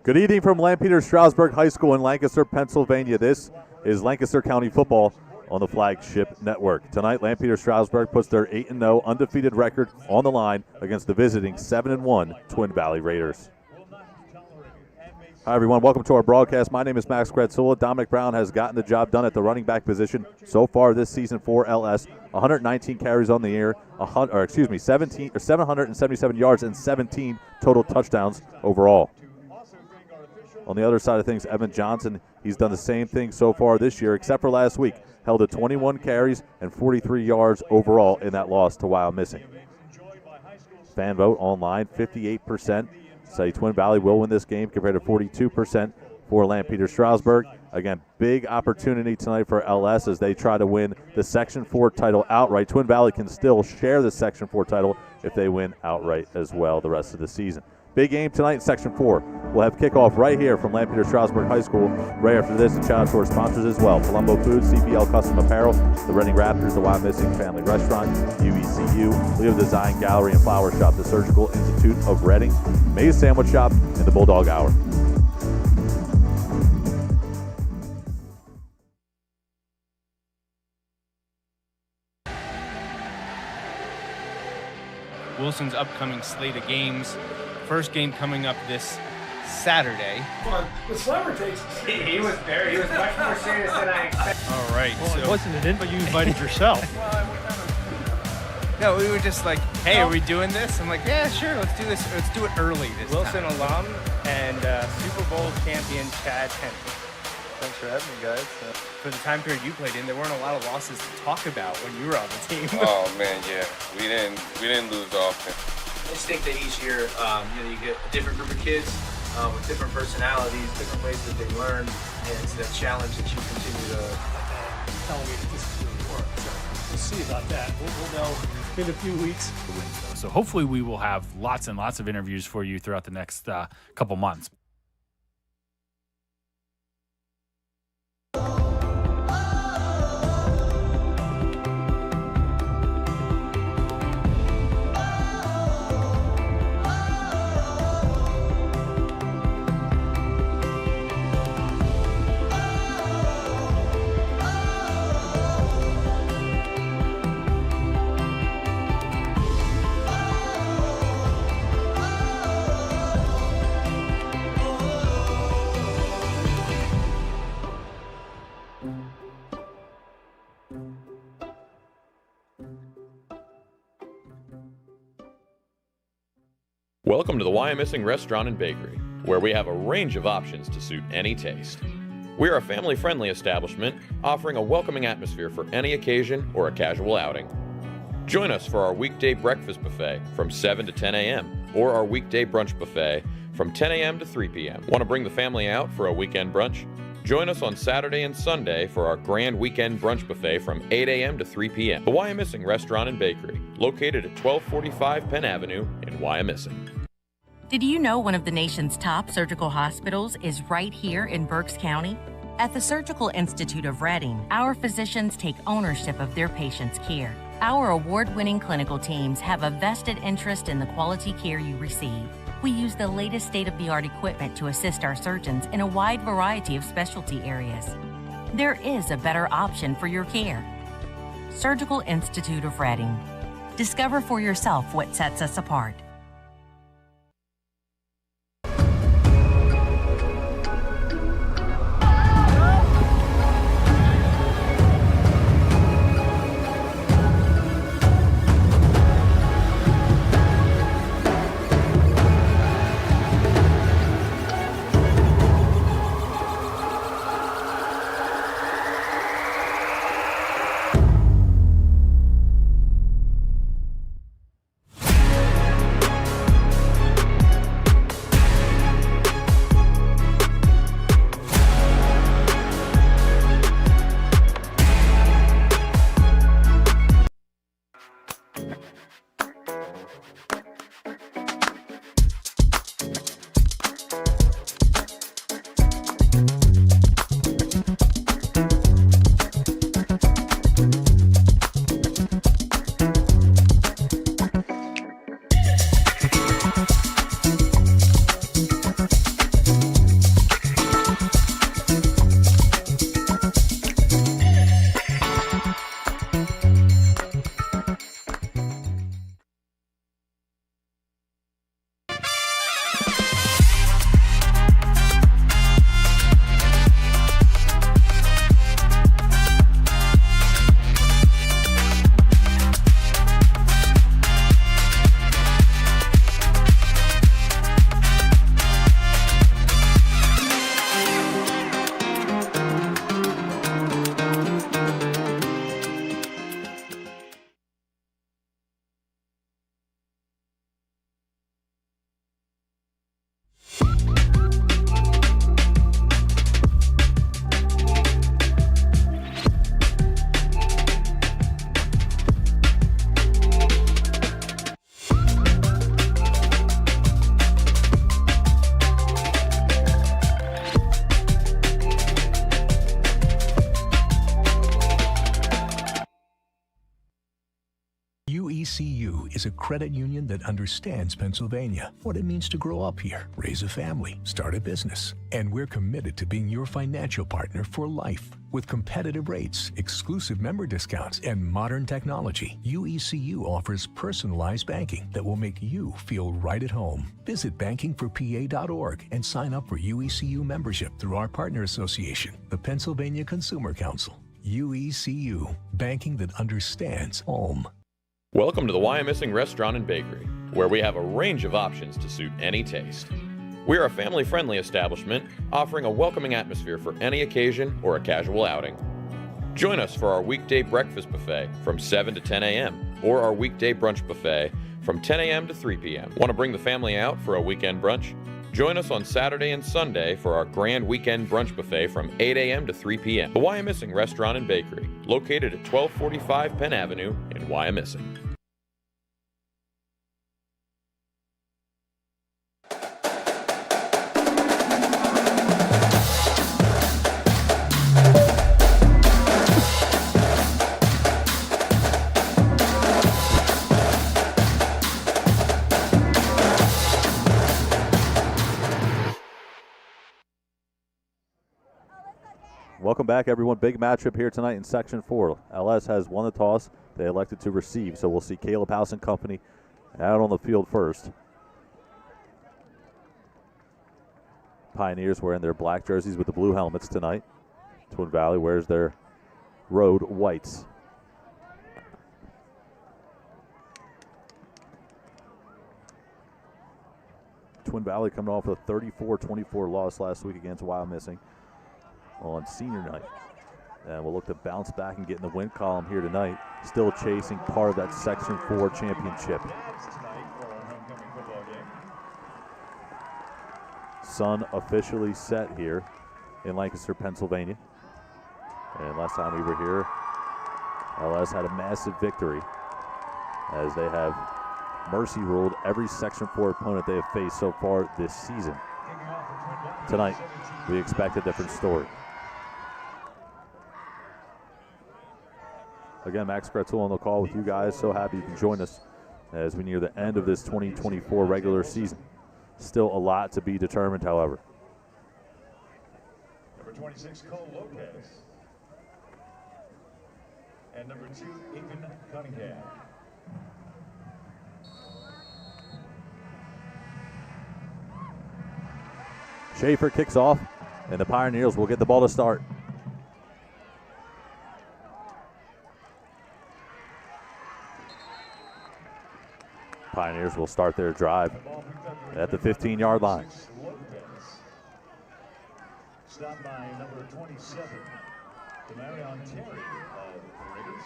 Good evening from Lampeter Strasburg High School in Lancaster, Pennsylvania. This is Lancaster County football on the Flagship Network. Tonight, Lampeter Strasburg puts their 8-0 undefeated record on the line against the visiting 7-1 Twin Valley Raiders. Hi, everyone. Welcome to our broadcast. My name is Max Gratzula. Dominic Brown has gotten the job done at the running back position so far this season for LS. 119 carries on the year, 777 yards and 17 total touchdowns overall. On the other side of things, Evan Johnson, he's done the same thing so far this year, except for last week. Held to 21 carries and 43 yards overall in that loss to Wyomissing. Fan vote online, 58% say Twin Valley will win this game compared to 42% for Lampeter Strasburg. Again, big opportunity tonight for LS as they try to win the Section 4 title outright. Twin Valley can still share the Section 4 title if they win outright as well the rest of the season. Big game tonight in Section 4. We'll have kickoff right here from Lampeter Strasburg High School. Right after this, and shout out to our sponsors as well. Palumbo Foods, CPL Custom Apparel, the Reading Raptors, the Wyomissing Family Restaurant, UECU, Leo Design Gallery and Flower Shop, the Surgical Institute of Reading, Maze Sandwich Shop, and the Bulldog Hour. Wilson's upcoming slate of games. First game coming up this Saturday. The slammer takes He was much more serious than I expected. All right. Well, it wasn't an invite, you invited yourself. No, we were just like, hey, are we doing this? I'm like, yeah, sure, let's do this. Let's do it early this Wilson time. alum and Super Bowl champion Chad Henry. Thanks for having me, guys. For the time period you played in, there weren't a lot of losses to talk about when you were on the team. Oh man, yeah, we didn't lose often. I just think that each year, you get a different group of kids with different personalities, different ways that they learn, and it's that challenge that you continue to Telling me that this is really work. So we'll see about that. We'll know in a few weeks. So hopefully we will have lots and lots of interviews for you throughout the next couple months. Welcome to the Wyomissing Restaurant and Bakery, where we have a range of options to suit any taste. We're a family-friendly establishment offering a welcoming atmosphere for any occasion or a casual outing. Join us for our weekday breakfast buffet from 7 to 10 a.m. or our weekday brunch buffet from 10 a.m. to 3 p.m. Want to bring the family out for a weekend brunch? Join us on Saturday and Sunday for our grand weekend brunch buffet from 8 a.m. to 3 p.m. The Wyomissing Restaurant and Bakery, located at 1245 Penn Avenue in Wyomissing. Did you know one of the nation's top surgical hospitals is right here in Berks County? At the Surgical Institute of Reading, our physicians take ownership of their patients' care. Our award-winning clinical teams have a vested interest in the quality care you receive. We use the latest state-of-the-art equipment to assist our surgeons in a wide variety of specialty areas. There is a better option for your care. Surgical Institute of Reading. Discover for yourself what sets us apart. is a credit union that understands Pennsylvania, what it means to grow up here, raise a family, start a business. And we're committed to being your financial partner for life. With competitive rates, exclusive member discounts, and modern technology, UECU offers personalized banking that will make you feel right at home. Visit bankingforpa.org and sign up for UECU membership through our partner association, the Pennsylvania Consumer Council. UECU, banking that understands home. Welcome to the Why I'm Missing Restaurant and Bakery, where we have a range of options to suit any taste. We are a family-friendly establishment offering a welcoming atmosphere for any occasion or a casual outing. Join us for our weekday breakfast buffet from 7 to 10 a.m. or our weekday brunch buffet from 10 a.m. to 3 p.m. Want to bring the family out for a weekend brunch? Join us on Saturday and Sunday for our grand weekend brunch buffet from 8 a.m. to 3 p.m. The Why I'm Missing Restaurant and Bakery, located at 1245 Penn Avenue in Wyomissing. Welcome back, everyone. Big matchup here tonight in Section 4. LS has won the toss. They elected to receive, so we'll see Caleb House and company out on the field first. Pioneers wearing their black jerseys with the blue helmets tonight. Twin Valley wears their road whites. Twin Valley coming off a 34-24 loss last week against Wyomissing on senior night. And we'll look to bounce back and get in the win column here tonight, still chasing part of that Section 4 championship. Sun officially set here in Lancaster, Pennsylvania. And last time we were here, LS had a massive victory as they have mercy ruled every Section 4 opponent they have faced so far this season. Tonight, we expect a different story. Again, Max Gretzel on the call with you guys. So happy you can join us as we near the end of this 2024 regular season. Still a lot to be determined, however. Number 26, Cole Lopez. And number 2, Ethan Cunningham. Schaefer kicks off, and the Pioneers will get the ball to start. Pioneers will start their drive at the 15-yard line. Stopped by number 27, Demarion Terry of the Raiders.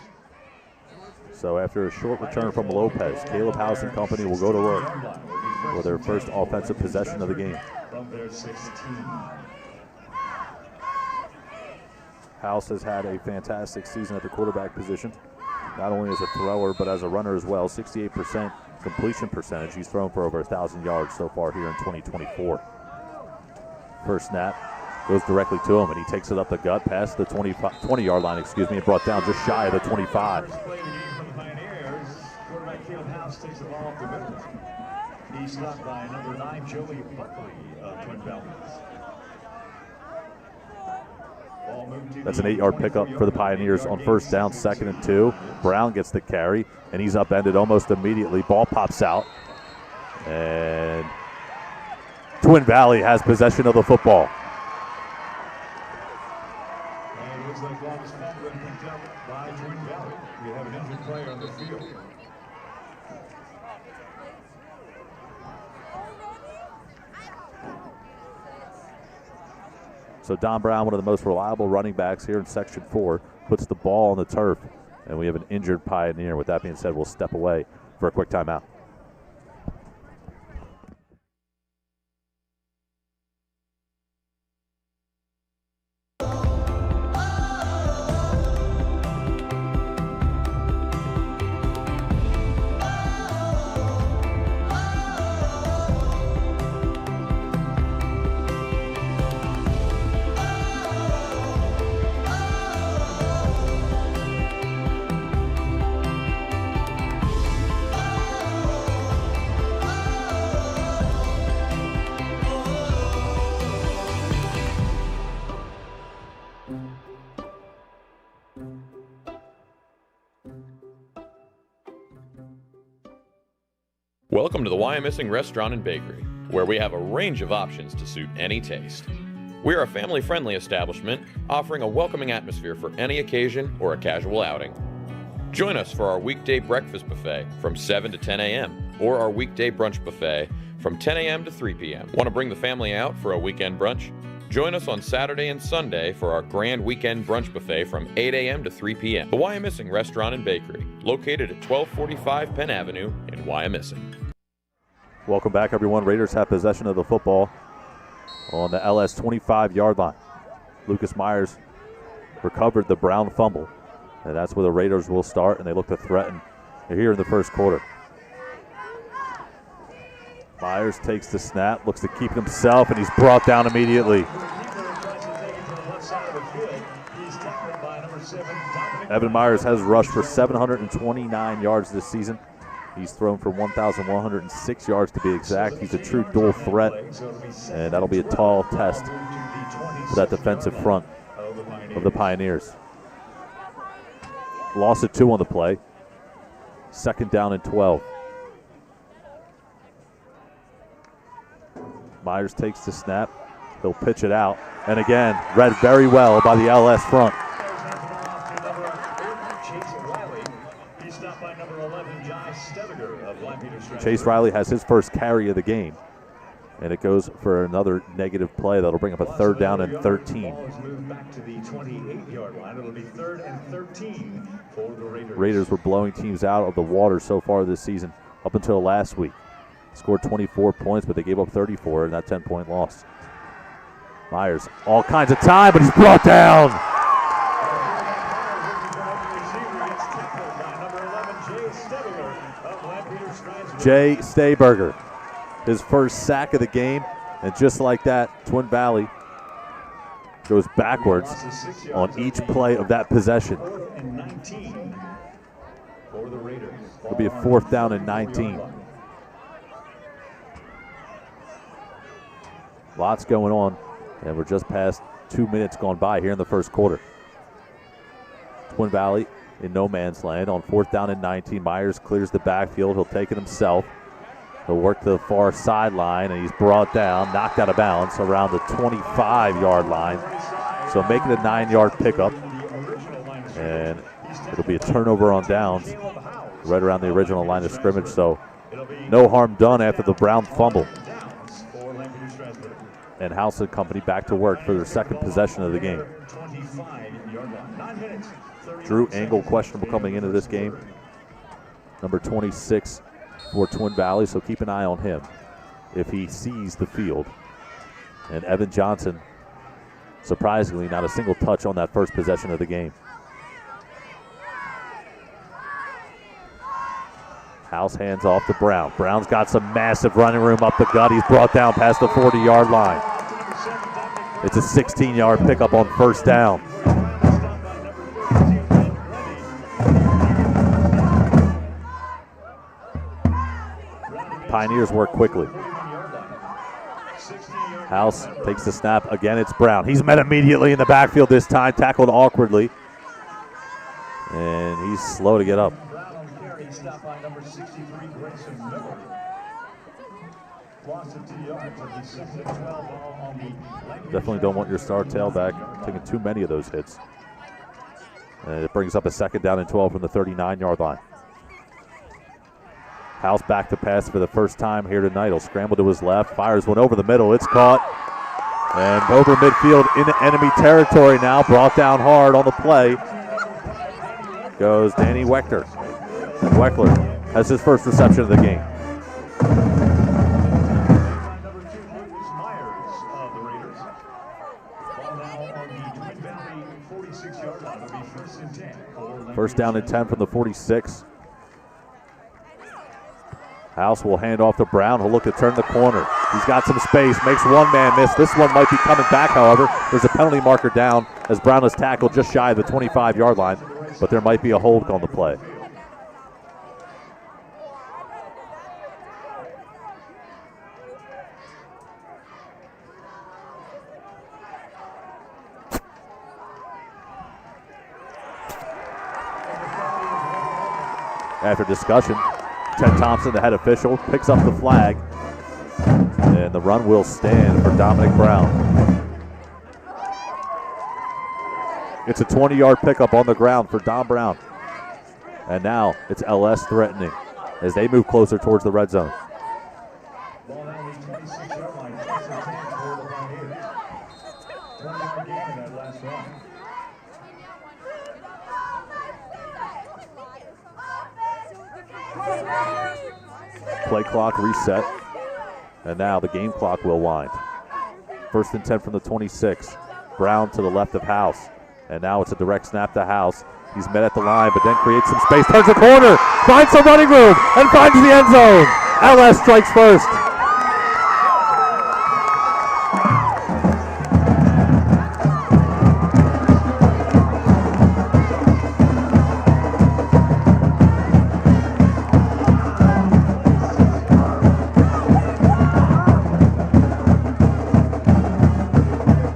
So after a short return from Lopez, Caleb House and company will go to work for their first offensive possession of the game. From their 16. House has had a fantastic season at the quarterback position, not only as a thrower but as a runner as well. 68% completion percentage. He's thrown for over 1,000 yards so far here in 2024. First snap goes directly to him, and he takes it up the gut past the 20-yard line, and brought down just shy of the 25. Quarterback Caleb House takes the ball off the middle. He's stopped by number 9, Joey Buckley of Twin Valley. That's an 8-yard pickup for the Pioneers on first down, 2nd and 2. Brown gets the carry, and he's upended almost immediately. Ball pops out, and Twin Valley has possession of the football. And it looks like ball is picked up by Twin Valley. We have an injured player on the field. So Don Brown, one of the most reliable running backs here in Section 4, puts the ball on the turf, and we have an injured Pioneer. With that being said, we'll step away for a quick timeout. Welcome to the Why I'm Missing Restaurant and Bakery, where we have a range of options to suit any taste. We are a family-friendly establishment offering a welcoming atmosphere for any occasion or a casual outing. Join us for our weekday breakfast buffet from 7 to 10 a.m. or our weekday brunch buffet from 10 a.m. to 3 p.m. Want to bring the family out for a weekend brunch? Join us on Saturday and Sunday for our grand weekend brunch buffet from 8 a.m. to 3 p.m. The Wyomissing Restaurant and Bakery, located at 1245 Penn Avenue in Wyomissing. Welcome back, everyone. Raiders have possession of the football on the LS 25-yard line. Lucas Myers recovered the Brown fumble, and that's where the Raiders will start, and they look to threaten here in the first quarter. Myers takes the snap, looks to keep it himself, and he's brought down immediately. Evan Myers has rushed for 729 yards this season. He's thrown for 1,106 yards to be exact. He's a true dual threat, and that'll be a tall test for that defensive front of the Pioneers. Loss of 2 on the play. 2nd down and 12. Myers takes the snap. He'll pitch it out. And again, read very well by the LS front. Chase Riley has his first carry of the game. And it goes for another negative play. That'll bring up a 3rd down and 13. Raiders were blowing teams out of the water so far this season up until last week. Scored 24 points, but they gave up 34 in that 10-point loss. Myers, all kinds of time, but he's brought down. Jay Stayberger, his first sack of the game, and just like that, Twin Valley goes backwards on each play of that possession. It'll be a 4th down and 19. Lots going on, and we're just past 2 minutes gone by here in the first quarter. Twin Valley in no man's land on 4th down and 19. Myers clears the backfield. He'll take it himself. He'll work to the far sideline, and he's brought down, knocked out of bounds around the 25-yard line. So make it a 9-yard pickup, and it'll be a turnover on downs right around the original line of scrimmage. So no harm done after the Brown fumble. And House and company back to work for their 2nd possession of the game. Drew Engel questionable coming into this game. Number 26 for Twin Valley, so keep an eye on him if he sees the field. And Evan Johnson, surprisingly, not a single touch on that first possession of the game. House hands off to Brown. Brown's got some massive running room up the gut. He's brought down past the 40-yard line. It's a 16-yard pickup on 1st down. Pioneers work quickly. House takes the snap. Again, it's Brown. He's met immediately in the backfield this time, tackled awkwardly. And he's slow to get up. Definitely don't want your star tailback taking too many of those hits. And it brings up a 2nd down and 12 from the 39-yard line. House back to pass for the first time here tonight. He'll scramble to his left, fires one over the middle. It's caught. And over midfield into enemy territory now. Brought down hard on the play goes Danny Weckler. And Weckler has his first reception of the game. First down and 10 from the 46. House will hand off to Brown. He'll look to turn the corner. He's got some space, makes one man miss. This one might be coming back, however. There's a penalty marker down as Brown is tackled just shy of the 25-yard line, but there might be a hold on the play. After discussion, Ted Thompson, the head official, picks up the flag, and the run will stand for Dominic Brown. It's a 20-yard pickup on the ground for Dom Brown. And now it's LS threatening as they move closer towards the red zone. Ball now is 26-yard line. First and 10 for the Pioneers. 20-yard gain in that last run. Play clock reset. And now the game clock will wind. First and 10 from the 26. Brown to the left of House. And now it's a direct snap to House. He's met at the line, but then creates some space. Turns the corner, finds some running room, and finds the end zone. LS strikes first.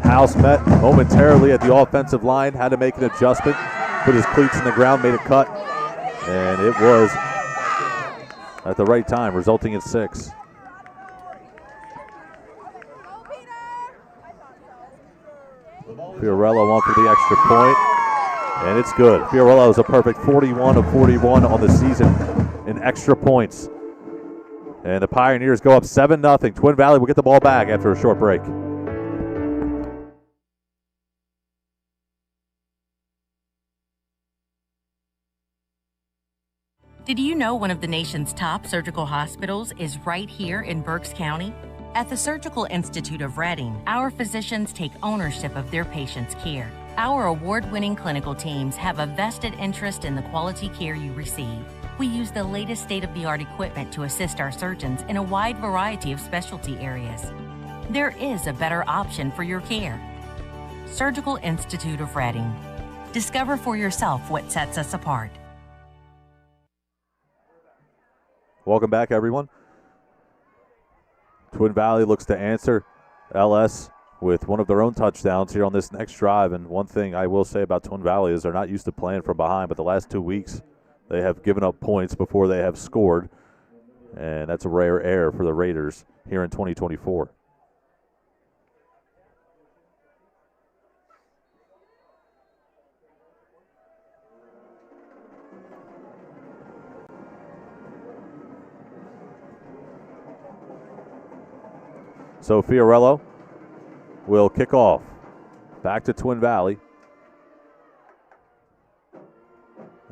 House met momentarily at the offensive line, had to make an adjustment, put his cleats in the ground, made a cut, and it was at the right time, resulting in 6. Fiorello on for the extra point, and it's good. Fiorello is a perfect 41 of 41 on the season in extra points. And the Pioneers go up 7-0. Twin Valley will get the ball back after a short break. Did you know one of the nation's top surgical hospitals is right here in Berks County? At the Surgical Institute of Reading, our physicians take ownership of their patients' care. Our award-winning clinical teams have a vested interest in the quality care you receive. We use the latest state-of-the-art equipment to assist our surgeons in a wide variety of specialty areas. There is a better option for your care. Surgical Institute of Reading. Discover for yourself what sets us apart. Welcome back, everyone. Twin Valley looks to answer LS with one of their own touchdowns here on this next drive. And one thing I will say about Twin Valley is they're not used to playing from behind, but the last 2 weeks they have given up points before they have scored. And that's a rare air for the Raiders here in 2024. So Fiorello will kick off. Back to Twin Valley.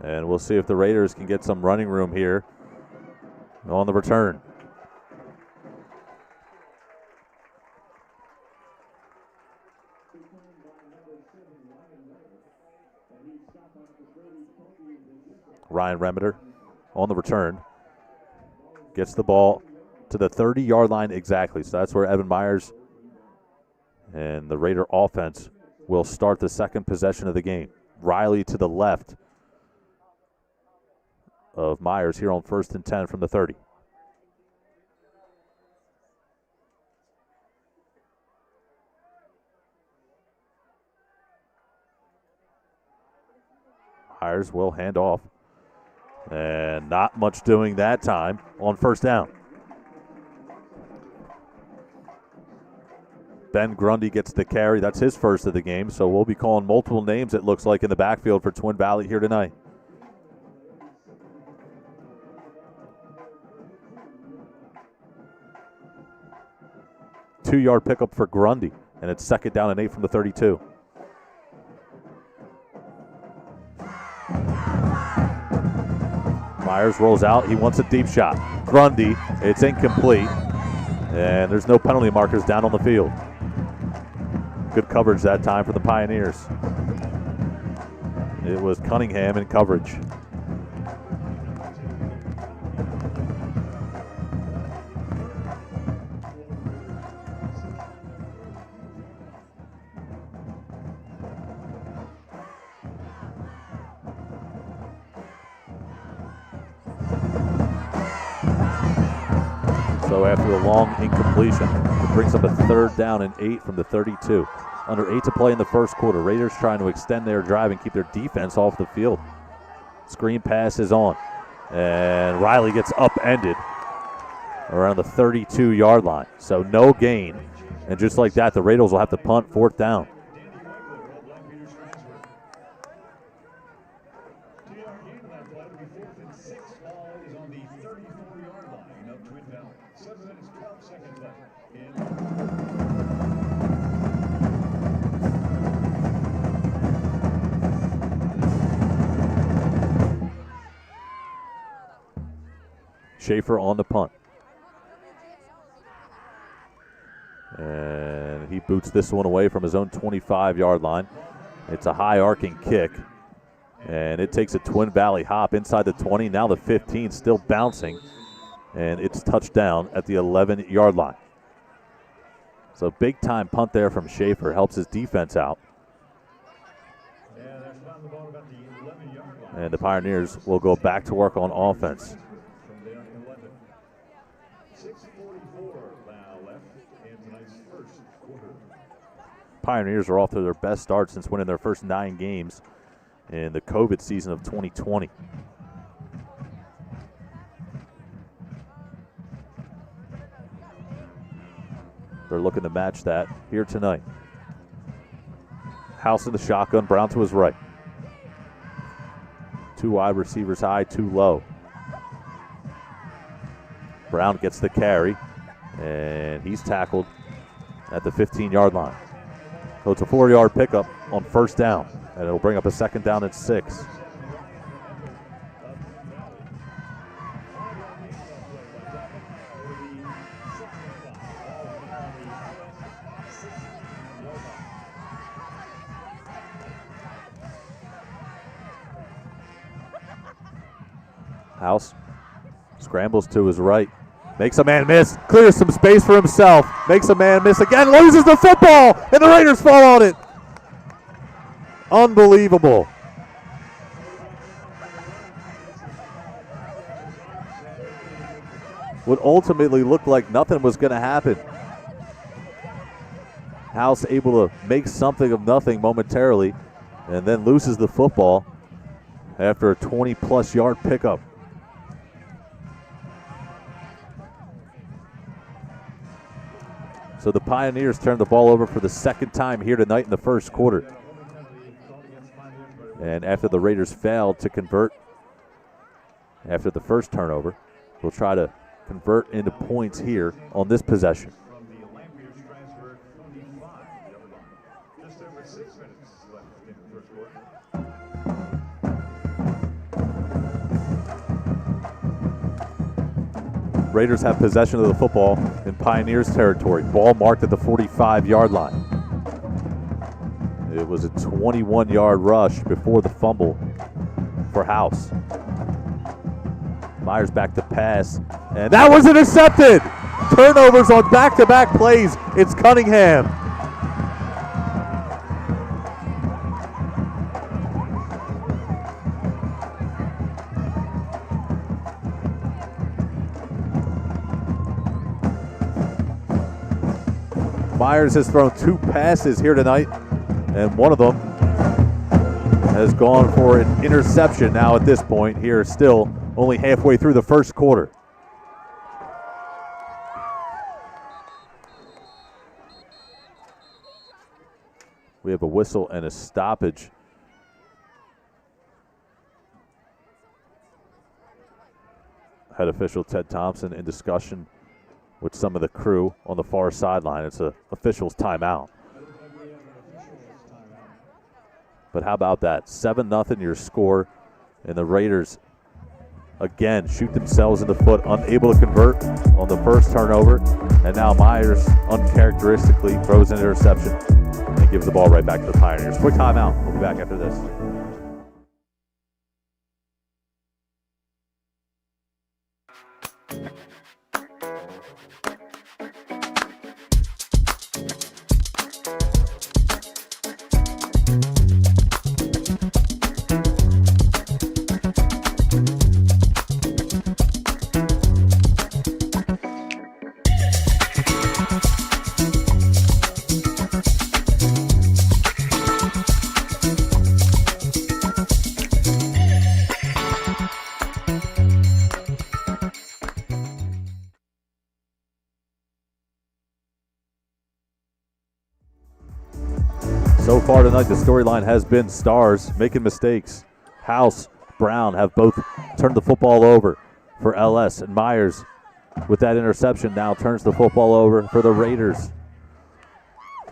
And we'll see if the Raiders can get some running room here on the return. Ryan Lampeter on the return. Gets the ball to the 30-yard line exactly. So that's where Evan Myers and the Raider offense will start the second possession of the game. Riley to the left of Myers here on 1st and 10 from the 30. Myers will hand off. And not much doing that time on first down. Ben Grundy gets the carry. That's his first of the game, so we'll be calling multiple names, it looks like, in the backfield for Twin Valley here tonight. Two-yard pickup for Grundy, and it's 2nd down and 8 from the 32. Myers rolls out. He wants a deep shot. Grundy, it's incomplete, and there's no penalty markers down on the field. Good coverage that time for the Pioneers. It was Cunningham in coverage. So after a long incompletion, it brings up a 3rd down and 8 from the 32. Under 8 to play in the first quarter. Raiders trying to extend their drive and keep their defense off the field. Screen pass is on. And Riley gets upended around the 32-yard line. So no gain. And just like that, the Raiders will have to punt 4th down. Schaefer on the punt. And he boots this one away from his own 25-yard line. It's a high arcing kick. And it takes a Twin Valley hop inside the 20, now the 15, still bouncing. And it's touchdown at the 11-yard line. So big-time punt there from Schaefer, helps his defense out. And the Pioneers will go back to work on offense. Pioneers are off to their best start since winning their first 9 games in the COVID season of 2020. They're looking to match that here tonight. House in the shotgun, Brown to his right. 2 wide receivers high, 2 low. Brown gets the carry, and he's tackled at the 15-yard line. So it's a 4-yard pickup on 1st down, and it'll bring up a 2nd down and 6. House scrambles to his right. Makes a man miss, clears some space for himself, makes a man miss again, loses the football, and the Raiders fall on it. Unbelievable. What ultimately looked like nothing was going to happen. House able to make something of nothing momentarily, and then loses the football after a 20-plus yard pickup. So the Pioneers turn the ball over for the 2nd time here tonight in the 1st quarter. And after the Raiders failed to convert after the first turnover, we'll try to convert into points here on this possession. Raiders have possession of the football in Pioneers territory. Ball marked at the 45-yard line. It was a 21-yard rush before the fumble for House. Myers back to pass, and that was intercepted! Turnovers on back-to-back plays. It's Cunningham. Myers has thrown 2 passes here tonight, and one of them has gone for an interception now at this point here, still only halfway through the 1st quarter. We have a whistle and a stoppage. Head official Ted Thompson in discussion with some of the crew on the far sideline. It's an official's timeout. But how about that? 7-0 your score, and the Raiders again shoot themselves in the foot, unable to convert on the first turnover, and now Myers uncharacteristically throws an interception and gives the ball right back to the Pioneers. Quick timeout. We'll be back after this. So far tonight, the storyline has been Stars making mistakes. House, Brown have both turned the football over for LS, and Myers, with that interception, now turns the football over for the Raiders.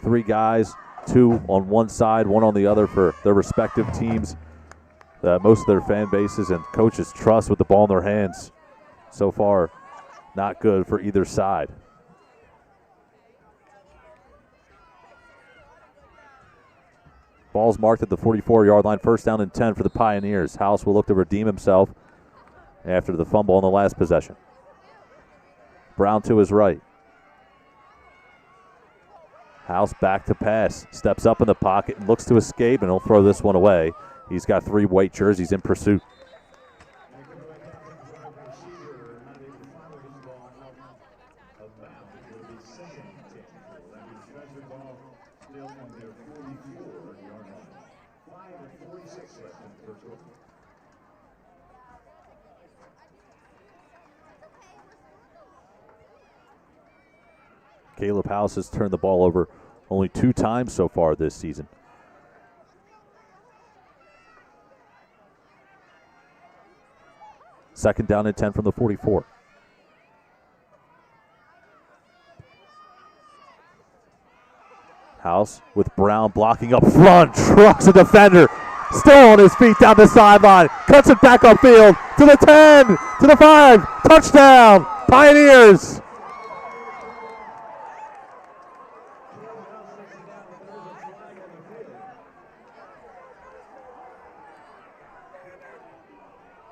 3 guys, 2 on one side, 1 on the other for their respective teams. Most of their fan bases and coaches trust with the ball in their hands. So far, not good for either side. Ball's marked at the 44-yard line, 1st down and 10 for the Pioneers. House will look to redeem himself after the fumble on the last possession. Brown to his right. House back to pass. Steps up in the pocket and looks to escape, and he'll throw this one away. He's got 3 white jerseys in pursuit. Caleb House has turned the ball over only 2 times so far this season. Second down and 10 from the 44. House with Brown blocking up front, trucks a defender, still on his feet down the sideline, cuts it back upfield to the 10, to the 5, touchdown, Pioneers!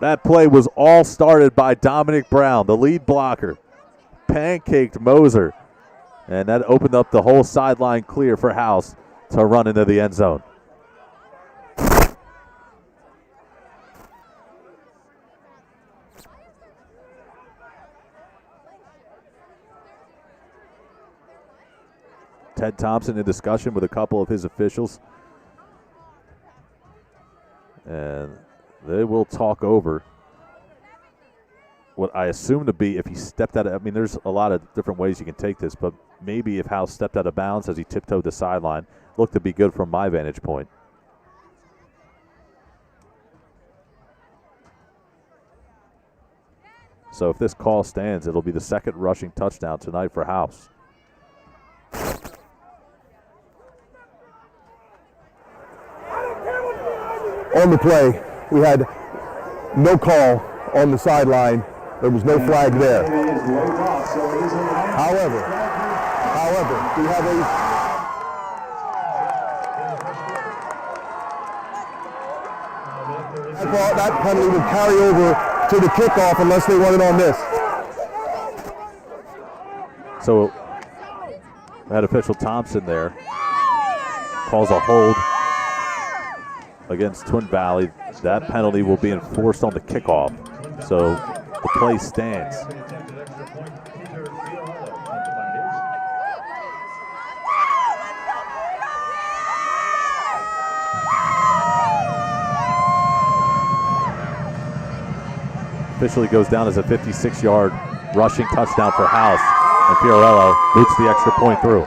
That play was all started by Dominic Brown, the lead blocker. Pancaked Moser, and that opened up the whole sideline clear for House to run into the end zone. Ted Thompson in discussion with a couple of his officials. And they will talk over what I assume to be if he stepped out of, I mean, there's a lot of different ways you can take this, but maybe if House stepped out of bounds as he tiptoed the sideline, looked to be good from my vantage point. So if this call stands, it'll be the 2nd rushing touchdown tonight for House. On the play, we had no call on the sideline. There was no flag there. However, we have that penalty would carry over to the kickoff unless they want it on this. So that official Thompson there calls a hold against Twin Valley. That penalty will be enforced on the kickoff. So the play stands. Officially goes down as a 56-yard rushing touchdown for House, and Fiorello boots the extra point through.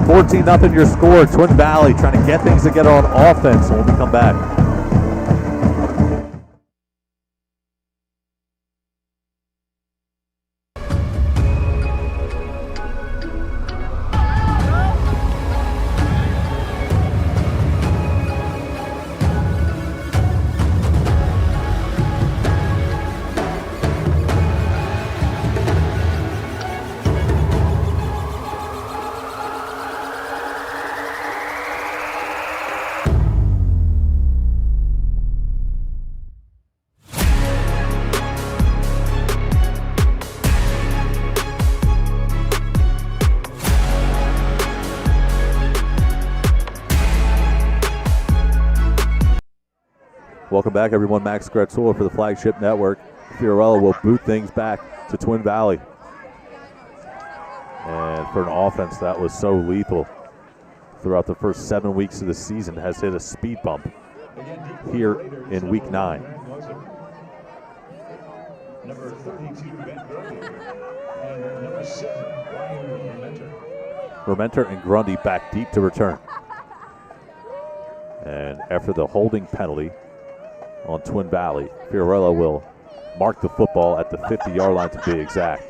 14-0 your score. Twin Valley trying to get things together on offense when we come back. Welcome back, everyone. Max Gratzola for the Flagship Network. Fiorello will boot things back to Twin Valley. And for an offense that was so lethal throughout the first 7 weeks of the season, has hit a speed bump here in Week 9. Number 32, Ben Grundy. And number 7, Ryan Lampeter. Rementer and Grundy back deep to return. And after the holding penalty on Twin Valley, Fiorello will mark the football at the 50-yard line to be exact.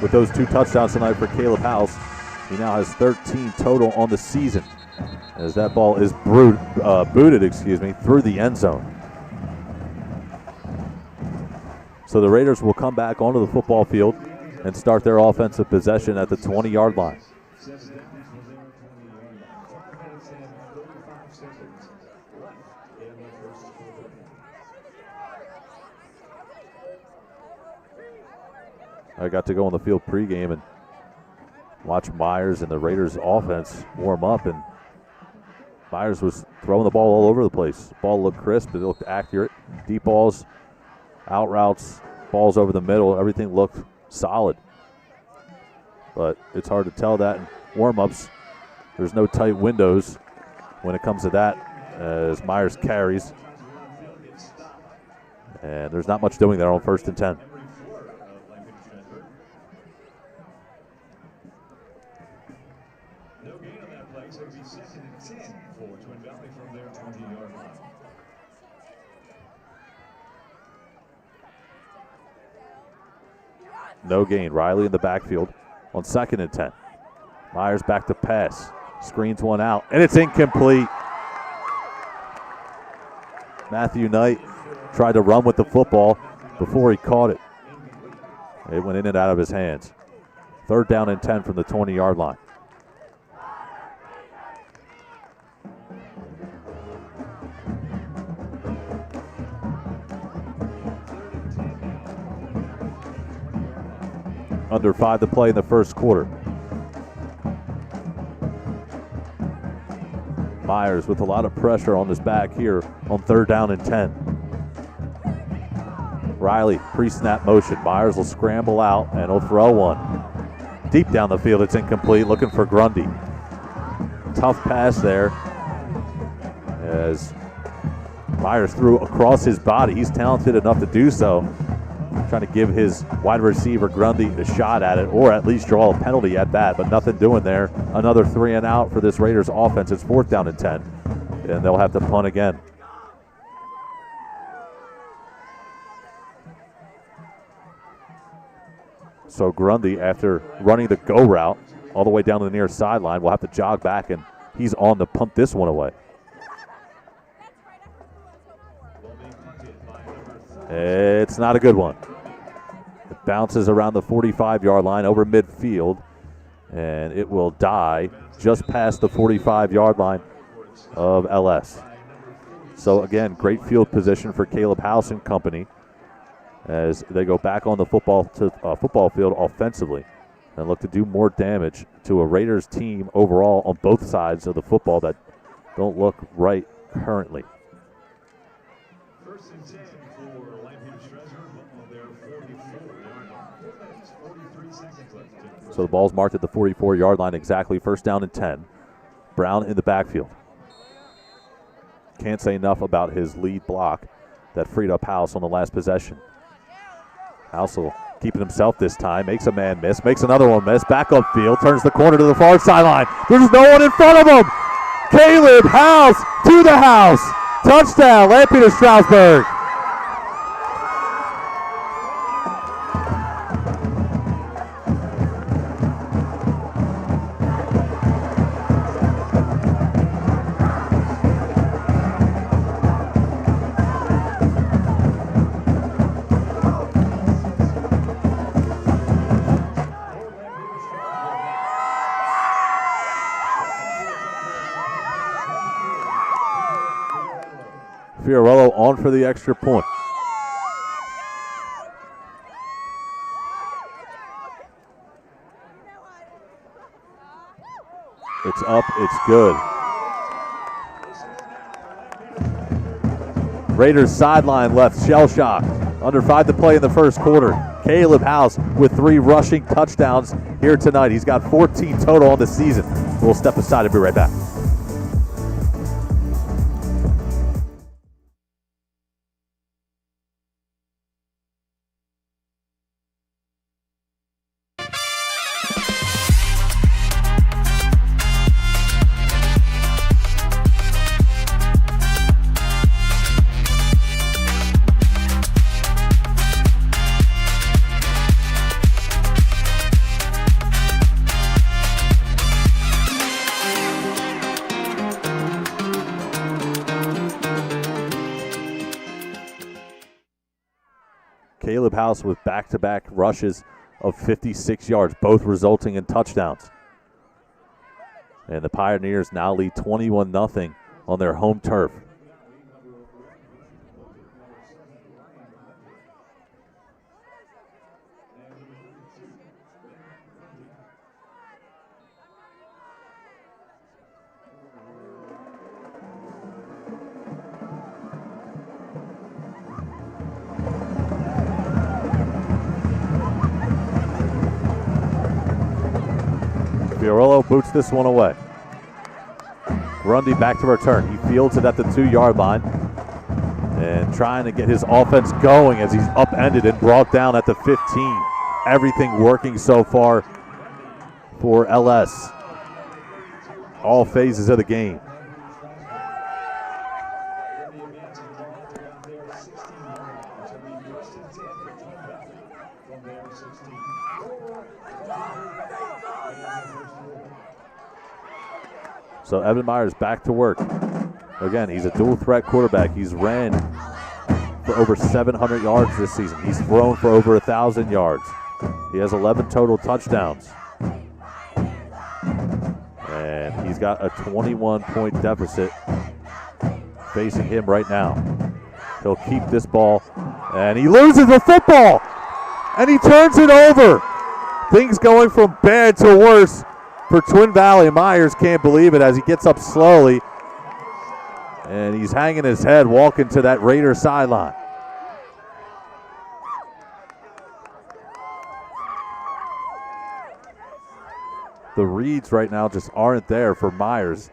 With those 2 touchdowns tonight for Caleb House, he now has 13 total on the season, as that ball is booted through the end zone. So the Raiders will come back onto the football field and start their offensive possession at the 20-yard line. I got to go on the field pregame and watch Myers and the Raiders offense warm up, and Myers was throwing the ball all over the place. The ball looked crisp, it looked accurate. Deep balls, out routes, balls over the middle, everything looked solid. But it's hard to tell that in warm-ups. There's no tight windows when it comes to that as Myers carries. And there's not much doing there on 1st and 10. No gain. Riley in the backfield on 2nd and 10. Myers back to pass. Screens one out, and it's incomplete. Matthew Knight tried to run with the football before he caught it. It went in and out of his hands. 3rd down and 10 from the 20-yard line. Under 5 to play in the first quarter. Myers with a lot of pressure on his back here on 3rd down and 10. Riley, pre-snap motion. Myers will scramble out and he'll throw one. Deep down the field, it's incomplete, looking for Grundy. Tough pass there as Myers threw across his body. He's talented enough to do so. Trying to give his wide receiver Grundy a shot at it, or at least draw a penalty at that, but nothing doing there. Another 3 and out for this Raiders offense. It's 4th down and 10, and they'll have to punt again. So Grundy, after running the go route all the way down to the near sideline, will have to jog back, and he's on to punt this one away. It's not a good one. It bounces around the 45-yard line over midfield, and it will die just past the 45-yard line of LS. So again, great field position for Caleb House and company as they go back on the football field offensively and look to do more damage to a Raiders team overall on both sides of the football that don't look right currently. 1st and 10 for Lampeter Strasburg on their 44-yard line. 43 seconds left. So the ball's marked at the 44-yard line exactly. 1st down and 10. Brown in the backfield. Can't say enough about his lead block that freed up House on the last possession. House will keep it himself this time. Makes a man miss. Makes another one miss. Back upfield. Turns the corner to the far sideline. There's no one in front of him. Caleb House to the house. Touchdown, Lampeter Strasburg. Fiorello on for the extra point. It's up, it's good. Raiders sideline left, shell shock. Under 5 to play in the first quarter. Caleb House with 3 rushing touchdowns here tonight. He's got 14 total on the season. We'll step aside and be right back. Caleb House with back-to-back rushes of 56 yards, both resulting in touchdowns. And the Pioneers now lead 21-0 on their home turf. Fiorillo boots this one away. Grundy back to return. He fields it at the 2-yard line and trying to get his offense going as he's upended and brought down at the 15. Everything working so far for LS. All phases of the game. So Evan Myers back to work. Again, he's a dual threat quarterback. He's ran for over 700 yards this season. He's thrown for over 1,000 yards. He has 11 total touchdowns. And he's got a 21-point deficit facing him right now. He'll keep this ball, and he loses the football, and he turns it over. Things going from bad to worse for Twin Valley. Myers can't believe it as he gets up slowly, and he's hanging his head walking to that Raider sideline. The reads right now just aren't there for Myers.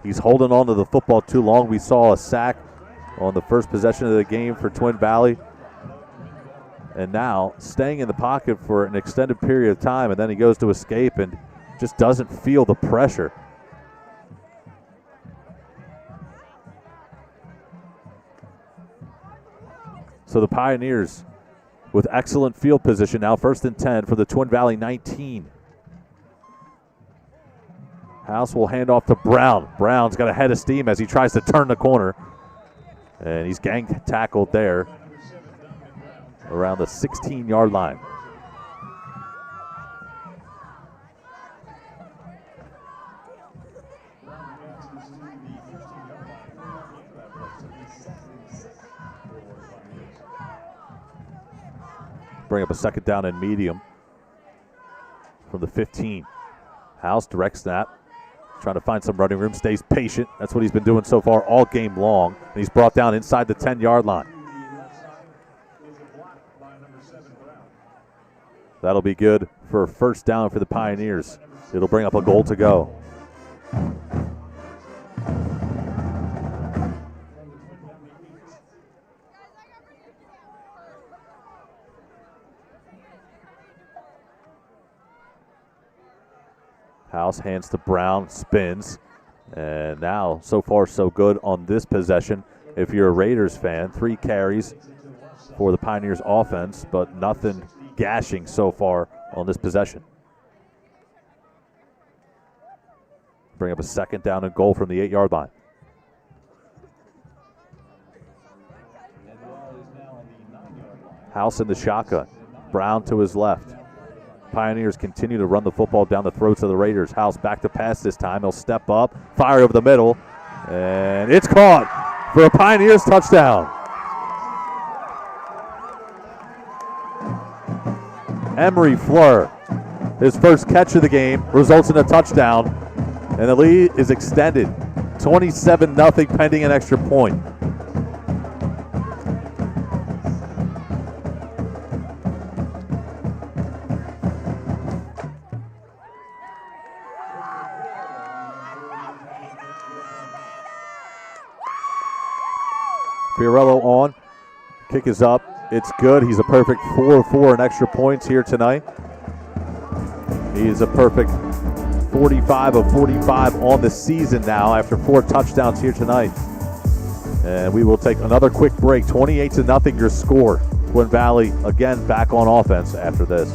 He's holding on to the football too long. We saw a sack on the first possession of the game for Twin Valley. And now staying in the pocket for an extended period of time, and then he goes to escape and just doesn't feel the pressure. So the Pioneers with excellent field position now, 1st and 10 for the Twin Valley 19. House will hand off to Brown. Brown's got a head of steam as he tries to turn the corner. And he's gang tackled there around the 16-yard line. Bring up a 2nd down and medium from the 15. House direct snap. Trying to find some running room, stays patient. That's what he's been doing so far all game long. And he's brought down inside the 10-yard line. That'll be good for a 1st down for the Pioneers. It'll bring up a goal to go. House hands to Brown, spins, and now so far so good on this possession. If you're a Raiders fan, 3 carries for the Pioneers offense, but nothing gashing so far on this possession. Bring up a 2nd down and goal from the 8-yard line. House in the shotgun. Brown to his left. Pioneers continue to run the football down the throats of the Raiders. House back to pass this time. He'll step up, fire over the middle, and it's caught for a Pioneers touchdown. Emery Fleur, his first catch of the game, results in a touchdown, and the lead is extended. 27-0 pending an extra point. Fiorello on. Kick is up. It's good. He's a perfect 4 of 4 in extra points here tonight. He is a perfect 45 of 45 on the season now after 4 touchdowns here tonight. And we will take another quick break. 28-0 your score. Twin Valley again back on offense after this.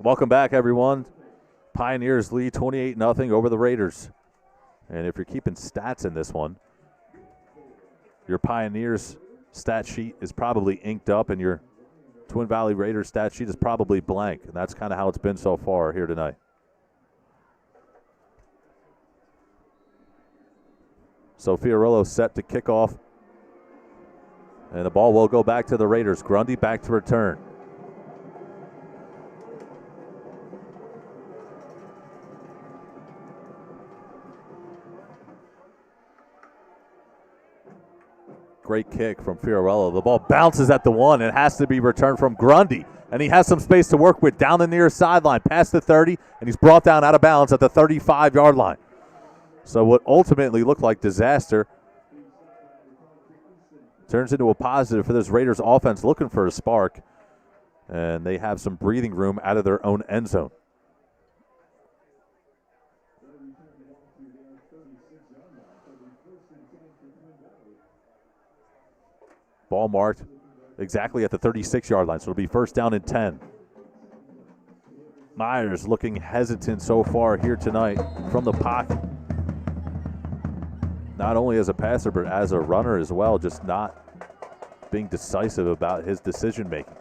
Welcome back, everyone. Pioneers lead 28-0 over the Raiders. And if you're keeping stats in this one, your Pioneers stat sheet is probably inked up and your Twin Valley Raiders stat sheet is probably blank. And that's kind of how it's been so far here tonight. So Fiorillo set to kick off. And the ball will go back to the Raiders. Grundy back to return. Great kick from Fiorello. The ball bounces at the 1. It has to be returned from Grundy. And he has some space to work with down the near sideline, past the 30, and he's brought down out of bounds at the 35-yard line. So what ultimately looked like disaster turns into a positive for this Raiders offense looking for a spark. And they have some breathing room out of their own end zone. Ball marked exactly at the 36-yard line, so it'll be first down and 10. Myers looking hesitant so far here tonight from the pocket. Not only as a passer, but as a runner as well, just not being decisive about his decision-making.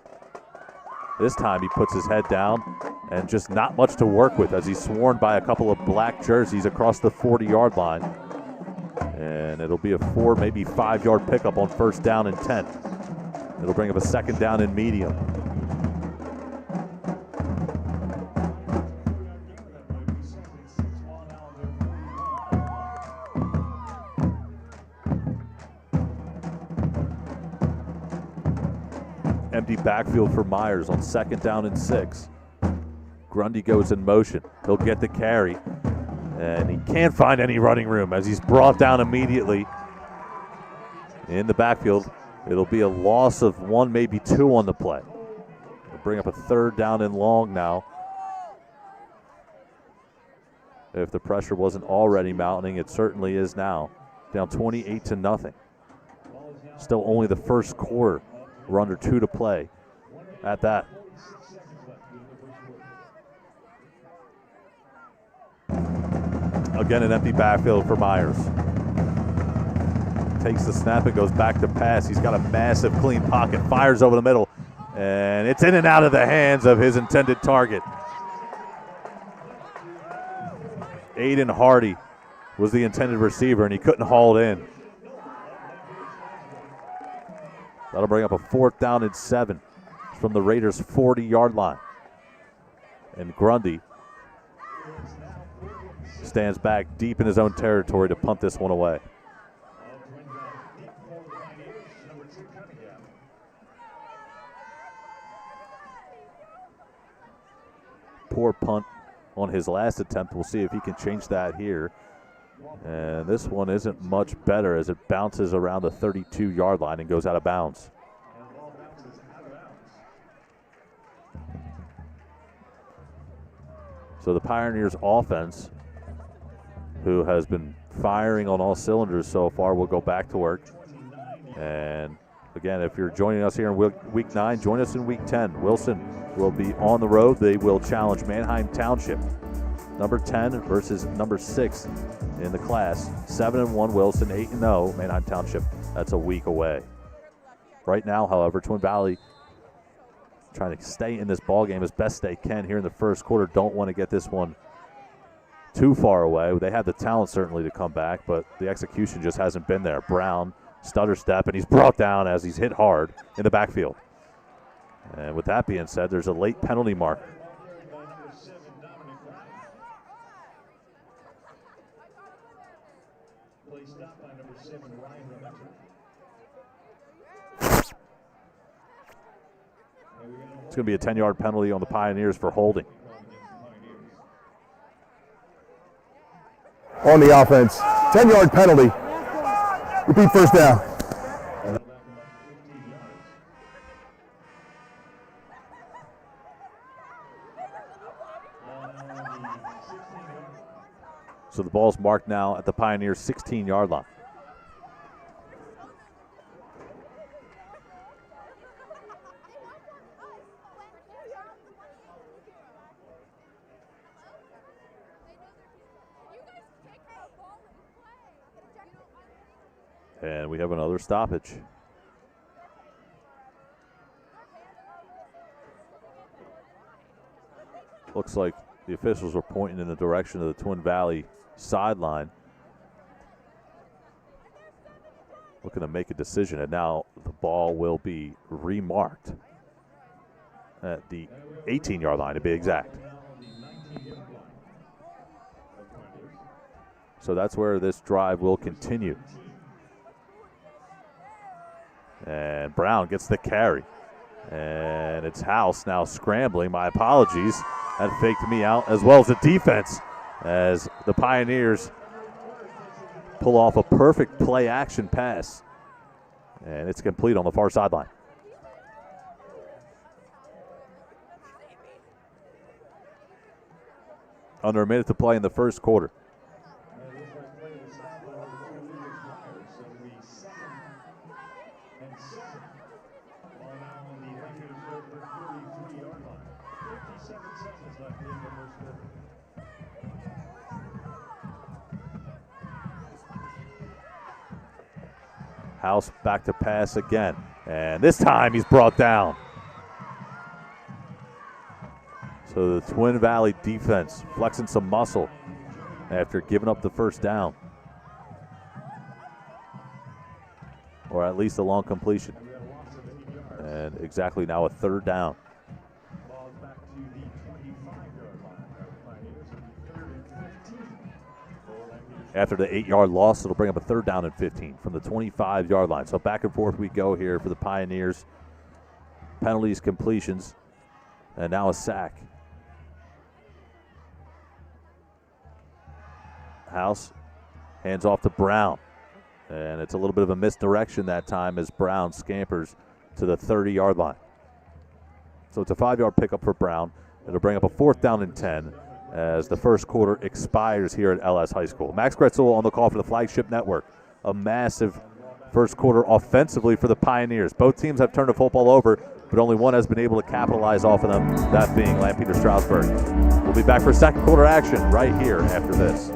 This time he puts his head down and just not much to work with as he's swarmed by a couple of black jerseys across the 40-yard line. And it'll be a 4, maybe 5-yard pickup on first down and 10. It'll bring up a second down and medium. Empty backfield for Myers on second down and 6. Grundy goes in motion. He'll get the carry. And he can't find any running room as he's brought down immediately in the backfield. It'll be a loss of 1, maybe 2 on the play. It'll bring up a third down and long now. If the pressure wasn't already mounting, it certainly is now. Down 28-0. Still only the first quarter. We're under 2 to play at that. Again, an empty backfield for Myers. Takes the snap and goes back to pass. He's got a massive clean pocket, fires over the middle, and it's in and out of the hands of his intended target. Aiden Hardy was the intended receiver, and he couldn't haul it in. That'll bring up a 4th down and 7 from the Raiders' 40-yard line. And Grundy stands back deep in his own territory to punt this one away. Poor punt on his last attempt. We'll see if he can change that here. And this one isn't much better as it bounces around the 32-yard line and goes out of bounds. So the Pioneers offense, who has been firing on all cylinders so far, will go back to work. And again, if you're joining us here in week 9, join us in week 10. Wilson will be on the road. They will challenge Manheim Township. Number 10 versus number 6 in the class. 7-1 Wilson, 8-0 Manheim Township. That's a week away. Right now, however, Twin Valley trying to stay in this ball game as best they can here in the first quarter. Don't want to get this one too far away. They have the talent certainly to come back, but the execution just hasn't been there. Brown, stutter step, and he's brought down as he's hit hard in the backfield. And with that being said, there's a late penalty mark. It's going to be a 10-yard penalty on the Pioneers for holding. On the offense, 10-yard penalty. Repeat first down. So the ball's marked now at the Pioneers' 16-yard line. And we have another stoppage. Looks like the officials are pointing in the direction of the Twin Valley sideline, looking to make a decision, and now the ball will be remarked at the 18-yard line to be exact. So that's where this drive will continue. And Brown gets the carry. And it's House now scrambling. My apologies. That faked me out, as well as the defense, as the Pioneers pull off a perfect play-action pass. And it's complete on the far sideline. Under a minute to play in the first quarter. House back to pass again. And this time he's brought down. So the Twin Valley defense flexing some muscle after giving up the first down. Or at least a long completion. And exactly now a third down. After the 8-yard loss, it'll bring up a third down and 15 from the 25-yard line. So back and forth we go here for the Pioneers. Penalties, completions, and now a sack. House hands off to Brown. And it's a little bit of a misdirection that time as Brown scampers to the 30-yard line. So it's a 5-yard pickup for Brown. It'll bring up a fourth down and 10 as the first quarter expires here at LS High School. Max Gretzel on the call for the Flagship Network. A massive first quarter offensively for the Pioneers. Both teams have turned the football over, but only one has been able to capitalize off of them, that being Lampeter Strasburg. We'll be back for second quarter action right here after this.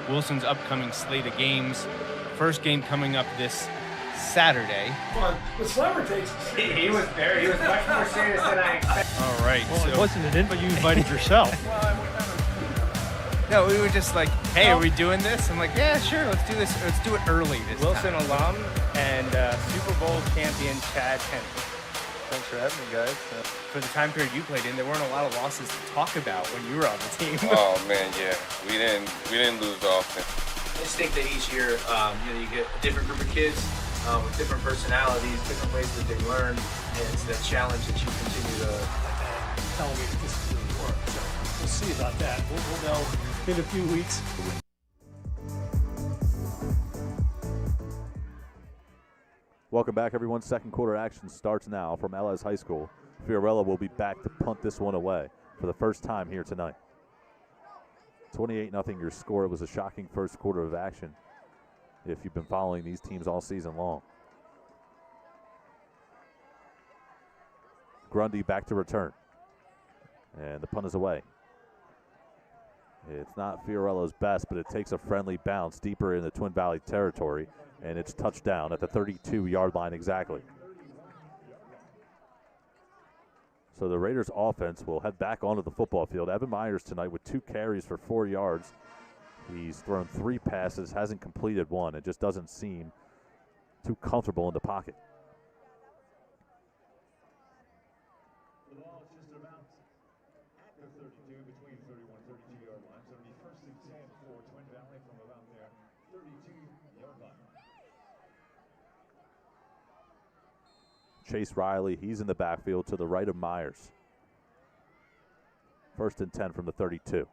Wilson's upcoming slate of games. First game coming up this Saturday. The slammer takes He was much more serious than I expected. All right. Well, it so wasn't an invite, you invited yourself. no, we were just like, hey, are we doing this? I'm like, yeah, sure, let's do this. Let's do it early this Wilson time. alum and Super Bowl champion Chad Henry. Thanks for having me, guys. For the time period you played in, there weren't a lot of losses to talk about when you were on the team. Oh man, yeah, we didn't lose often. I just think that each year, you get a different group of kids with different personalities, different ways that they learn, and it's that challenge that you continue to. Telling me that this is really work. So we'll see about that. We'll know in a few weeks. Welcome back, everyone. Second quarter action starts now from LS High School. Fiorella will be back to punt this one away for the first time here tonight. 28-0 your score. It was a shocking first quarter of action if you've been following these teams all season long. Grundy back to return. And the punt is away. It's not Fiorella's best, but it takes a friendly bounce deeper in the Twin Valley territory. and it's touchdown at the 32-yard line exactly. So the Raiders offense will head back onto the football field. Evan Myers tonight with 2 carries for 4 yards. He's thrown 3 passes, hasn't completed one. It just doesn't seem too comfortable in the pocket. The ball is just about at the 32, between 31 and 32-yard lines. It'll be 1st and 10 for Twin Valley from about their 32-yard line. Chase Riley, he's in the backfield to the right of Myers. 1st and 10 from the 32.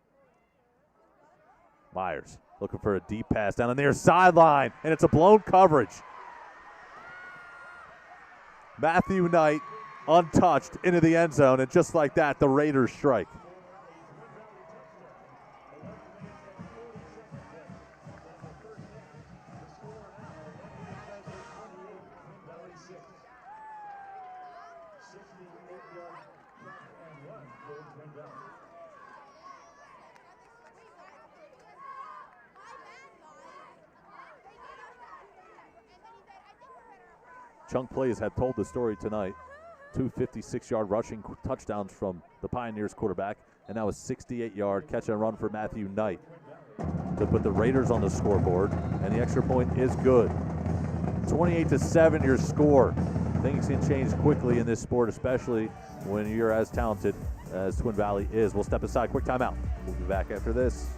Myers looking for a deep pass down the near sideline, and it's a blown coverage. Matthew Knight untouched into the end zone, and just like that, the Raiders strike. Chunk plays have told the story tonight. 2 56-yard rushing touchdowns from the Pioneers quarterback, and now a 68-yard catch and run for Matthew Knight to put the Raiders on the scoreboard, and the extra point is good. 28-7 your score. Things can change quickly in this sport, especially when you're as talented as Twin Valley is. We'll step aside. Quick timeout. We'll be back after this.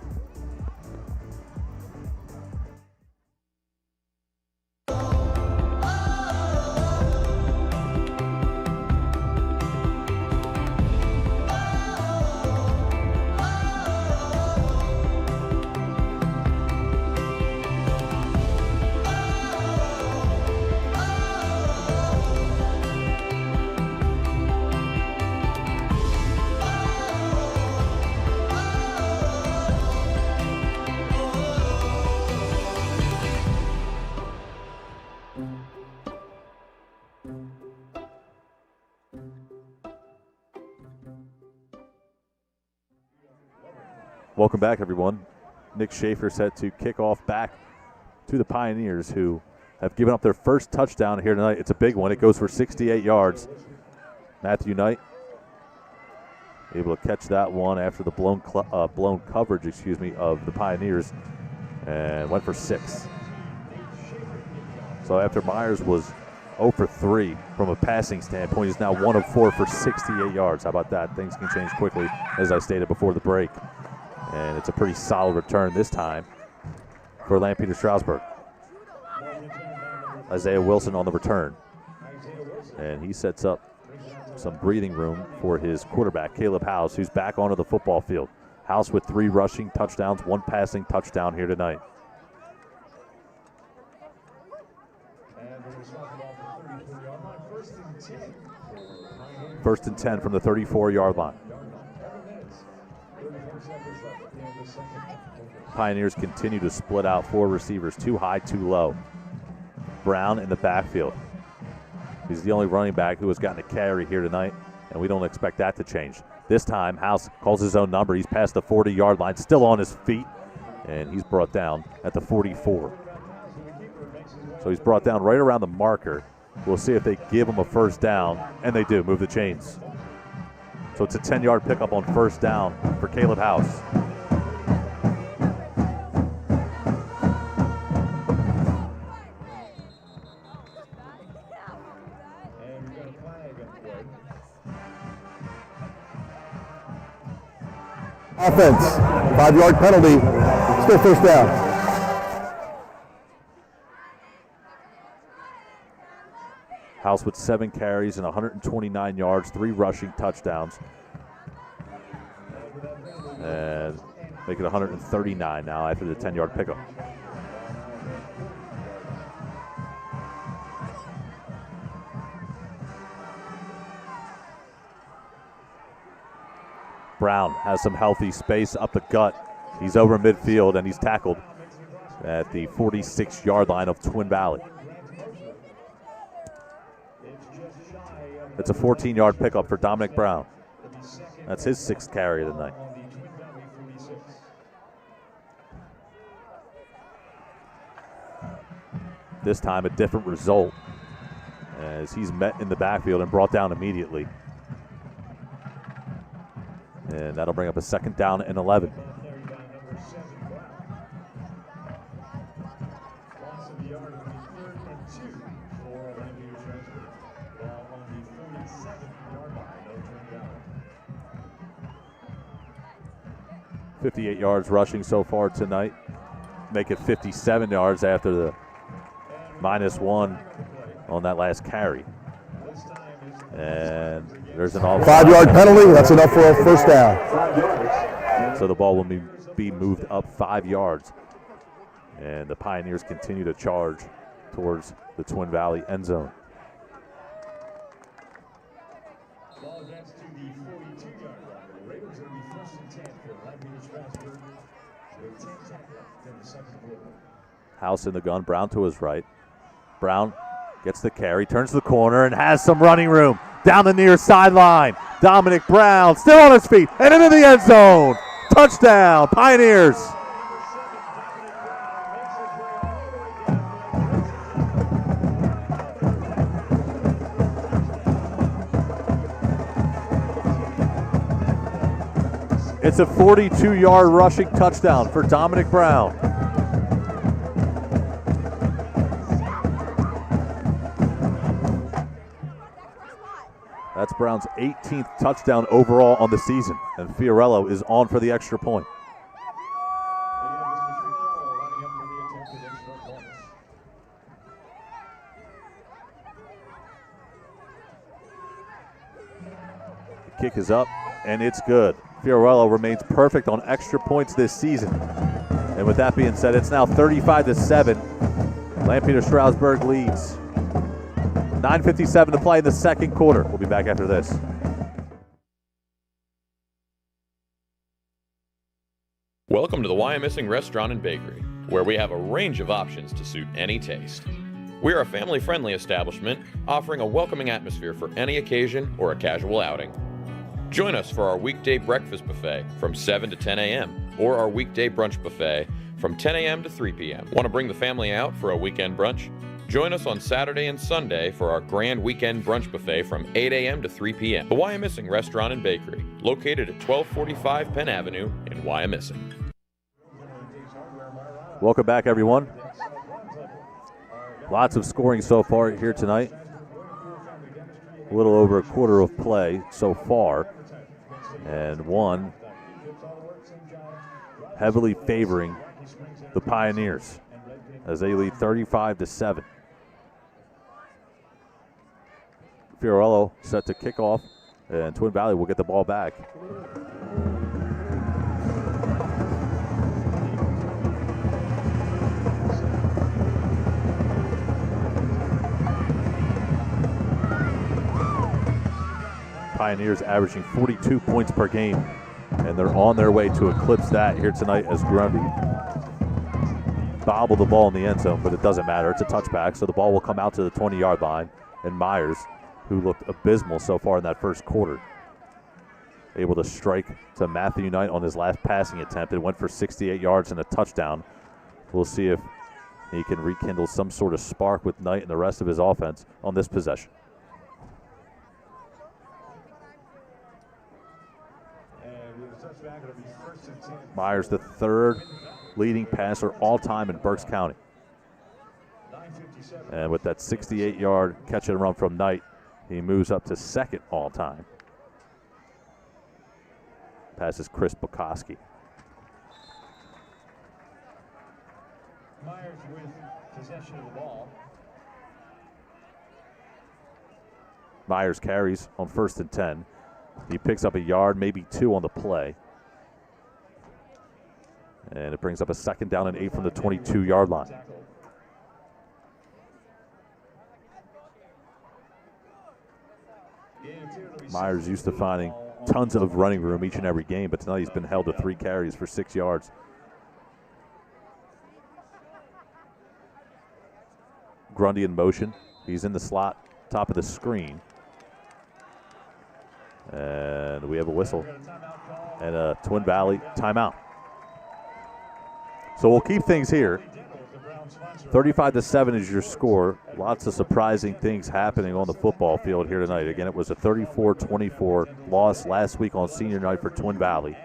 Welcome back, everyone. Nick Schaefer set to kick off back to the Pioneers, who have given up their first touchdown here tonight. It's a big one. It goes for 68 yards. Matthew Knight able to catch that one after the blown coverage, of the Pioneers, and went for 6. So after Myers was 0 for 3 from a passing standpoint, he's now 1 of 4 for 68 yards. How about that? Things can change quickly, as I stated before the break. And it's a pretty solid return this time for Lampeter Strasburg. Isaiah Wilson on the return. And he sets up some breathing room for his quarterback, Caleb House, who's back onto the football field. House with 3 rushing touchdowns, 1 passing touchdown here tonight. First and 10 from the 34-yard line. Pioneers continue to split out 4 receivers, 2 high, 2 low. Brown in the backfield. He's the only running back who has gotten a carry here tonight, and we don't expect that to change. This time, House calls his own number. He's past the 40-yard line, still on his feet, and he's brought down at the 44. So he's brought down right around the marker. We'll see if they give him a first down, and they do, move the chains. So it's a 10-yard pickup on first down for Caleb House. Offense, 5-yard penalty, still first down. House with 7 carries and 129 yards, 3 rushing touchdowns. And make it 139 now after the 10-yard pickup. Brown has some healthy space up the gut. He's over midfield, and he's tackled at the 46-yard line of Twin Valley. It's a 14-yard pickup for Dominic Brown. That's his 6th carry of the night. This time a different result as he's met in the backfield and brought down immediately. And that'll bring up a second down and 11. Loss of the yard on the 3rd and 2 for Lampeter Strasburg. Ball on the 47-yard line of Twin Valley. 58 yards rushing so far tonight. Make it 57 yards after the -1 on that last carry. And there's an offside. 5-yard penalty. That's enough for a first down. So the ball will be moved up 5 yards. And the Pioneers continue to charge towards the Twin Valley end zone. Ball advanced to the 42-yard line. The Raiders will be 1st and 10 for Lampeter Strasburg with 10 seconds left in the second quarter. House in the gun, Brown to his right. Brown gets the carry, turns the corner, and has some running room down the near sideline. Dominic Brown still on his feet and into the end zone. Touchdown, Pioneers. It's a 42-yard rushing touchdown for Dominic Brown. That's Brown's 18th touchdown overall on the season, and Fiorello is on for the extra point. The kick is up, and it's good. Fiorello remains perfect on extra points this season. And with that being said, it's now 35-7. Lampeter Strasburg leads. 9:57 to play in the second quarter. We'll be back after this. Welcome to the Why I'm Missing Restaurant and Bakery, where we have a range of options to suit any taste. We are a family-friendly establishment offering a welcoming atmosphere for any occasion or a casual outing. Join us for our weekday breakfast buffet from 7 to 10 a.m. or our weekday brunch buffet from 10 a.m. to 3 p.m. Want to bring the family out for a weekend brunch? Join us on Saturday and Sunday for our grand weekend brunch buffet from 8 a.m. to 3 p.m. The Wyomissing Restaurant and Bakery, located at 1245 Penn Avenue in Wyomissing. Welcome back, everyone. Lots of scoring so far here tonight. A little over a quarter of play so far. And one heavily favoring the Pioneers as they lead 35-7. Fiorello set to kick off, and Twin Valley will get the ball back. Pioneers averaging 42 points per game, and they're on their way to eclipse that here tonight as Grundy bobbled the ball in the end zone, but it doesn't matter. It's a touchback, so the ball will come out to the 20-yard line, and Myers, who looked abysmal so far in that first quarter, able to strike to Matthew Knight on his last passing attempt. It went for 68 yards and a touchdown. We'll see if he can rekindle some sort of spark with Knight and the rest of his offense on this possession. Myers, the third leading passer all-time in Berks County. And with that 68-yard catch and run from Knight, he moves up to second all-time. Passes Chris Bukowski. Myers with possession of the ball. Myers carries on 1st and 10. He picks up a yard, maybe 2 on the play. And it brings up a 2nd down and 8 from the 22-yard line. Myers used to finding tons of running room each and every game, but tonight he's been held to 3 carries for 6 yards. Grundy in motion. He's in the slot, top of the screen. And we have a whistle and a Twin Valley timeout. So we'll keep things here. 35-7 is your score. Lots of surprising things happening on the football field here tonight. Again, it was a 34-24 loss last week on senior night for Twin Valley.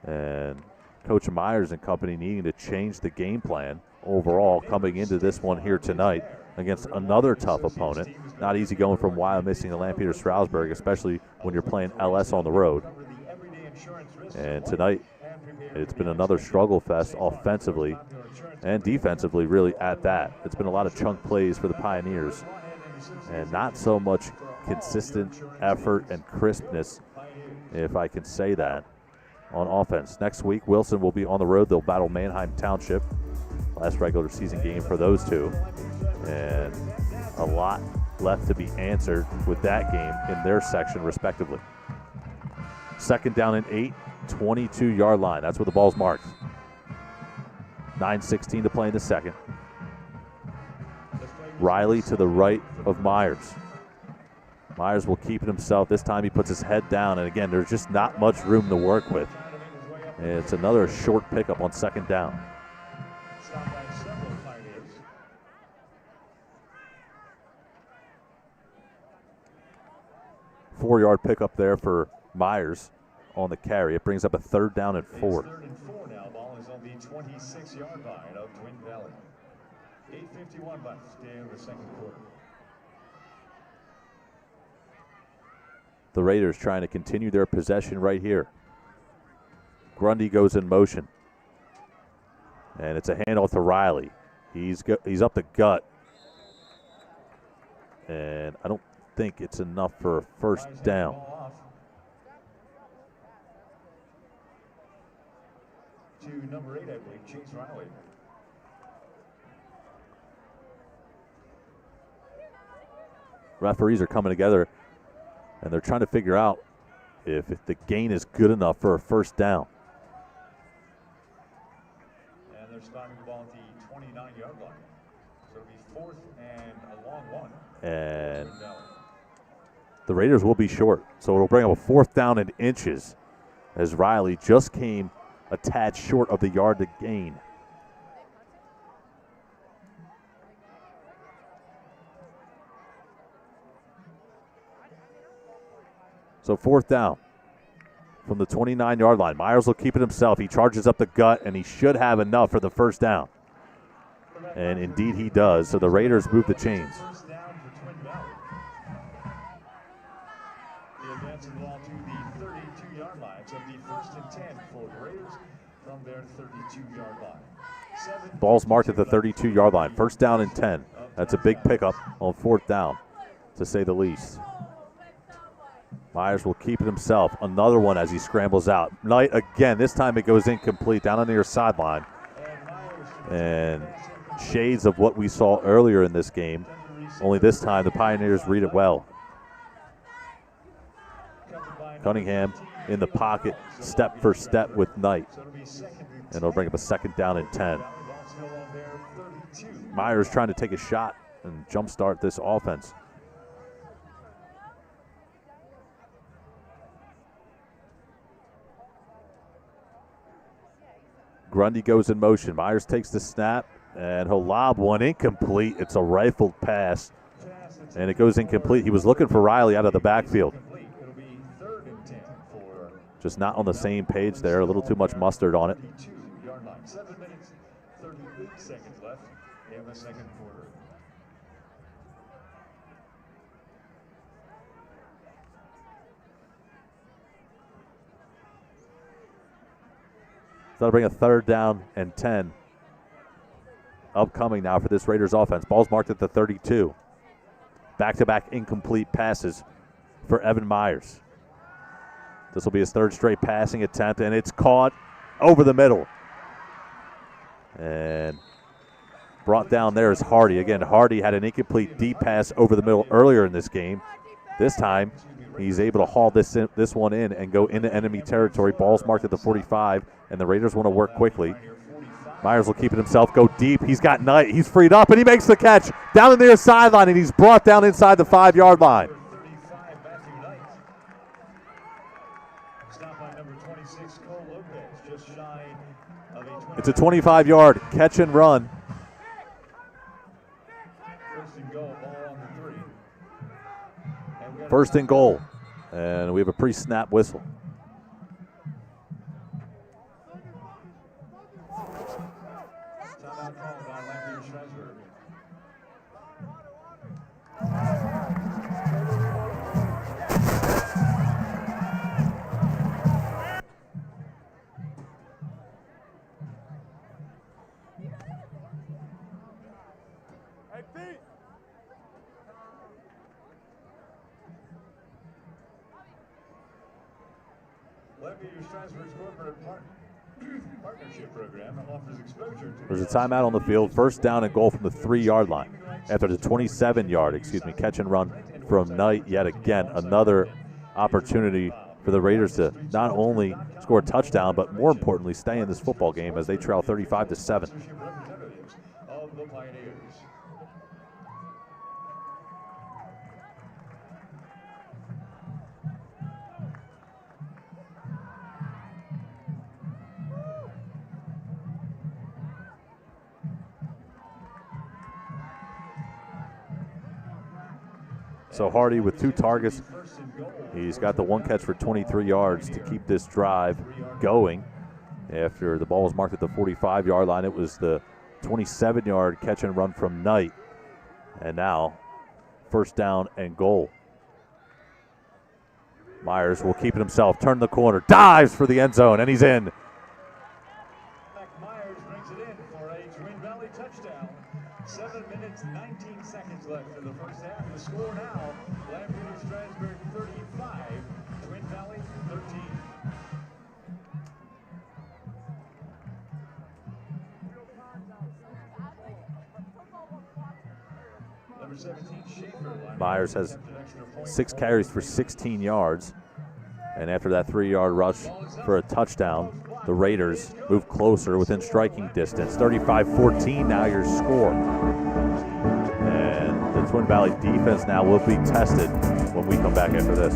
And Coach Myers and company needing to change the game plan overall coming into this one here tonight against another tough opponent. Not easy going from Wyomissing to Lampeter Strasburg, especially when you're playing LS on the road. And tonight, it's been another struggle fest offensively and defensively, really, at that. It's been a lot of chunk plays for the Pioneers and not so much consistent effort and crispness, if I can say that, on offense. Next week, Wilson will be on the road. They'll battle Manheim Township. Last regular season game for those two. And a lot left to be answered with that game in their section, respectively. Second down and 8, 22-yard line. That's where the ball's marked. 9:16 to play in the second. Riley to the right of Myers. Myers will keep it himself. This time he puts his head down, and again, there's just not much room to work with. And it's another short pickup on second down. Four-yard pickup there for Myers on the carry. It brings up a third down and 4. Third and 4 now. Ball is on the 26-yard line of Twin Valley. 8:51 left in the second quarter. The Raiders trying to continue their possession right here. Grundy goes in motion. And it's a handoff to Riley. He's up the gut. And I don't think it's enough for a first down. To number 8, I believe, Chase Riley. Referees are coming together, and they're trying to figure out if the gain is good enough for a first down. And they're spotting the ball at the 29-yard line. So it'll be fourth and a long one. And the Raiders will be short. So it'll bring up a fourth down in inches as Riley just came a tad short of the yard to gain. So fourth down from the 29-yard line. Myers will keep it himself. He charges up the gut, and he should have enough for the first down. And indeed he does. So the Raiders move the chains. First down for Twin Valley. They advance the ball to the 32-yard line. So it'll be first and 10 for the Raiders from their 32-yard line. Ball's marked at the 32-yard line. First down and 10. That's a big pickup on fourth down, to say the least. Myers will keep it himself. Another one as he scrambles out. Knight again. This time it goes incomplete down on the near sideline. And shades of what we saw earlier in this game. Only this time the Pioneers read it well. Cunningham in the pocket, step for step with Knight. And it'll bring up a second down and 10. Myers trying to take a shot and jumpstart this offense. Grundy goes in motion. Myers takes the snap, and he'll lob one incomplete. It's a rifled pass, and it goes incomplete. He was looking for Riley out of the backfield. Just not on the same page there. A little too much mustard on it. 7 minutes, 38 seconds left in the second quarter. So that'll bring a third down and 10 upcoming now for this Raiders offense. Ball's marked at the 32. Back-to-back incomplete passes for Evan Myers. This will be his third straight passing attempt, and it's caught over the middle. And brought down there is Hardy. Again, Hardy had an incomplete deep pass over the middle earlier in this game. This time, he's able to haul this one in and go into enemy territory. Ball's marked at the 45, and the Raiders want to work quickly. Myers will keep it himself, go deep. He's got Knight. He's freed up, and he makes the catch down the near sideline, and he's brought down inside the 5-yard line. It's a 25-yard catch and run. First and goal. And we have a pre-snap whistle. Timeout called by Lampeter Strasburg. Lampeter Strasburg's corporate partnership program offers exposure to. There's a timeout on the field. First down and goal from the 3-yard line. After the 27-yard, catch and run from Knight. Yet again, another opportunity for the Raiders to not only score a touchdown, but more importantly, stay in this football game as they trail 35-7. Representatives of the Pioneers. So Hardy with 2 targets. He's got the 1 catch for 23 yards to keep this drive going. After the ball was marked at the 45-yard line, it was the 27-yard catch and run from Knight. And now, first down and goal. Myers will keep it himself, turn the corner, dives for the end zone, and he's in. Myers brings it in for a Twin Valley touchdown. 7 minutes, 19 seconds left in the first half. The score now, Lampeter Strasburg 35, Twin Valley 13. Number 17, Schaefer. Myers has 6 carries for 16 yards. And after that 3-yard rush for a touchdown, the Raiders move closer within striking distance. 35-14 now your score. And the Twin Valley defense now will be tested when we come back after this.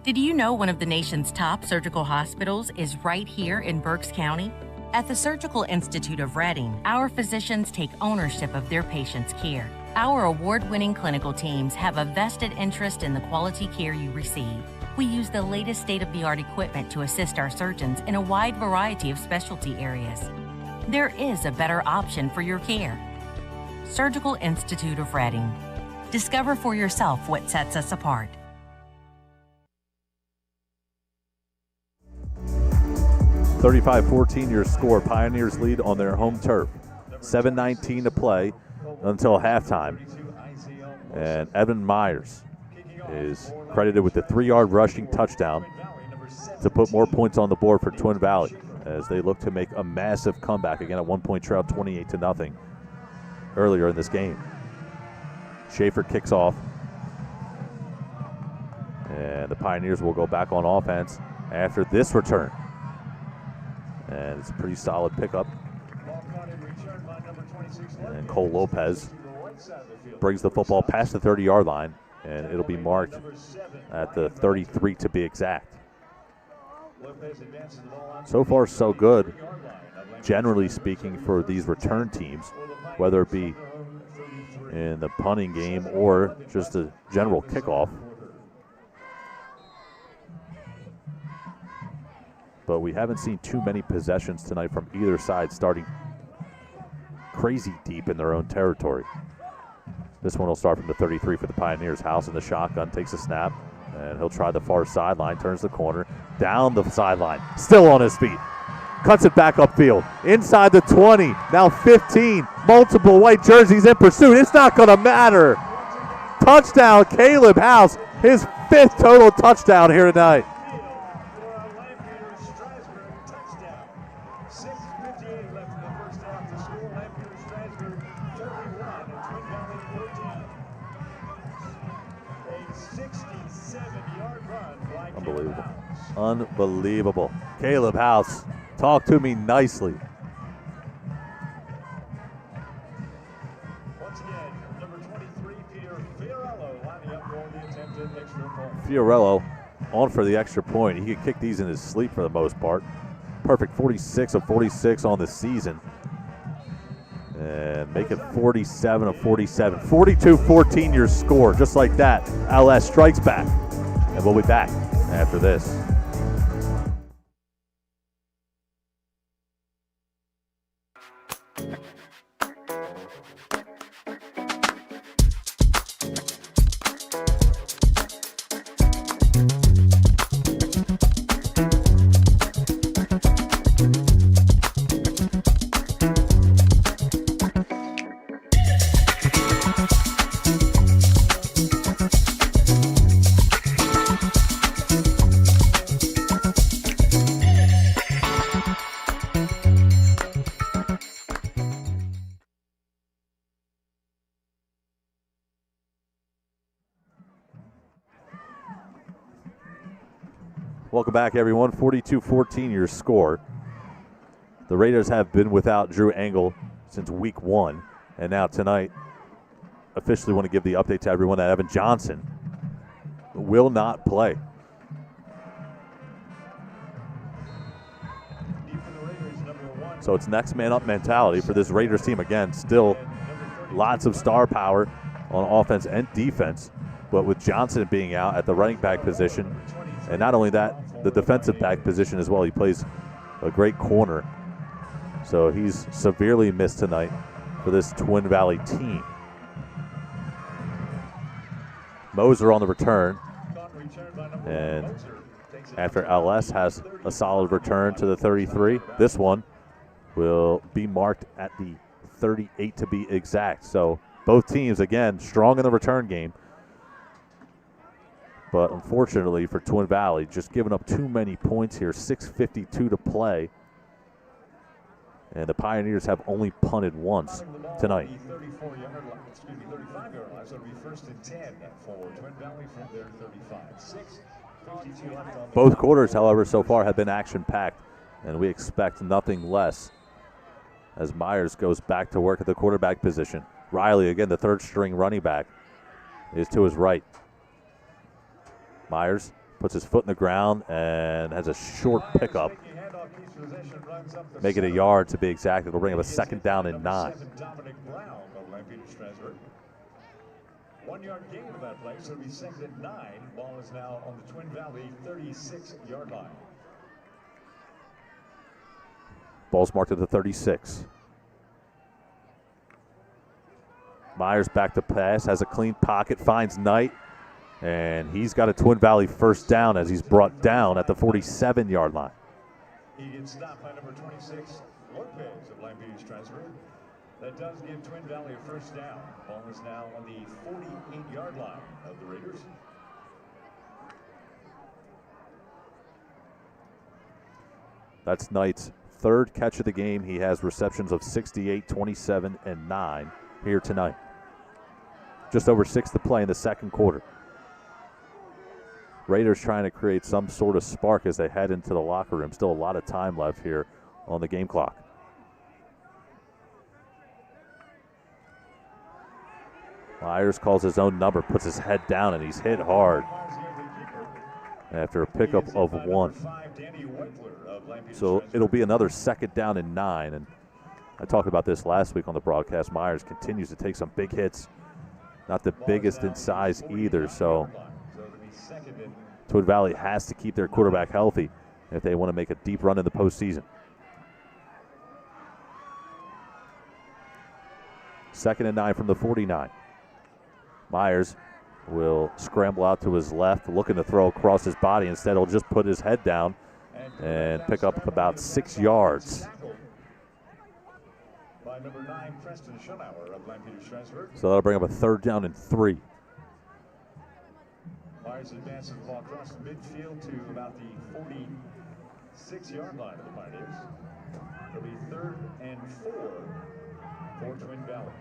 Did you know one of the nation's top surgical hospitals is right here in Berks County? At the Surgical Institute of Reading, our physicians take ownership of their patients' care. Our award-winning clinical teams have a vested interest in the quality care you receive. We use the latest state-of-the-art equipment to assist our surgeons in a wide variety of specialty areas. There is a better option for your care. Surgical Institute of Reading. Discover for yourself what sets us apart. 35-14 your score. Pioneers lead on their home turf. 7:19 to play until halftime. And Evan Myers is credited with the 3-yard rushing touchdown to put more points on the board for Twin Valley as they look to make a massive comeback. Again, at 1-point trail, 28-0 earlier in this game. Schaefer kicks off. And the Pioneers will go back on offense after this return. And it's a pretty solid pickup. And Cole Lopez brings the football past the 30-yard line, and it'll be marked at the 33 to be exact. So far, so good, generally speaking, for these return teams, whether it be in the punting game or just a general kickoff. But we haven't seen too many possessions tonight from either side starting crazy deep in their own territory. This one will start from the 33 for the Pioneers. House in the shotgun, takes a snap, and he'll try the far sideline, turns the corner, down the sideline, still on his feet. Cuts it back upfield, inside the 20, now 15, multiple white jerseys in pursuit. It's not going to matter. Touchdown, Caleb House, his 5th total touchdown here tonight. 6:58 left in the first half. The score, Lampeter Strasburg 31 and Twin Valley 14. A 67-yard run by Unbelievable. Caleb House. Unbelievable. Caleb House, talk to me nicely. Once again, number 23, Peter Fiorello, linebacker Fiorello on for the extra point. He could kick these in his sleep for the most part. Perfect 46 of 46 on the season. And make it 47 of 47. 42-14 your score. Just like that, LS strikes back. And we'll be back after this. Welcome back, everyone. 42-14 your score. The Raiders have been without Drew Engel since week 1. And now tonight, officially want to give the update to everyone that Evan Johnson will not play. So it's next man up mentality for this Raiders team. Again, still lots of star power on offense and defense. But with Johnson being out at the running back position, and not only that, the defensive back position as well. He plays a great corner. So he's severely missed tonight for this Twin Valley team. Moser on the return. And after LS has a solid return to the 33, this one will be marked at the 38 to be exact. So both teams, again, strong in the return game. But unfortunately for Twin Valley, just giving up too many points here. 6:52 to play. And the Pioneers have only punted once tonight. 35-yard line, so it'll be first and 10 for Twin Valley from their 35. 6:52 left on the Both quarters, however, so far have been action-packed, and we expect nothing less as Myers goes back to work at the quarterback position. Riley, again, the third-string running back, is to his right. Myers puts his foot in the ground and has a short pickup. Make it a yard to be exact. It'll bring up a second down and 9. 1 yard gain of that play, so it'll be second and 9. Ball is now on the Twin Valley 36-yard line. Ball's marked at the 36. Myers back to pass, has a clean pocket, finds Knight. And he's got a Twin Valley first down as he's brought down at the 47-yard line. He gets stopped by number 26, Lopez of Lampeter, Strasburg. That does give Twin Valley a first down. Ball is now on the 48-yard line of the Raiders. That's Knight's third catch of the game. He has receptions of 68, 27, and 9 here tonight. Just over 6 to play in the second quarter. Raiders trying to create some sort of spark as they head into the locker room. Still a lot of time left here on the game clock. Myers calls his own number, puts his head down, and he's hit hard after a pickup of 1. So it'll be another second down and 9. And I talked about this last week on the broadcast. Myers continues to take some big hits. Not the biggest in size either, so Twin Valley has to keep their quarterback healthy if they want to make a deep run in the postseason. Second and 9 from the 49. Myers will scramble out to his left, looking to throw across his body. Instead, he'll just put his head down and pick up about 6 yards. By number 9, Preston Schonauer of Lampeter, Strasburg. So that'll bring up a third down and 3. Myers advances the ball across the midfield to about the 46-yard line of the Pioneers. It'll be third and 4 for Twin Valley.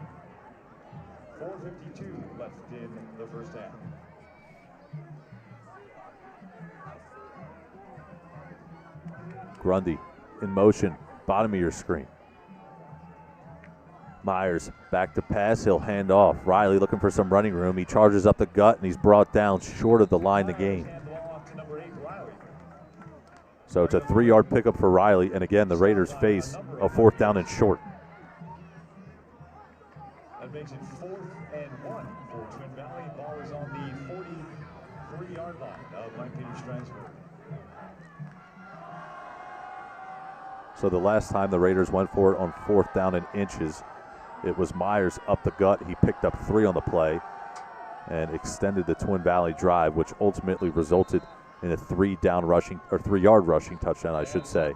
4:52 left in the first half. Grundy in motion, bottom of your screen. Myers back to pass. He'll hand off. Riley looking for some running room. He charges up the gut, and he's brought down short of the line to gain. So it's a 3-yard pickup for Riley. And again, the Raiders face a 4th down and short. That makes it 4th and 1 for Twin Valley. Ball is on the 43-yard line of Lampeter Strasburg. So the last time the Raiders went for it on 4th down and inches, it was Myers up the gut. He picked up 3 on the play and extended the Twin Valley drive, which ultimately resulted in a 3-yard rushing touchdown, I should say,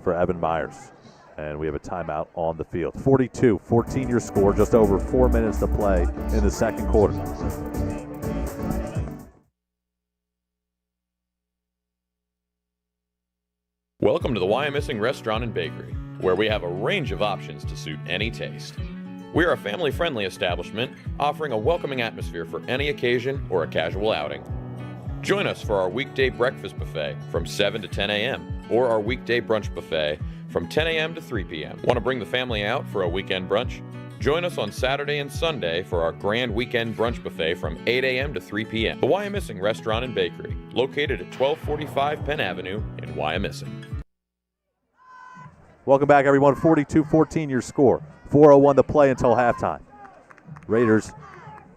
for Evan Myers. And we have a timeout on the field. 42-14 your score, just over 4 minutes to play in the second quarter. Welcome to the Wyomissing Restaurant and Bakery, where we have a range of options to suit any taste. We are a family-friendly establishment offering a welcoming atmosphere for any occasion or a casual outing. Join us for our weekday breakfast buffet from 7 to 10 a.m. or our weekday brunch buffet from 10 a.m. to 3 p.m. Want to bring the family out for a weekend brunch? Join us on Saturday and Sunday for our grand weekend brunch buffet from 8 a.m. to 3 p.m. The Wyomissing Restaurant and Bakery, located at 1245 Penn Avenue in Wyomissing. Welcome back, everyone. 42-14 your score. 4:01 to play until halftime. Raiders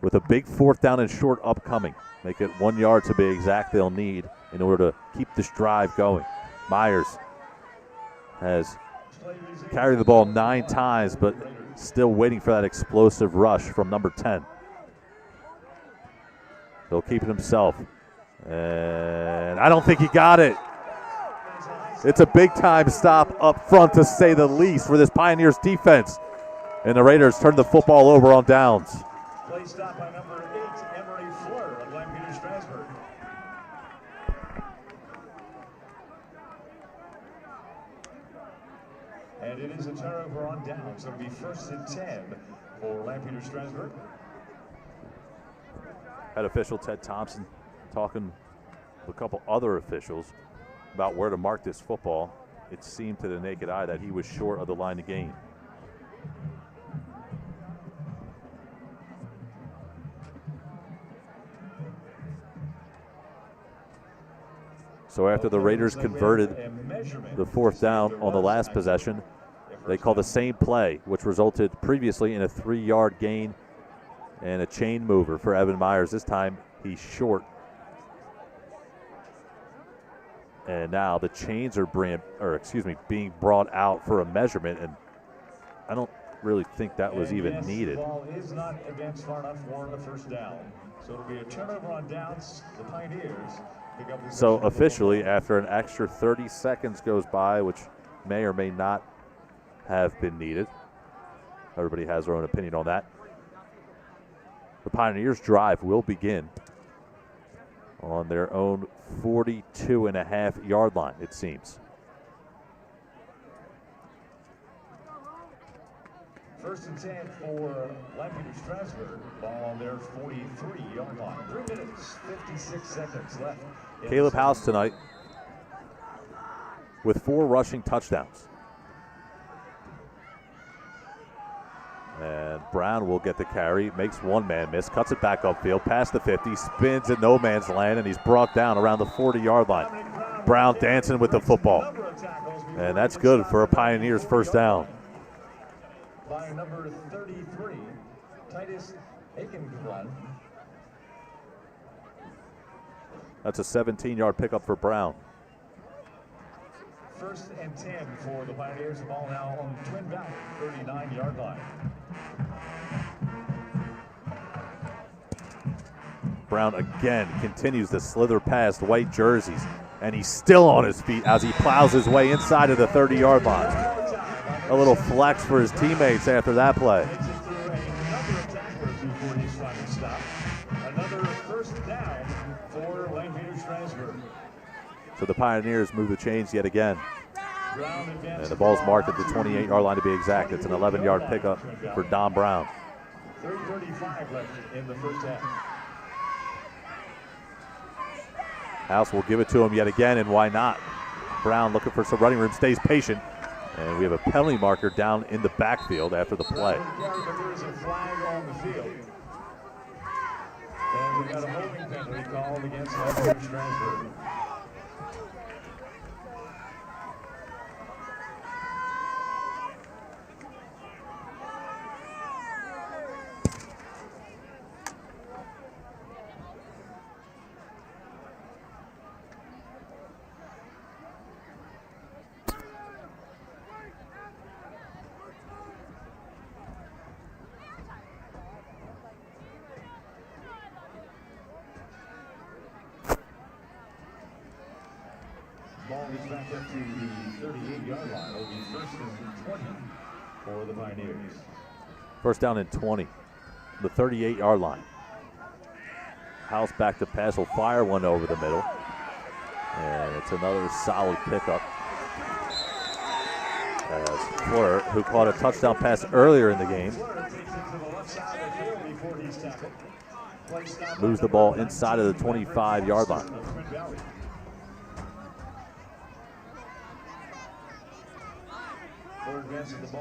with a big 4th down and short upcoming. Make it 1 yard to be exact they'll need in order to keep this drive going. Myers has carried the ball 9 times, but still waiting for that explosive rush from number 10. He'll keep it himself. And I don't think he got it. It's a big-time stop up front, to say the least, for this Pioneers defense. And the Raiders turn the football over on downs. Play stop by number 8, Emery Fleur of Lampeter Strasburg. And it is a turnover on downs. So it'll be 1st and 10 for Lampeter Strasburg. Head official Ted Thompson talking with a couple other officials about where to mark this football. It seemed to the naked eye that he was short of the line to gain. So after the Raiders converted the 4th down on the last possession, they call the same play, which resulted previously in a 3-yard gain and a chain mover for Evan Myers. This time he's short. And now the chains are being brought out for a measurement, and I don't really think that was even needed. The ball is not advanced far enough for the 1st down. So it'll be a turnover on downs. The Pioneers pick up the So officially, after an extra 30 seconds goes by, which may or may not have been needed, everybody has their own opinion on that, the Pioneers' drive will begin on their own 42.5-yard line, it seems. 1st and 10 for Lampeter Strasburg. Ball on their 43-yard line. 3 minutes, 56 seconds left. Caleb House tonight with 4 rushing touchdowns. And Brown will get the carry, makes one man miss, cuts it back upfield, past the 50, spins in no man's land, and he's brought down around the 40-yard line. Brown dancing with the football. And that's good for a Pioneers 1st down. By number 33, Titus Aikenbrun. That's a 17-yard pickup for Brown. 1st and 10 for the Pioneers. The ball now on Twin Valley, 39-yard line. Brown again continues to slither past white jerseys, and he's still on his feet as he plows his way inside of the 30-yard line. A little flex for his teammates after that play. Another 1st down for Lampeter Strasburg. So the Pioneers move the chains yet again. And the ball's marked at the 28-yard line to be exact. It's an 11-yard pickup for Don Brown. 3:35 left in the 1st half. House will give it to him yet again, and why not? Brown looking for some running room, stays patient, And we have a penalty marker down in the backfield after the play. There is a flag on the field. And we got a holding penalty called against Lampeter Strasburg. Ball is back up to the 38-yard line. It'll be first and 20 for the Pioneers. First down and 20. The 38-yard line. House back to pass will fire one over the middle. And it's another solid pickup. As Fleur, who caught a touchdown pass earlier in the game, moves the ball inside of the 25-yard line.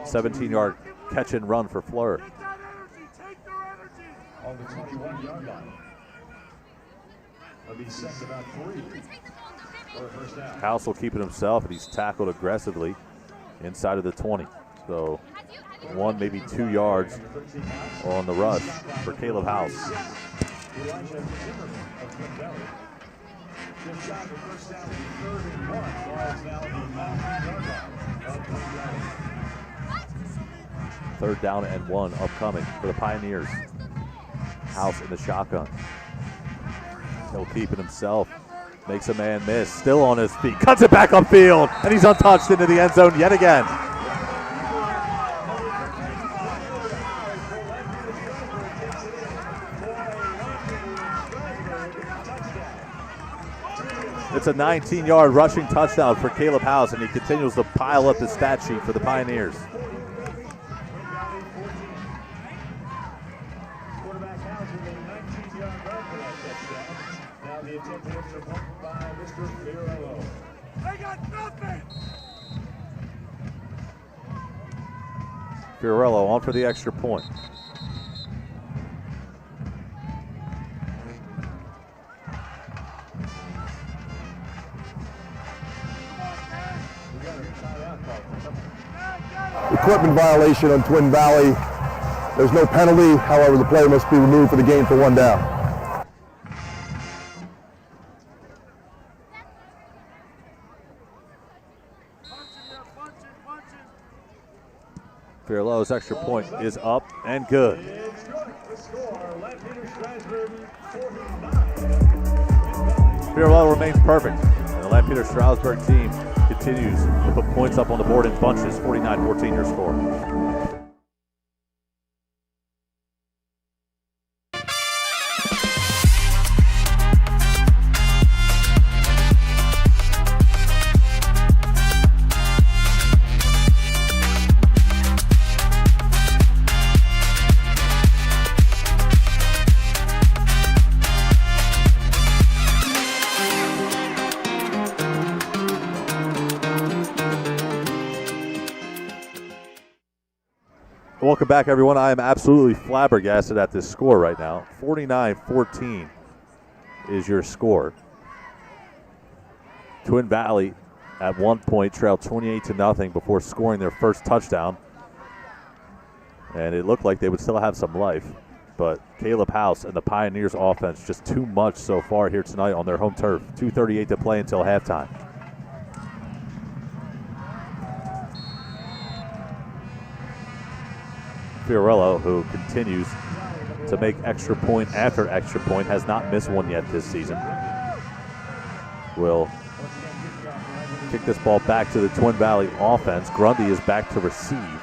17-yard catch and run for Fleur. On the 21-yard line. That'll be set about 3 for a first down. House will keep it himself, and he's tackled aggressively inside of the 20. So 1, maybe 2 yards on the rush for Caleb House. Just shot the first down, 3rd and 1. Ball's now the 19-yard line of Twin Valley. 3rd down and 1 upcoming for the Pioneers. House in the shotgun. He'll keep it himself. Makes a man miss. Still on his feet. Cuts it back upfield. And he's untouched into the end zone yet again. It's a 19-yard rushing touchdown for Caleb House, and he continues to pile up the stat sheet for the Pioneers. Quarterback House with a 19-yard run for that touchdown. Now the attempted extra point by Mr. Fiorello. They got nothing! Fiorello on for the extra point. Equipment violation on Twin Valley. There's no penalty. However, the player must be removed for the game for 1 down. Fiorello's extra point is up and good. It's good. The score, Lampeter Strasburg 49. Fiorello remains perfect, and the Lampeter Strasburg team continues to put points up on the board in bunches. 49-14 your score. Welcome back, everyone. I am absolutely flabbergasted at this score right now. 49-14 is your score. Twin Valley at one point trailed 28-0 before scoring their first touchdown. And it looked like they would still have some life. But Caleb House and the Pioneers offense just too much so far here tonight on their home turf. 2:38 to play until halftime. Fiorello, who continues to make extra point after extra point, has not missed one yet this season, will kick this ball back to the Twin Valley offense. Grundy is back to receive,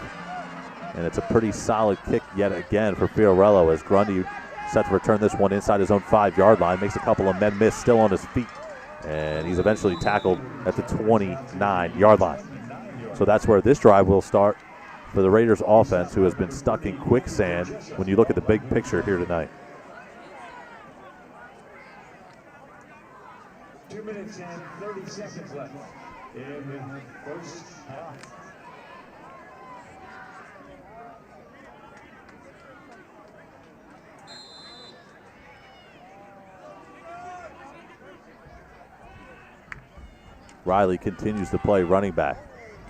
and it's a pretty solid kick yet again for Fiorello as Grundy set to return this one inside his own 5-yard line, makes a couple of men miss, still on his feet, and he's eventually tackled at the 29-yard line. So that's where this drive will start for the Raiders offense, who has been stuck in quicksand when you look at the big picture here tonight. 2 minutes and 30 seconds left in the first half. Riley continues to play running back.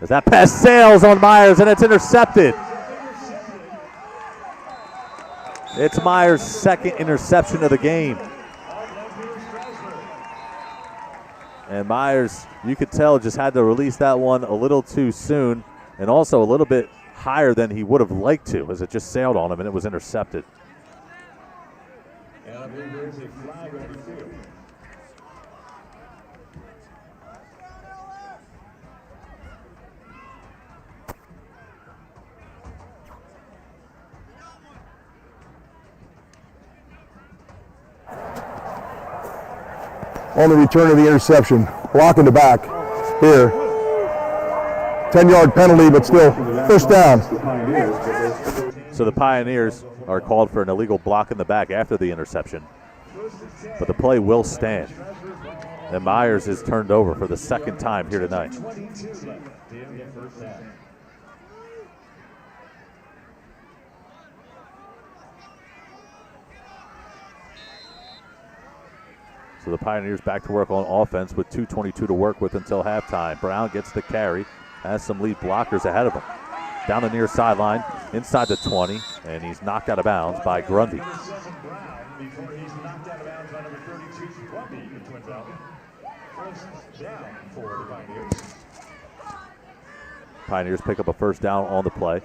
As that pass sails on Myers, and it's intercepted. It's Myers' second interception of the game. And Myers, you could tell, just had to release that one a little too soon, and also a little bit higher than he would have liked to, as it just sailed on him and it was intercepted. And I believe there is a flag on the field. On the return of the interception, blocking the back here. 10-yard penalty, but still first down. So the Pioneers are called for an illegal block in the back after the interception, but the play will stand. And Myers is turned over for the second time here tonight. So the Pioneers back to work on offense with 2:22 to work with until halftime. Brown gets the carry, has some lead blockers ahead of him. Down the near sideline, inside the 20, and he's knocked out of bounds by Grundy. Before he's knocked out of bounds by number 32, Grundy in Twin Valley. First down for the Pioneers. Pioneers pick up a first down on the play.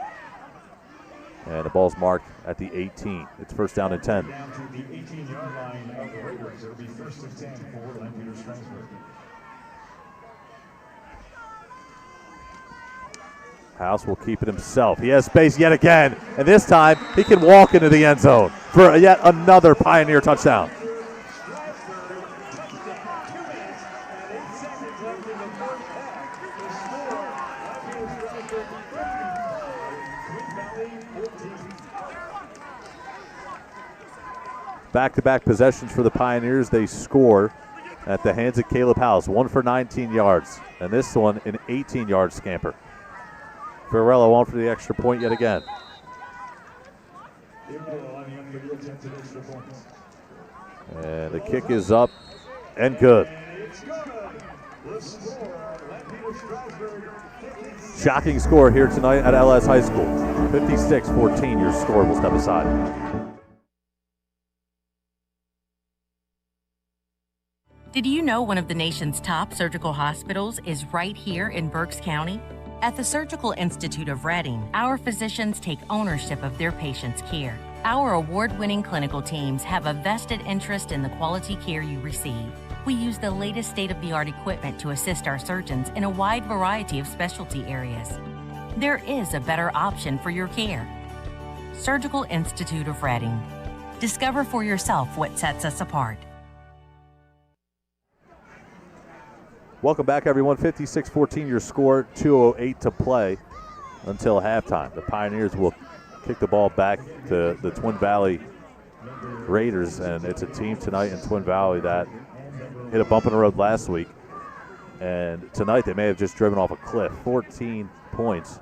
And the ball's marked at the 18. It's first down and 10. Down to the 18-yard line of the Raiders. It'll be first and 10 for Lampeter Strasburg. House will keep it himself. He has space yet again, and this time he can walk into the end zone for yet another Pioneer touchdown. Back-to-back possessions for the Pioneers. They score at the hands of Caleb House. 1 for 19 yards, and this one an 18-yard scamper. Fiorello on for the extra point yet again. And the kick is up and good. Shocking score here tonight at LS High School. 56-14, your score will step aside. Did you know one of the nation's top surgical hospitals is right here in Berks County? At the Surgical Institute of Reading, our physicians take ownership of their patients' care. Our award-winning clinical teams have a vested interest in the quality care you receive. We use the latest state-of-the-art equipment to assist our surgeons in a wide variety of specialty areas. There is a better option for your care. Surgical Institute of Reading. Discover for yourself what sets us apart. Welcome back, everyone. 56-14 your score, 2:08 to play until halftime. The Pioneers will kick the ball back to the Twin Valley Raiders, and it's a team tonight in Twin Valley that hit a bump in the road last week, and tonight they may have just driven off a cliff. 14 points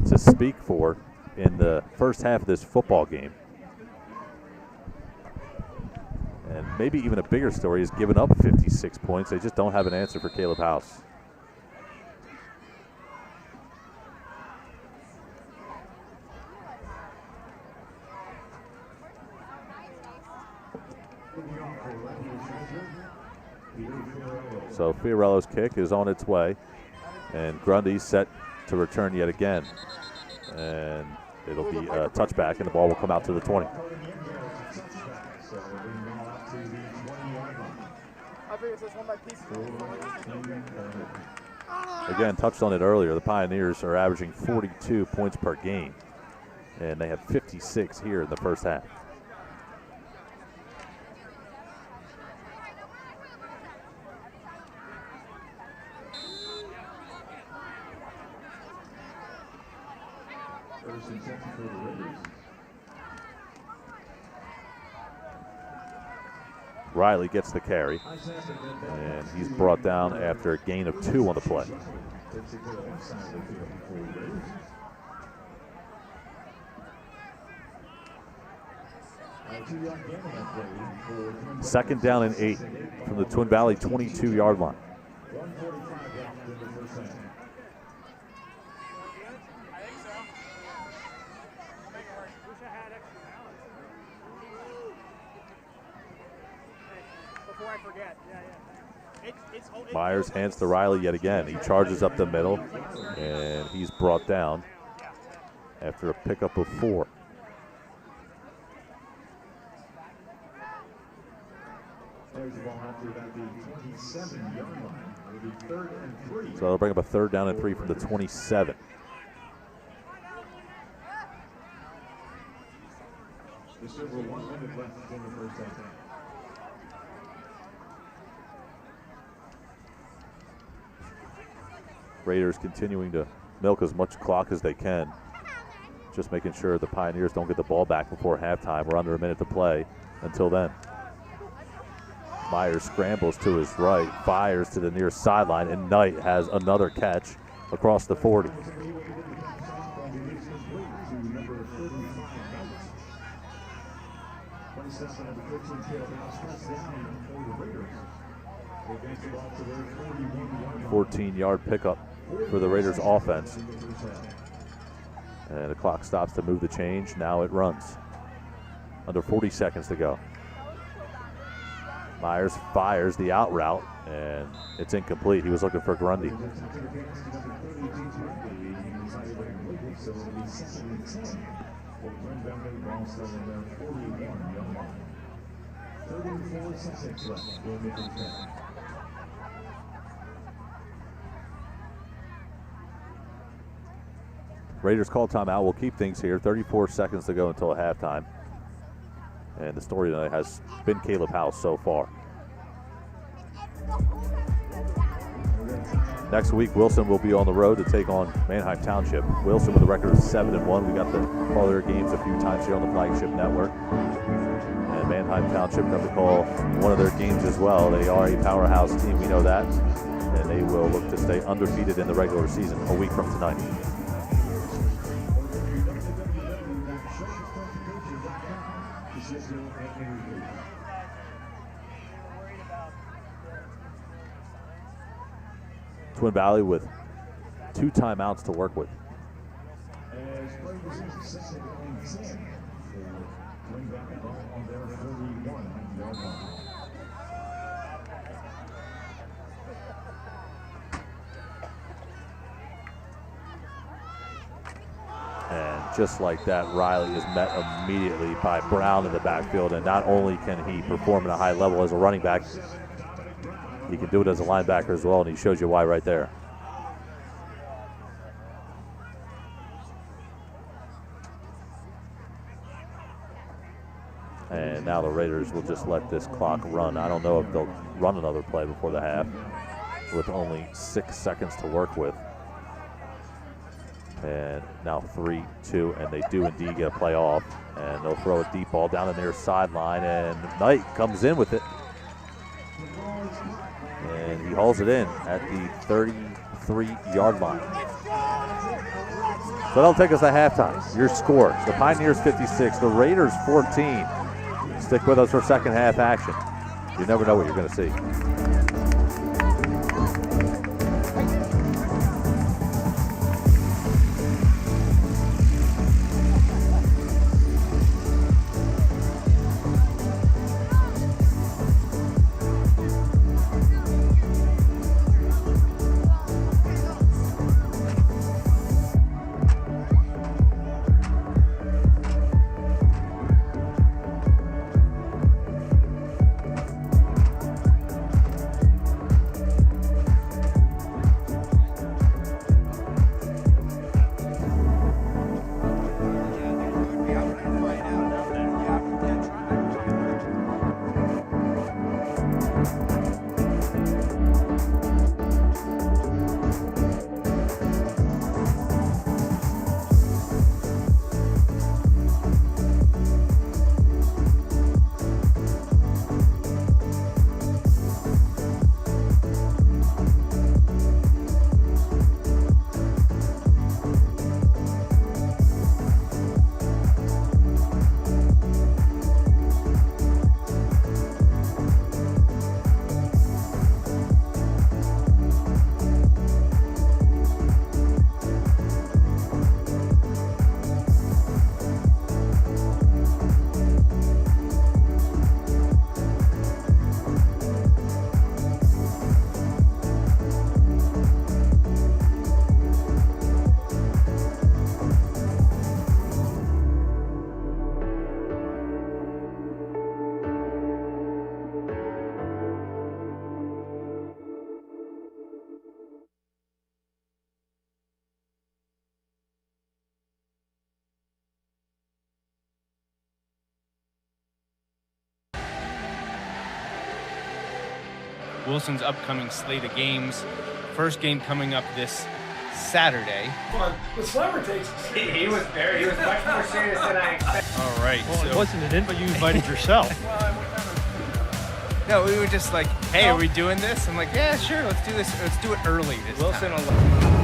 to speak for in the first half of this football game. And maybe even a bigger story is giving up 56 points. They just don't have an answer for Caleb House. So Fiorello's kick is on its way, and Grundy's set to return yet again. And it'll be a touchback, and the ball will come out to the 20. Again, touched on it earlier, the Pioneers are averaging 42 points per game, and they have 56 here in the first half. Riley gets the carry, and he's brought down after a gain of 2 on the play. Second down and 8 from the Twin Valley 22-yard line. Myers hands to Riley yet again. He charges up the middle, and he's brought down after a pickup of 4. There's the ball after about the 27-yard line. It'll be 3rd and 3. So they'll bring up a 3rd down and 3 from the 27. Just over 1 minute left in the first half. Raiders continuing to milk as much clock as they can. Just making sure the Pioneers don't get the ball back before halftime. We're under a minute to play until then. Myers scrambles to his right, fires to the near sideline, and Knight has another catch across the 40. Number 13 tailed out, starts down for the Raiders. They advance the ball to their 41-yard line. 14-yard pickup for the Raiders offense. And the clock stops to move the change. Now it runs. Under 40 seconds to go. Myers fires the out route, and it's incomplete. He was looking for Grundy. So it'll be 2nd and 10. Ball still in their 41-yard line. 34 seconds left in the first half. Raiders call timeout. We'll keep things here. 34 seconds to go until halftime. And the story tonight has been Caleb House so far. Next week, Wilson will be on the road to take on Manheim Township. Wilson with a record of 7-1. We got to call their games a few times here on the Flagship Network. And Manheim Township got to call one of their games as well. They are a powerhouse team, we know that. And they will look to stay undefeated in the regular season a week from tonight. Twin Valley with 2 timeouts to work with. And just like that, Riley is met immediately by Brown in the backfield. And not only can he perform at a high level as a running back, he can do it as a linebacker as well, and he shows you why right there. And now the Raiders will just let this clock run. I don't know if they'll run another play before the half with only 6 seconds to work with. And now 3-2, and they do indeed get a play off. And they'll throw a deep ball down the near sideline, and Knight comes in with it. And he hauls it in at the 33-yard line. So that'll take us to halftime. Your score, the Pioneers 56, the Raiders 14. Stick with us for second half action. You never know what you're going to see. Wilson's upcoming slate of games. First game coming up this Saturday. The slammer takes. He was much more serious than I expected. All right. Well, it So, wasn't an invite. You invited yourself. no, we were just like, hey, are we doing this? I'm like, yeah, sure, let's do this. Let's do it early this Wilson time.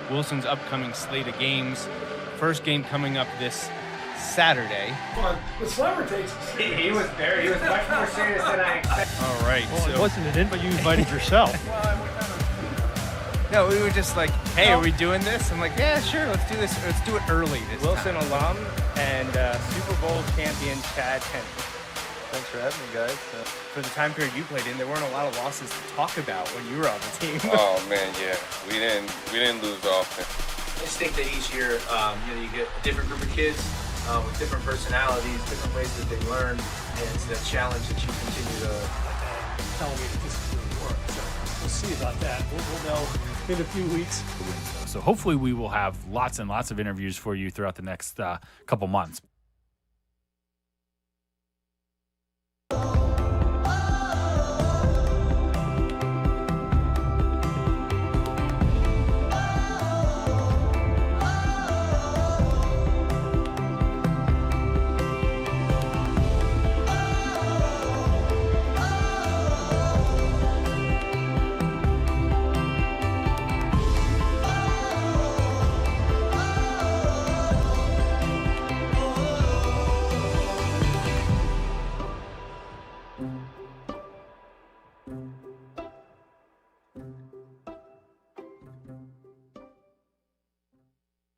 Wilson's upcoming slate of games. First game coming up this Saturday. The slammer takes. He was much more serious than I expected. All right. Well, it So, wasn't an invite. You invited yourself. no, we were just like, hey, are we doing this? I'm like, yeah, sure, let's do this. Let's do it early this Wilson time. alum and Super Bowl champion Chad Henry. Thanks for having me, guys. For the time period you played in, there weren't a lot of losses to talk about when you were on the team. Oh man, yeah, we didn't lose often. I just think that each year, you get a different group of kids with different personalities, different ways that they learn, and it's that challenge that you continue to. Telling me that this is going to work. So we'll see about that. We'll know in a few weeks. So hopefully we will have lots and lots of interviews for you throughout the next couple months.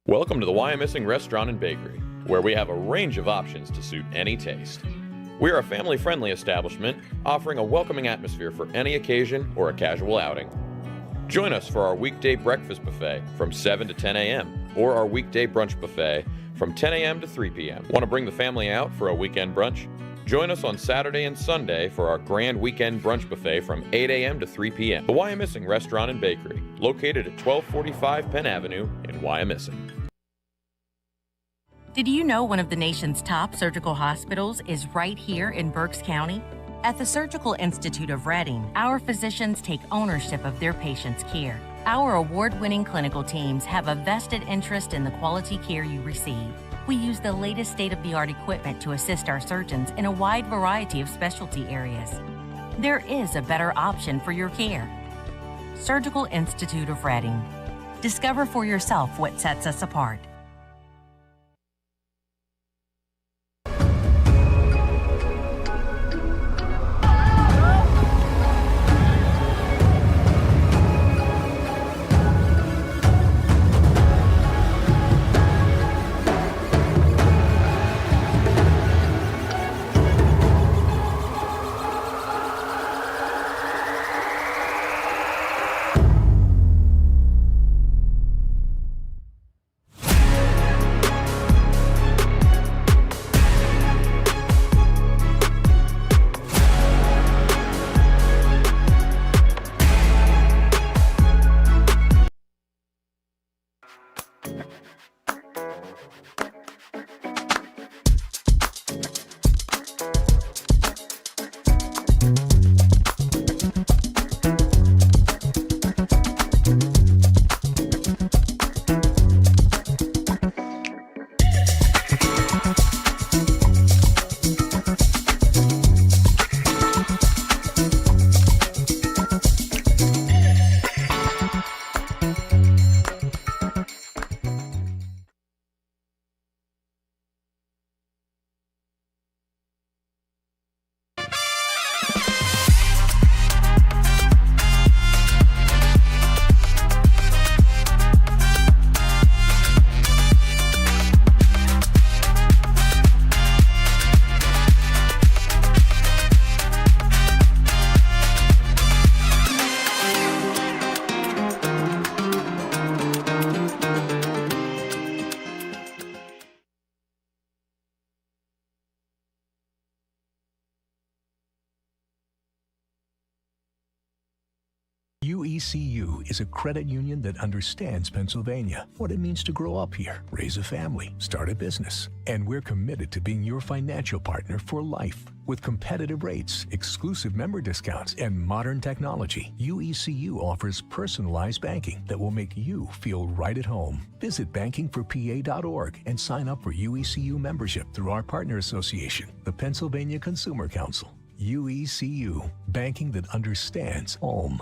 Welcome to the Why I'm Missing Restaurant and Bakery, where we have a range of options to suit any taste. We are a family-friendly establishment offering a welcoming atmosphere for any occasion or a casual outing. Join us for our weekday breakfast buffet from 7 to 10 a.m. or our weekday brunch buffet from 10 a.m. to 3 p.m. Want to bring the family out for a weekend brunch? Join us on Saturday and Sunday for our grand weekend brunch buffet from 8 a.m. to 3 p.m. The Why I'm Missing Restaurant and Bakery, located at 1245 Penn Avenue in Wyomissing. Did you know one of the nation's top surgical hospitals is right here in Berks County? At the Surgical Institute of Reading, our physicians take ownership of their patients' care. Our award-winning clinical teams have a vested interest in the quality care you receive. We use the latest state-of-the-art equipment to assist our surgeons in a wide variety of specialty areas. There is a better option for your care. Surgical Institute of Reading. Discover for yourself what sets us apart. UECU is a credit union that understands Pennsylvania, what it means to grow up here, raise a family, start a business. And we're committed to being your financial partner for life. With competitive rates, exclusive member discounts, and modern technology, UECU offers personalized banking that will make you feel right at home. Visit bankingforpa.org and sign up for UECU membership through our partner association, the Pennsylvania Consumer Council. UECU, banking that understands home.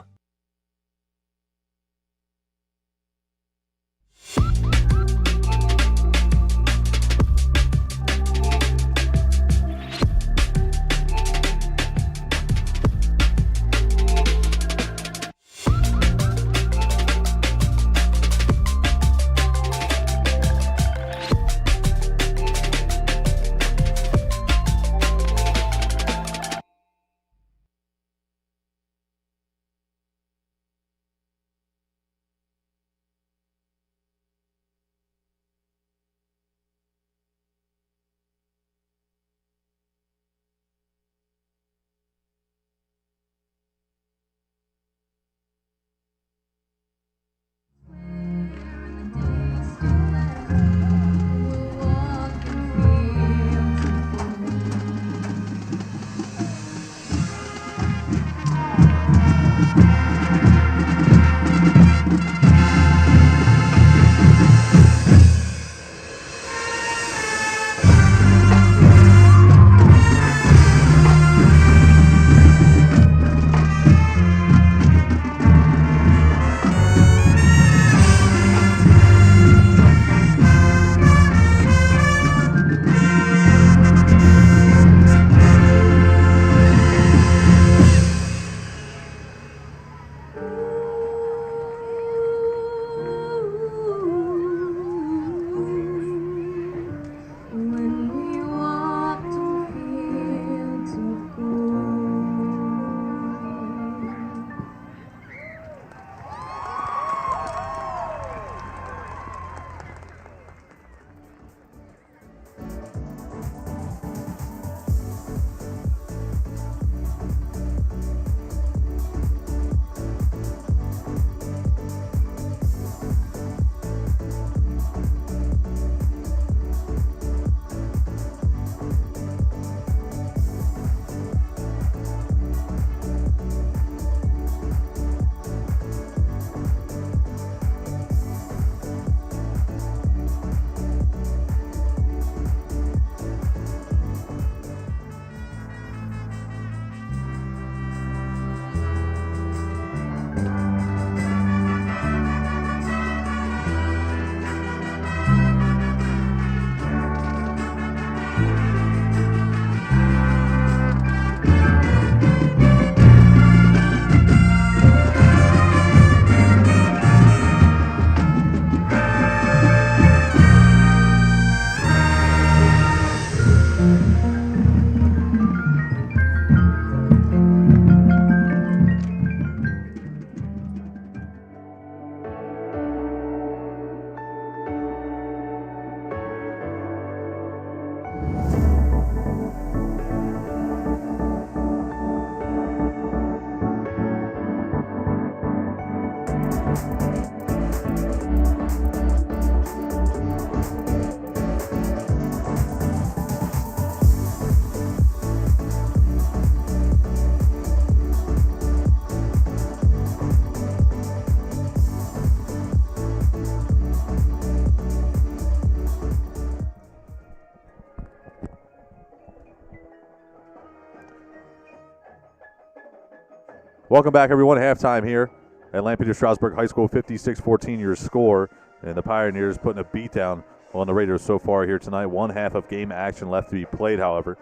Welcome back, everyone. Halftime here at Lampeter Strasburg High School, 56-14 your score. And the Pioneers putting a beat down on the Raiders so far here tonight. One half of game action left to be played, however.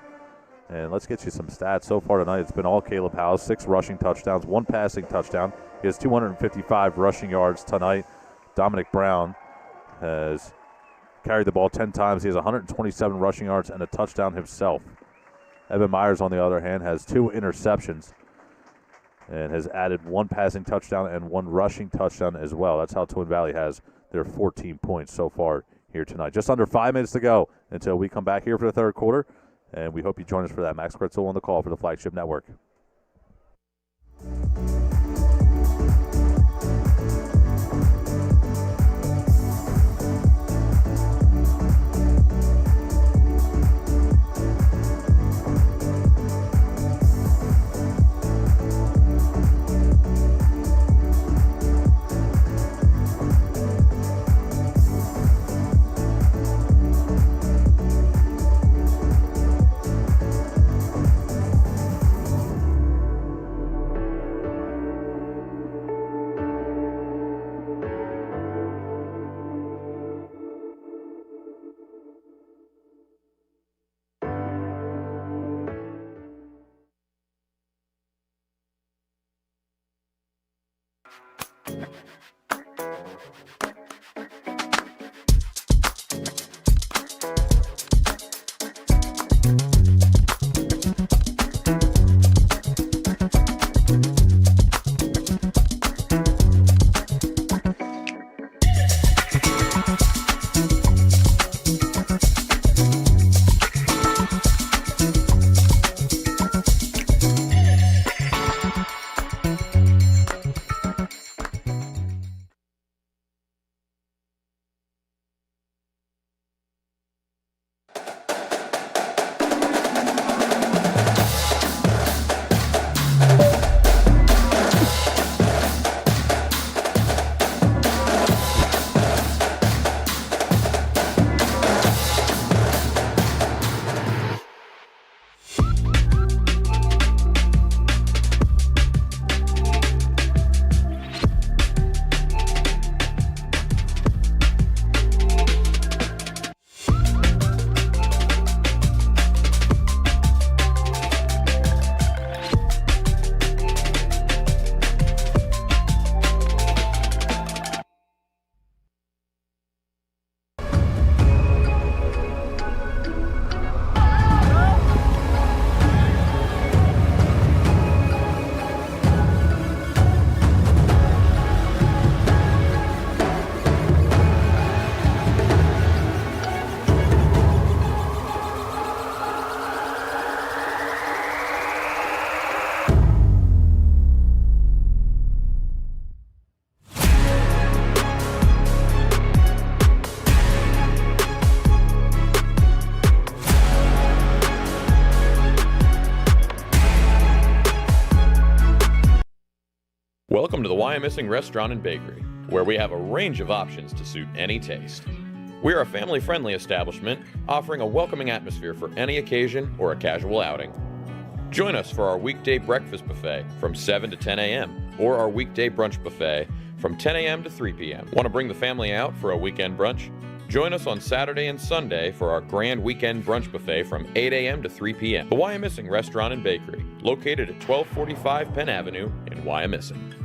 And let's get you some stats so far tonight. It's been all Caleb Howes, 6 rushing touchdowns, 1 passing touchdown. He has 255 rushing yards tonight. Dominic Brown has carried the ball 10 times. He has 127 rushing yards and a touchdown himself. Evan Myers, on the other hand, has 2 interceptions and has added 1 passing touchdown and 1 rushing touchdown as well. That's how Twin Valley has their 14 points so far here tonight. Just under 5 minutes to go until we come back here for the third quarter, and we hope you join us for that. Max Kretzel on the call for the Flagship Network. Welcome to the Wyomissing Restaurant and Bakery, where we have a range of options to suit any taste. We are a family-friendly establishment offering a welcoming atmosphere for any occasion or a casual outing. Join us for our weekday breakfast buffet from 7 to 10 a.m. or our weekday brunch buffet from 10 a.m. to 3 p.m. Want to bring the family out for a weekend brunch? Join us on Saturday and Sunday for our grand weekend brunch buffet from 8 a.m. to 3 p.m. The Wyomissing Restaurant and Bakery, located at 1245 Penn Avenue in Wyomissing.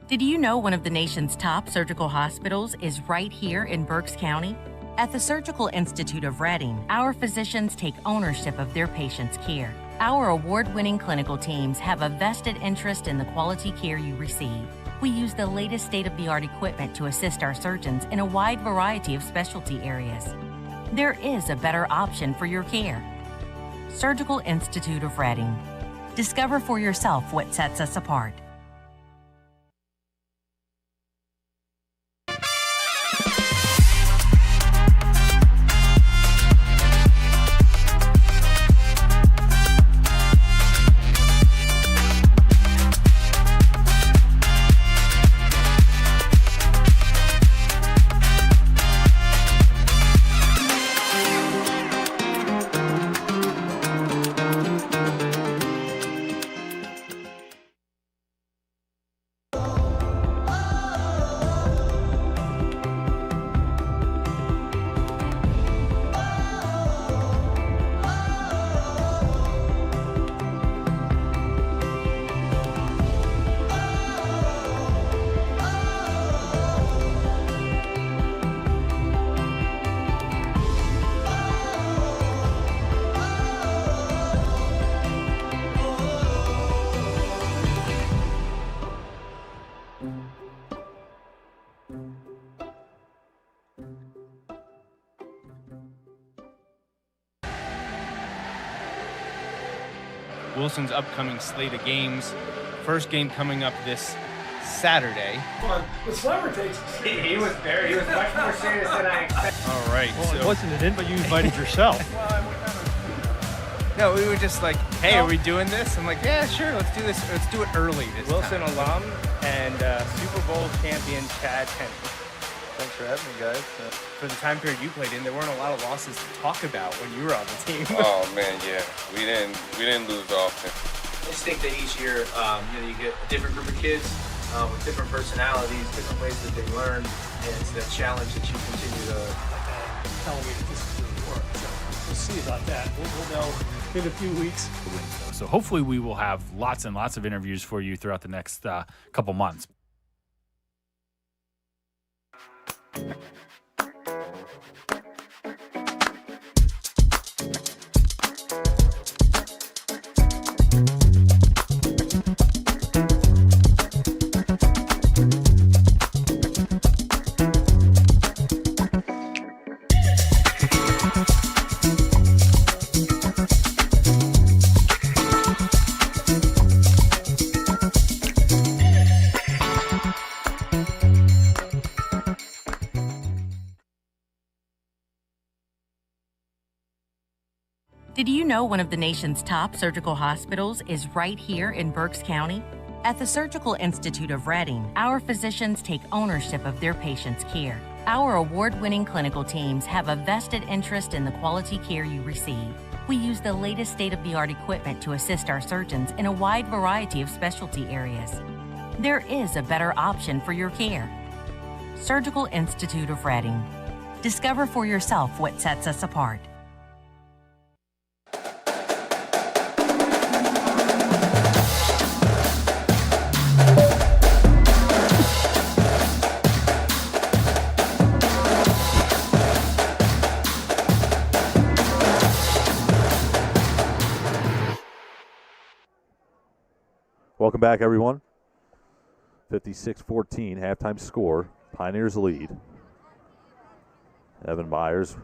Did you know one of the nation's top surgical hospitals is right here in Berks County? At the Surgical Institute of Reading, our physicians take ownership of their patients' care. Our award-winning clinical teams have a vested interest in the quality care you receive. We use the latest state-of-the-art equipment to assist our surgeons in a wide variety of specialty areas. There is a better option for your care. Surgical Institute of Reading. Discover for yourself what sets us apart. Wilson's upcoming slate of games. First game coming up this Saturday. The slammer takes He was much more serious than I expected. All right. Well, it so wasn't an invite. You invited yourself. no, we were just like, hey, are we doing this? I'm like, yeah, sure, let's do this. Let's do it early this Wilson time. alum and Super Bowl champion Chad Henne. Thanks for having me, guys. For the time period you played in, there weren't a lot of losses to talk about when you were on the team. Oh man, yeah, we didn't lose often. I just think that each year, you get a different group of kids with different personalities, different ways that they learn, and it's that challenge that you continue to. Telling me that this is really work. So we'll see about that. We'll know in a few weeks. So hopefully we will have lots and lots of interviews for you throughout the next couple months. Did you know one of the nation's top surgical hospitals is right here in Berks County? At the Surgical Institute of Reading, our physicians take ownership of their patients' care. Our award-winning clinical teams have a vested interest in the quality care you receive. We use the latest state-of-the-art equipment to assist our surgeons in a wide variety of specialty areas. There is a better option for your care. Surgical Institute of Reading. Discover for yourself what sets us apart. Welcome back, everyone. 56-14, halftime score. Pioneers lead. Evan Myers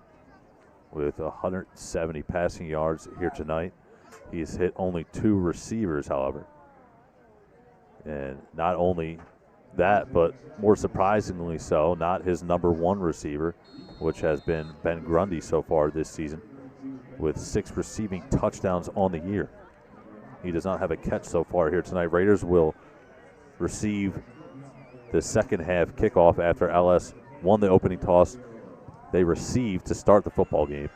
with 170 passing yards here tonight. He's hit only 2 receivers, however. And not only that, but more surprisingly so, not his number 1 receiver, which has been Ben Grundy so far this season, with 6 receiving touchdowns on the year. He does not have a catch so far here tonight. Raiders will receive the second half kickoff after LS won the opening toss. They received to start the football game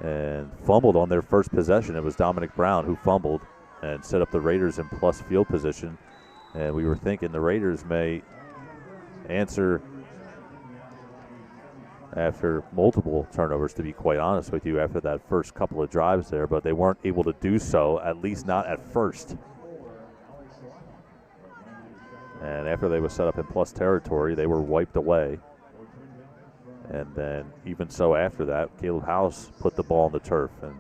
and fumbled on their first possession. It was Dominic Brown who fumbled and set up the Raiders in plus field position. And we were thinking the Raiders may answer after multiple turnovers, to be quite honest with you, after that first couple of drives there, but they weren't able to do so, at least not at first. And after they were set up in plus territory, they were wiped away. And then even so after that, Caleb House put the ball on the turf. And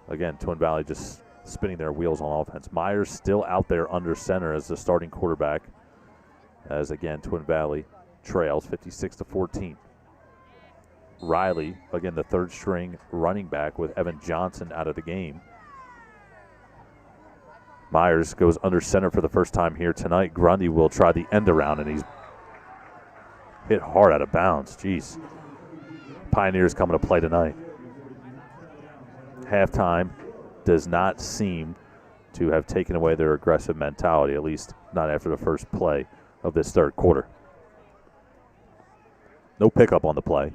again, Twin Valley just spinning their wheels on offense. Myers still out there under center as the starting quarterback, as again, Twin Valley trails 56-14. Riley, again, the third string running back with Evan Johnson out of the game. Myers goes under center for the first time here tonight. Grundy will try the end around, and he's hit hard out of bounds. Jeez. Pioneers coming to play tonight. Halftime does not seem to have taken away their aggressive mentality, at least not after the first play of this third quarter. No pickup on the play.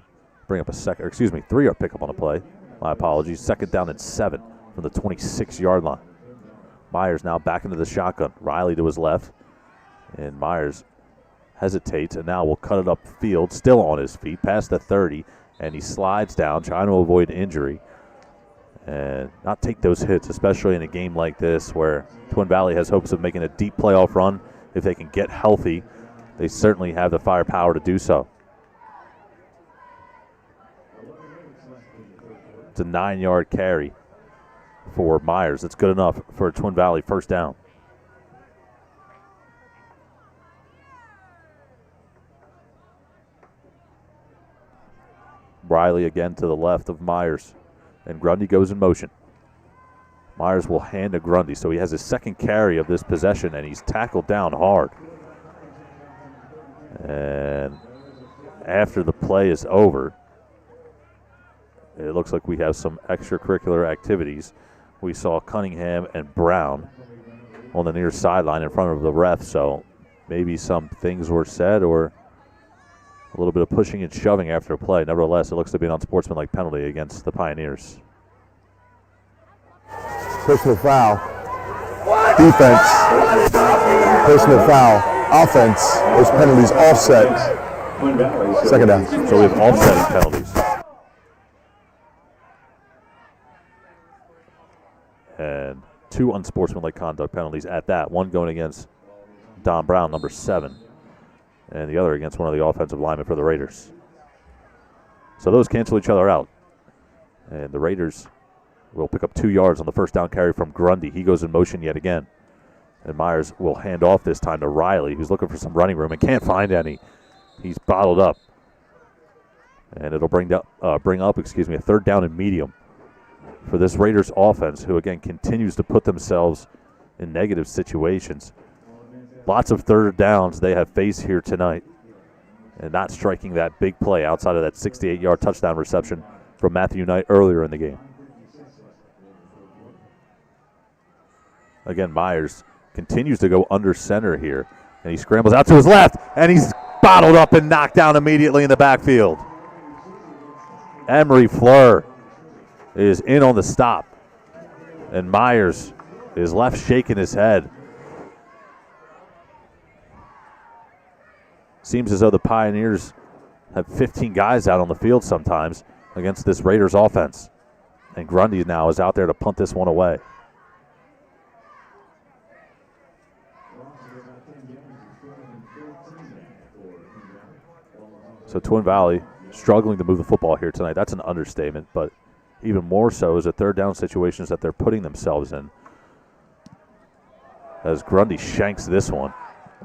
Bring up a 3-yard pickup on the play. My apologies. 2nd down and 7 from the 26-yard line. Myers now back into the shotgun. Riley to his left. And Myers hesitates and now will cut it upfield, still on his feet, past the 30. And he slides down, trying to avoid injury. And not take those hits, especially in a game like this where Twin Valley has hopes of making a deep playoff run. If they can get healthy, they certainly have the firepower to do so. It's a 9-yard carry for Myers. It's good enough for a Twin Valley first down. Riley again to the left of Myers. And Grundy goes in motion. Myers will hand to Grundy, so he has his second carry of this possession, and he's tackled down hard. And after the play is over, it looks like we have some extracurricular activities. We saw Cunningham and Brown on the near sideline in front of the ref, so maybe some things were said or a little bit of pushing and shoving after a play. Nevertheless, it looks to be an unsportsmanlike penalty against the Pioneers. Personal foul. Defense. Personal foul. Offense. Those penalties offset. Second down. So we have offsetting penalties. And 2 unsportsmanlike conduct penalties at that. One going against Don Brown, number 7, and the other against one of the offensive linemen for the Raiders. So those cancel each other out. And the Raiders will pick up 2 yards on the first down carry from Grundy. He goes in motion yet again. And Myers will hand off this time to Riley, who's looking for some running room and can't find any. He's bottled up. And it'll bring up a 3rd down and medium for this Raiders offense, who again continues to put themselves in negative situations. Lots of 3rd downs they have faced here tonight, and not striking that big play outside of that 68-yard touchdown reception from Matthew Knight earlier in the game. Again, Myers continues to go under center here, and he scrambles out to his left, and he's bottled up and knocked down immediately in the backfield. Emery Fleur is in on the stop, and Myers is left shaking his head. Seems as though the Pioneers have 15 guys out on the field sometimes against this Raiders offense, and Grundy now is out there to punt this one away. So Twin Valley struggling to move the football here tonight. That's an understatement, but even more so is the 3rd down situations that they're putting themselves in. As Grundy shanks this one,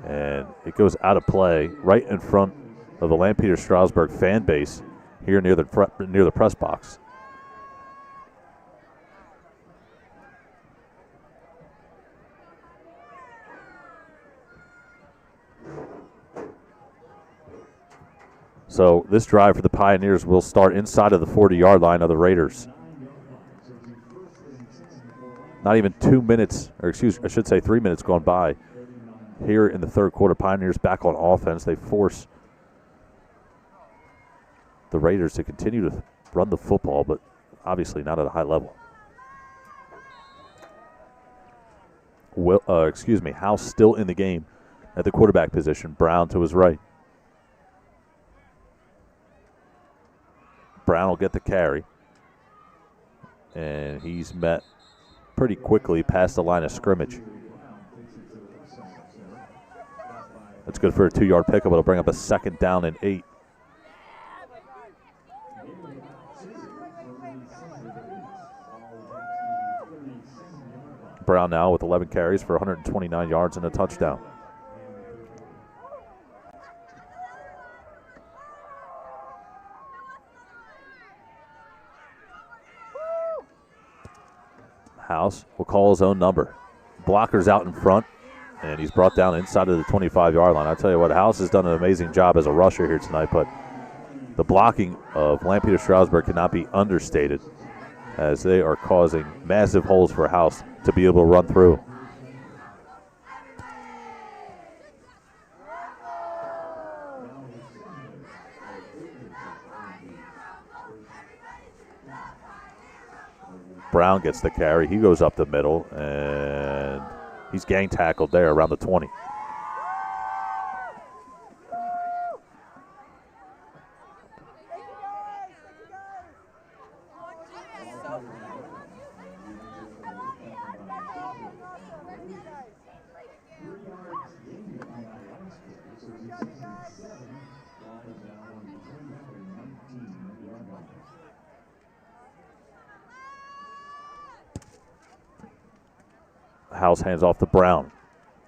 and it goes out of play right in front of the Lampeter Strasburg fan base here near the press box. So this drive for the Pioneers will start inside of the 40-yard line of the Raiders. Not even 2 minutes, or I should say 3 minutes gone by here in the 3rd quarter. Pioneers back on offense. They force the Raiders to continue to run the football, but obviously not at a high level. House still in the game at the quarterback position. Brown to his right. Brown will get the carry, and he's met pretty quickly past the line of scrimmage. That's good for a 2-yard pickup. It'll bring up a 2nd down and 8. Brown now with 11 carries for 129 yards and a touchdown. House will call his own number. Blocker's out in front, and he's brought down inside of the 25-yard line. I tell you what, House has done an amazing job as a rusher here tonight, but the blocking of Lampeter Strasburg cannot be understated, as they are causing massive holes for House to be able to run through. Brown gets the carry. He goes up the middle, and he's gang tackled there around the 20. House hands off to Brown,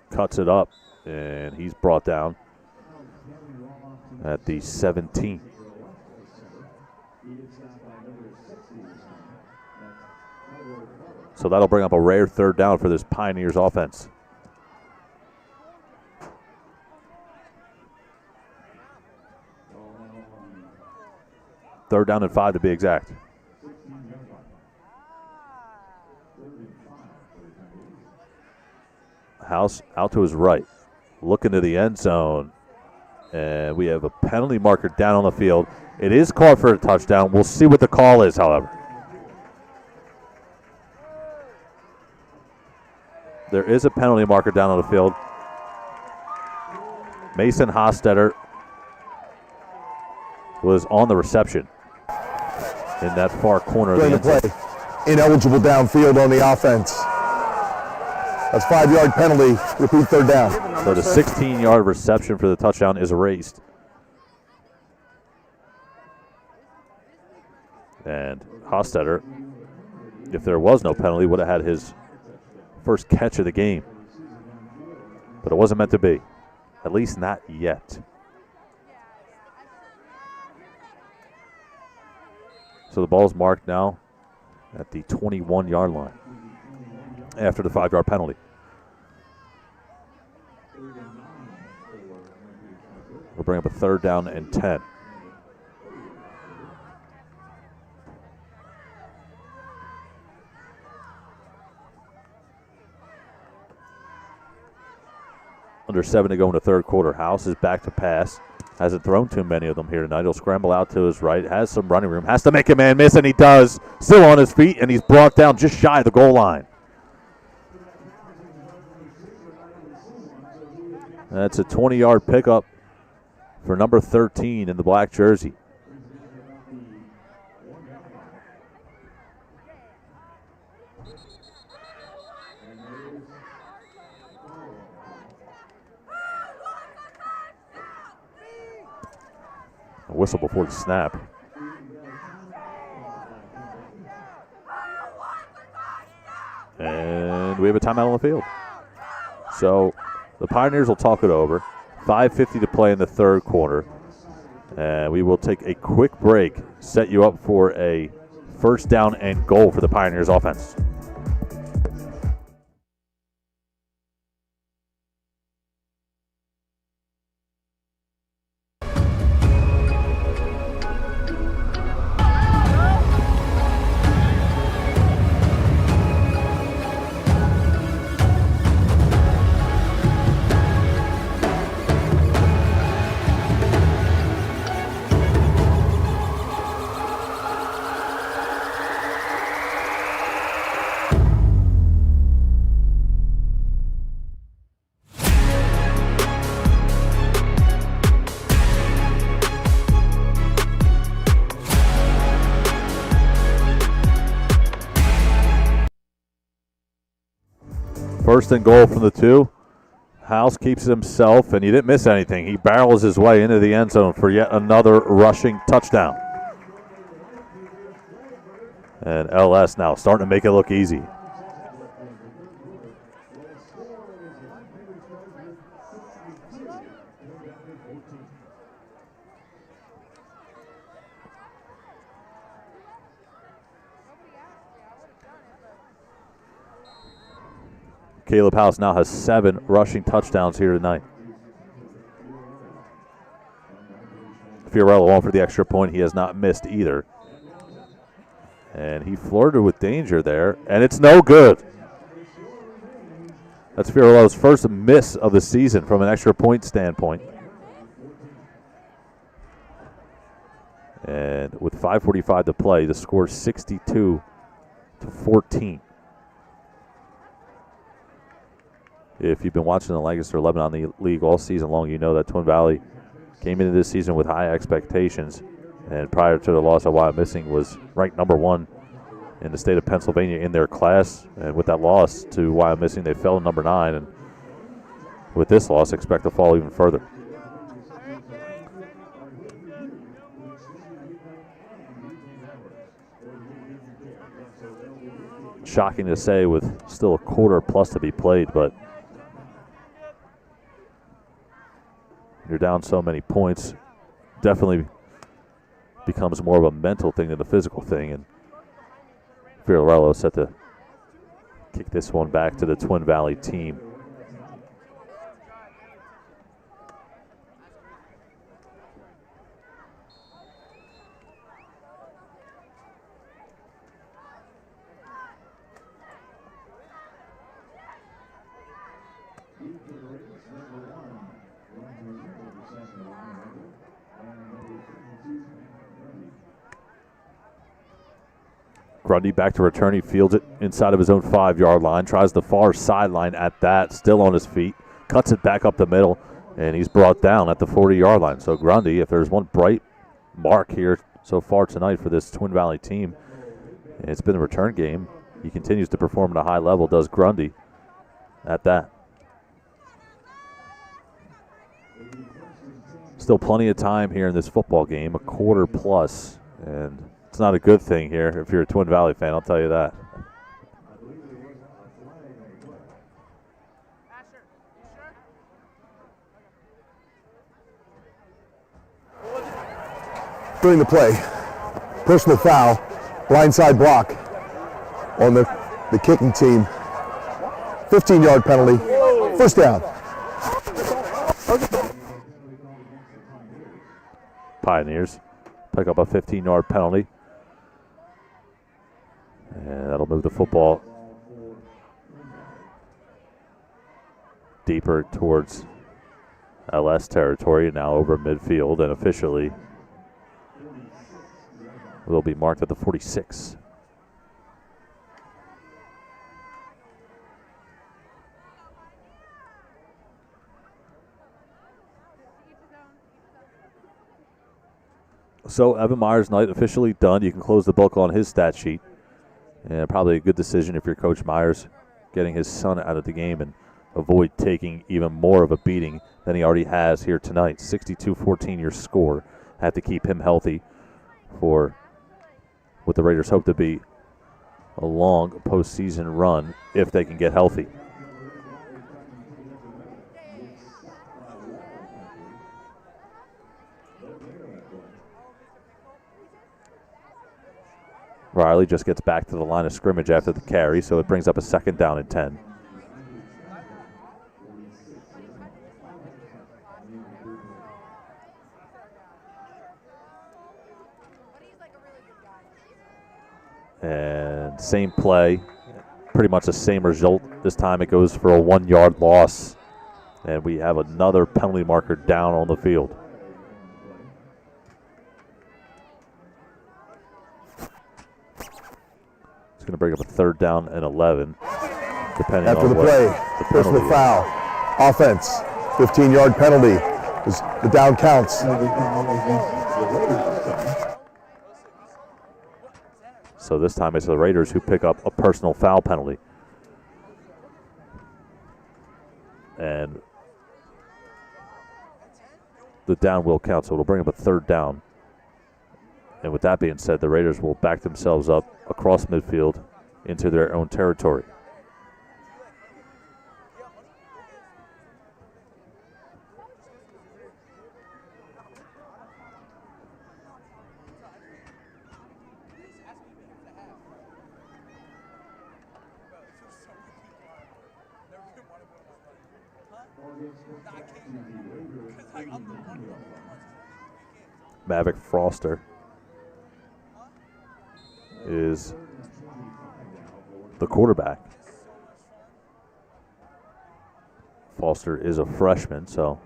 cuts it up, and he's brought down at the 17. So that'll bring up a rare third down for this Pioneers offense. Third down and 5 to be exact. House out to his right, looking to the end zone. And we have a penalty marker down on the field. It is called for a touchdown. We'll see what the call is, however. There is a penalty marker down on the field. Mason Hostetter was on the reception in that far corner of the end zone. Ineligible downfield on the offense. That's 5-yard penalty. Repeat third down. So the 16-yard reception for the touchdown is erased. And Hostetter, if there was no penalty, would have had his first catch of the game. But it wasn't meant to be. At least not yet. So the ball's marked now at the 21-yard line after the 5-yard penalty. We'll bring up a third down and 10. Under 7 to go in the third quarter. House is back to pass. Hasn't thrown too many of them here tonight. He'll scramble out to his right. Has some running room. Has to make a man miss, and he does. Still on his feet, and he's brought down just shy of the goal line. That's a 20-yard pickup for number 13 in the black jersey. A whistle before the snap. And we have a timeout on the field. So the Pioneers will talk it over. 5:50 to play in the third quarter. And we will take a quick break, set you up for a first down and goal for the Pioneers offense. First and goal from the 2. House keeps it himself, and he didn't miss anything. He barrels his way into the end zone for yet another rushing touchdown. And LS now starting to make it look easy. Caleb House now has 7 rushing touchdowns here tonight. Fiorello on for the extra point. He has not missed either. And he flirted with danger there, and it's no good. That's Fiorello's first miss of the season from an extra point standpoint. And with 5:45 to play, the score is 62-14. If you've been watching the Lancaster Lebanon League all season long, you know that Twin Valley came into this season with high expectations, and prior to the loss of Wyomissing was ranked number 1 in the state of Pennsylvania in their class. And with that loss to Wyomissing, they fell to number 9, and with this loss, expect to fall even further. Shocking to say with still a quarter plus to be played, but you're down so many points, definitely becomes more of a mental thing than a physical thing. And Fiorello set to kick this one back to the Twin Valley team. Grundy back to return. He fields it inside of his own 5-yard line. Tries the far sideline at that. Still on his feet. Cuts it back up the middle. And he's brought down at the 40-yard line. So Grundy, if there's one bright mark here so far tonight for this Twin Valley team, it's been a return game. He continues to perform at a high level, does Grundy at that. Still plenty of time here in this football game, a quarter plus. And it's not a good thing here if you're a Twin Valley fan, I'll tell you that. During the play, personal foul, blindside block on the kicking team. 15-yard penalty, first down. Pioneers pick up a 15-yard penalty. And that'll move the football deeper towards LS territory, now over midfield, and officially will be marked at the 46. So Evan Meyer's night officially done. You can close the book on his stat sheet. And probably a good decision if you're Coach Myers, getting his son out of the game and avoid taking even more of a beating than he already has here tonight. 62-14 your score. Have to keep him healthy for what the Raiders hope to be a long postseason run if they can get healthy. Riley just gets back to the line of scrimmage after the carry, so it brings up a 2nd down and 10. And same play, pretty much the same result. This time it goes for a 1-yard loss, and we have another penalty marker down on the field. It's going to bring up a 3rd down and 11, depending After on the what play, the personal penalty is. foul, offense, 15-yard penalty. The down counts. So this time it's the Raiders who pick up a personal foul penalty. And the down will count, so it'll bring up a 3rd down. And with that being said, the Raiders will back themselves up across midfield into their own territory. Maverick Foster is the quarterback. Foster is a freshman, so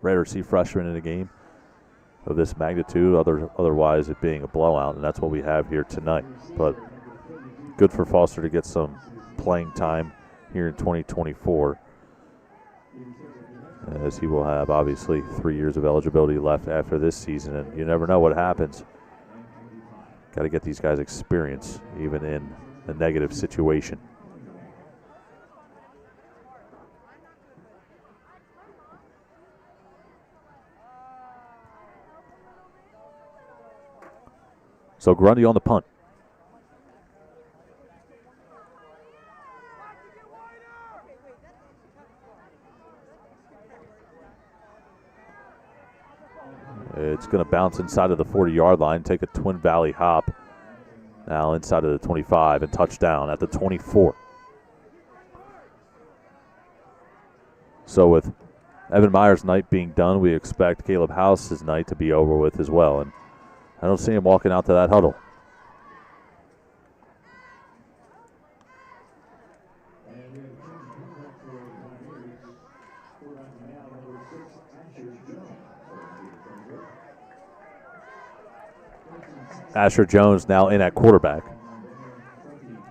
rare to see freshmen in a game of this magnitude, otherwise it being a blowout, and that's what we have here tonight. But good for Foster to get some playing time here in 2024, as he will have obviously 3 years of eligibility left after this season, and you never know what happens. Got to get these guys experience, even in a negative situation. So Grundy on the punt. It's going to bounce inside of the 40-yard line, take a Twin Valley hop, Now inside of the 25 and touchdown at the 24. So with Evan Meyer's night being done, we expect Caleb House's night to be over with as well. And I don't see him walking out to that huddle. Asher Jones now in at quarterback.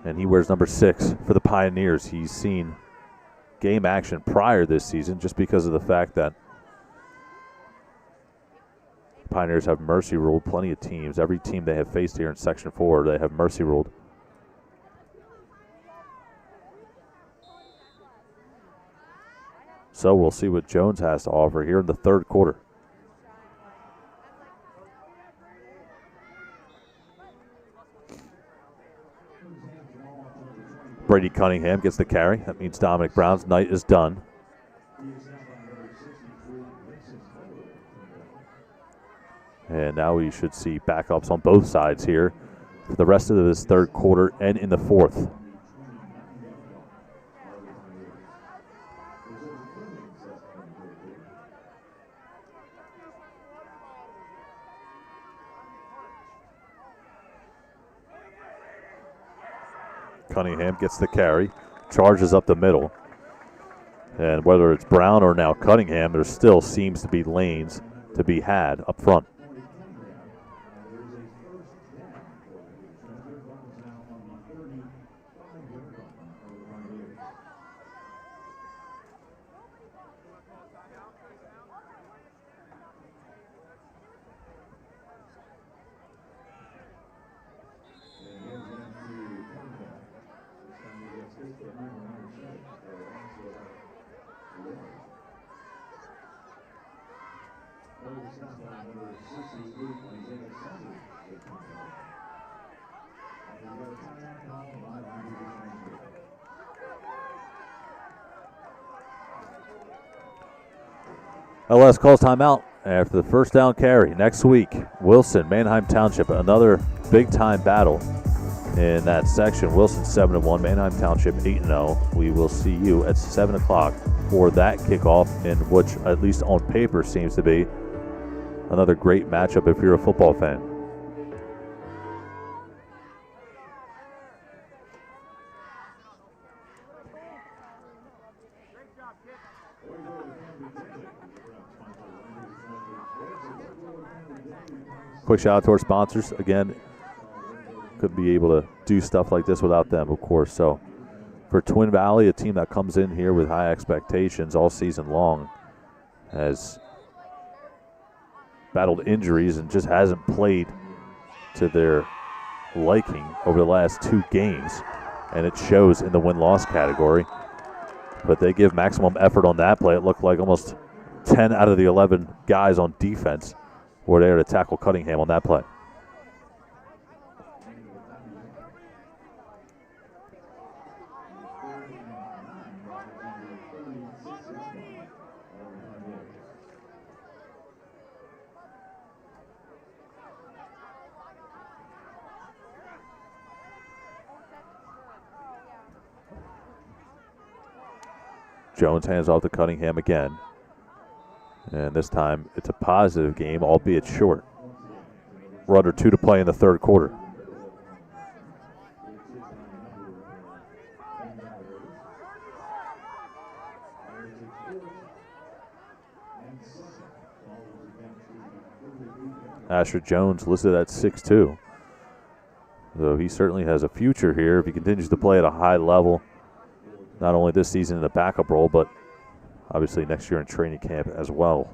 And he wears number 6 for the Pioneers. He's seen game action prior this season just because of the fact that the Pioneers have mercy ruled plenty of teams. Every team they have faced here in Section 4, they have mercy ruled. So we'll see what Jones has to offer here in the third quarter. Brady Cunningham gets the carry. That means Dominic Brown's night is done. And now we should see backups on both sides here for the rest of this third quarter and in the fourth. Cunningham gets the carry, charges up the middle. And whether it's Brown or now Cunningham, there still seems to be lanes to be had up front. LS calls timeout after the first down carry. Next week, Wilson, Manheim Township, another big-time battle in that section. Wilson 7-1, Manheim Township 8-0. We will see you at 7 o'clock for that kickoff, in which, at least on paper, seems to be another great matchup if you're a football fan. Quick shout out to our sponsors. Again, couldn't be able to do stuff like this without them, of course. So for Twin Valley, a team that comes in here with high expectations all season long, has battled injuries and just hasn't played to their liking over the last 2 games. And it shows in the win-loss category. But they give maximum effort on that play. It looked like almost 10 out of the 11 guys on defense were there to tackle Cunningham on that play. Jones hands off to Cunningham again. And this time it's a positive game, albeit short. We're under 2 to play in the third quarter. Asher Jones listed at 6'2". So he certainly has a future here if he continues to play at a high level, not only this season in the backup role, but obviously next year in training camp as well.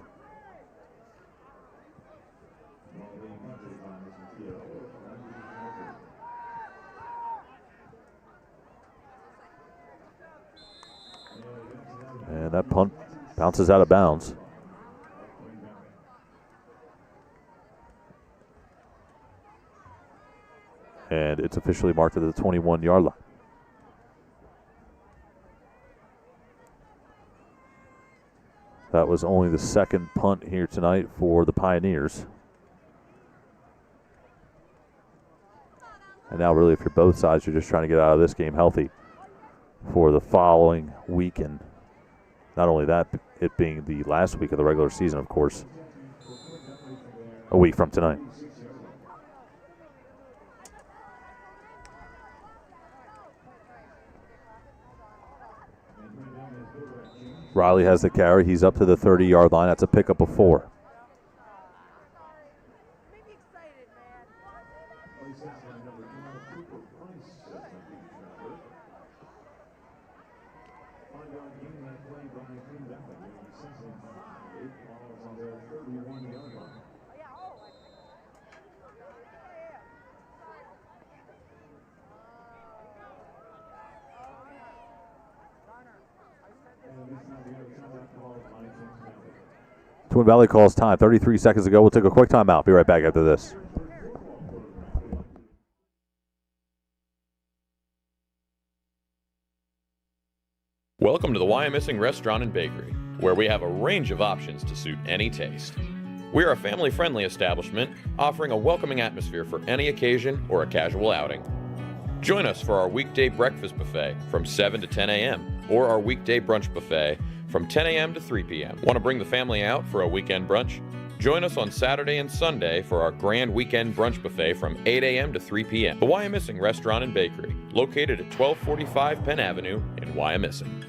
And that punt bounces out of bounds. And it's officially marked at the 21-yard line. That was only the second punt here tonight for the Pioneers. And now really if you're both sides, you're just trying to get out of this game healthy for the following week. And not only that, it being the last week of the regular season, of course, a week from tonight. Riley has the carry. He's up to the 30-yard line. That's a pickup of 4. Twin Valley calls time. 33 seconds ago. We'll take a quick timeout. Be right back after this. Welcome to the Why I'm Missing Restaurant and Bakery, where we have a range of options to suit any taste. We are a family-friendly establishment offering a welcoming atmosphere for any occasion or a casual outing. Join us for our weekday breakfast buffet from 7 to 10 a.m. or our weekday brunch buffet from 10 a.m. to 3 p.m. Want to bring the family out for a weekend brunch? Join us on Saturday and Sunday for our grand weekend brunch buffet from 8 a.m. to 3 p.m. The Wyomissing Restaurant and Bakery, located at 1245 Penn Avenue in Wyomissing.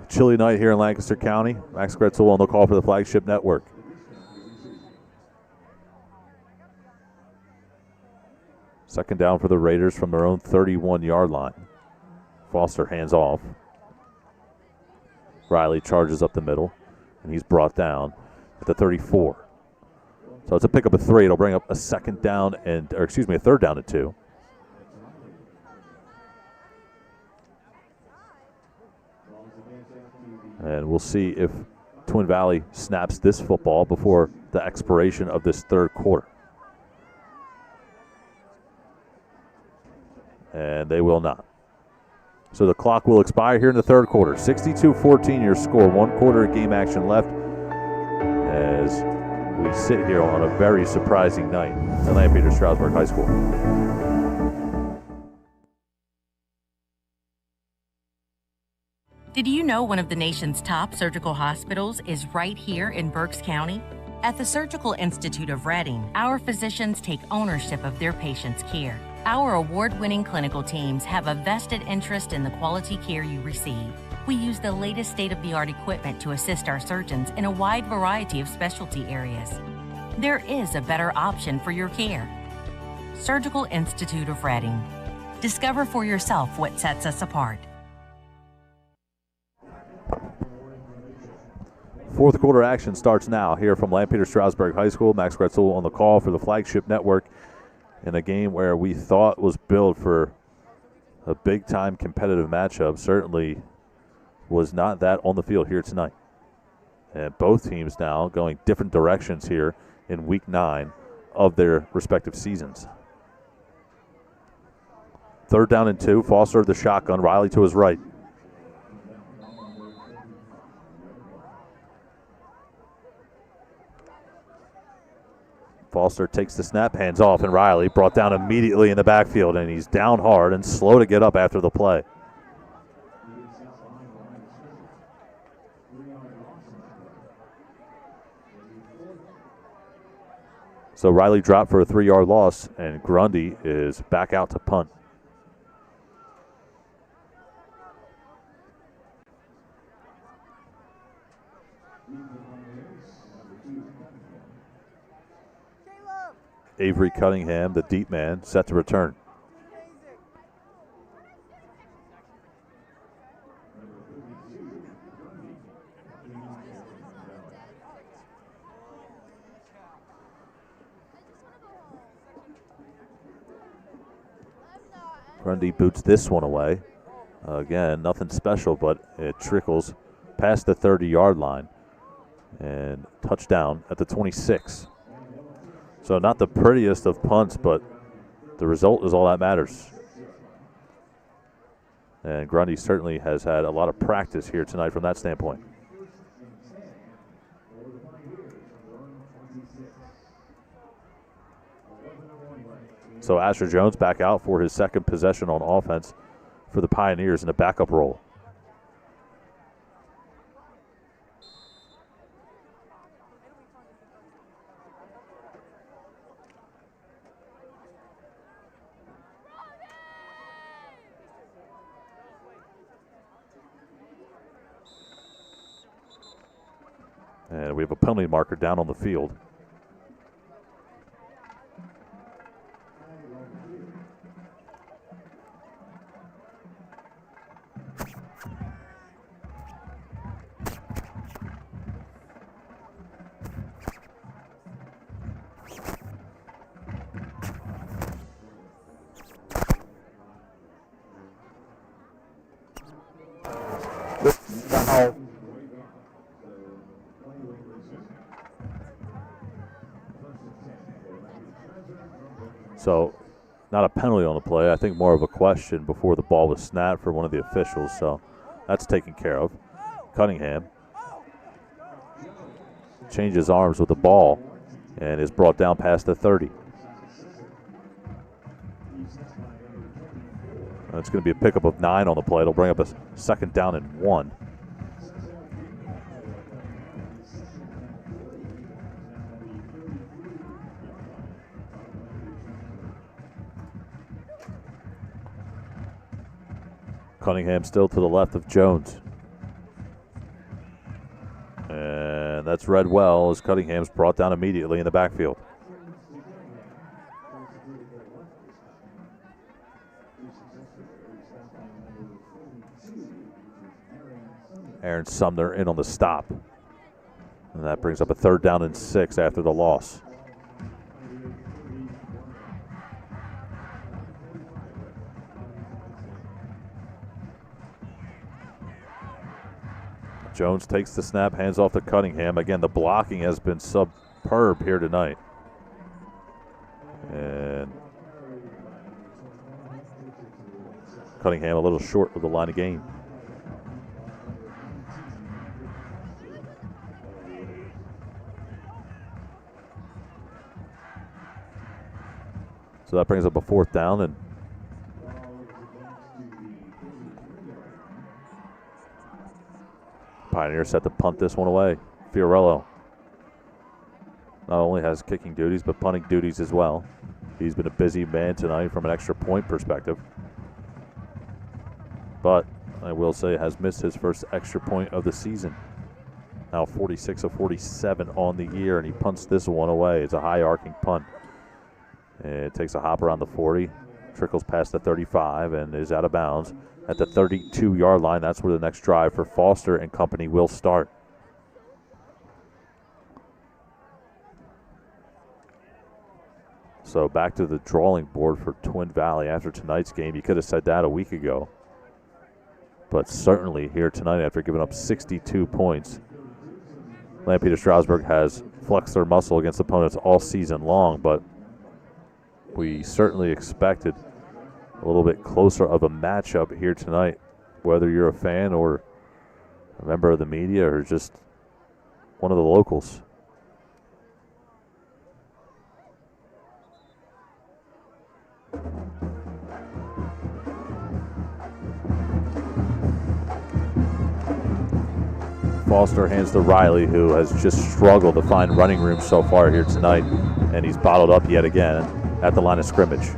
Chilly night here in Lancaster County. Max Gretzel on the call for the Flagship Network. Second down for the Raiders from their own 31-yard line. Foster hands off. Riley charges up the middle, and he's brought down at the 34. So it's a pickup of 3. It'll bring up a third down and 2. And we'll see if Twin Valley snaps this football before the expiration of this third quarter. And they will not. So the clock will expire here in the third quarter. 62-14 your score. 1 quarter of game action left as we sit here on a very surprising night at Lampeter Strasburg High School. Did you know one of the nation's top surgical hospitals is right here in Berks County? At the Surgical Institute of Reading, our physicians take ownership of their patients' care. Our award-winning clinical teams have a vested interest in the quality care you receive. We use the latest state-of-the-art equipment to assist our surgeons in a wide variety of specialty areas. There is a better option for your care. Surgical Institute of Reading. Discover for yourself what sets us apart. Fourth quarter action starts now here from Lampeter Strasburg High School. Max Gretzel on the call for the Flagship Network in a game where we thought was built for a big-time competitive matchup. Certainly was not that on the field here tonight. And both teams now going different directions here in Week 9 of their respective seasons. Third down and 2. Foster the shotgun. Riley to his right. Foster takes the snap, hands off, and Riley brought down immediately in the backfield, and he's down hard and slow to get up after the play. So Riley dropped for a 3-yard loss, and Grundy is back out to punt. Avery Cunningham, the deep man, set to return. Grundy boots this one away. Again, nothing special, but it trickles past the 30-yard line. And touchdown at the 26. So not the prettiest of punts, but the result is all that matters. And Grundy certainly has had a lot of practice here tonight from that standpoint. So Asher Jones back out for his second possession on offense for the Pioneers in a backup role. And we have a penalty marker down on the field. So, not a penalty on the play. I think more of a question before the ball was snapped for one of the officials. So, that's taken care of. Cunningham changes arms with the ball and is brought down past the 30. That's going to be a pickup of 9 on the play. It'll bring up a second down and 1. Cunningham still to the left of Jones. And that's read well as Cunningham's brought down immediately in the backfield. Aaron Sumner in on the stop. And that brings up a third down and 6 after the loss. Jones takes the snap, hands off to Cunningham. Again, the blocking has been superb here tonight. And Cunningham a little short of the line of game. So that brings up a fourth down, and Pioneers set to punt this one away. Fiorello not only has kicking duties, but punting duties as well. He's been a busy man tonight from an extra point perspective. But I will say has missed his first extra point of the season. Now 46 of 47 on the year, and he punts this one away. It's a high arcing punt. It takes a hop around the 40, trickles past the 35, and is out of bounds at the 32-yard line. That's where the next drive for Foster and company will start. So back to the drawing board for Twin Valley after tonight's game. You could have said that a week ago. But certainly here tonight after giving up 62 points. Lampeter Strasburg has flexed their muscle against opponents all season long, but we certainly expected a little bit closer of a matchup here tonight, whether you're a fan or a member of the media or just one of the locals. Foster hands to Riley, who has just struggled to find running room so far here tonight, and he's bottled up yet again at the line of scrimmage.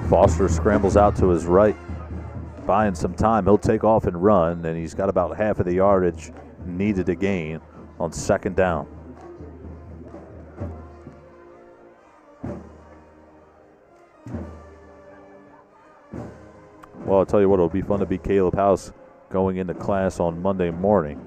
Foster scrambles out to his right, buying some time. He'll take off and run, and he's got about half of the yardage needed to gain on second down. Well, I'll tell you what, it'll be fun to be Caleb House going into class on Monday morning.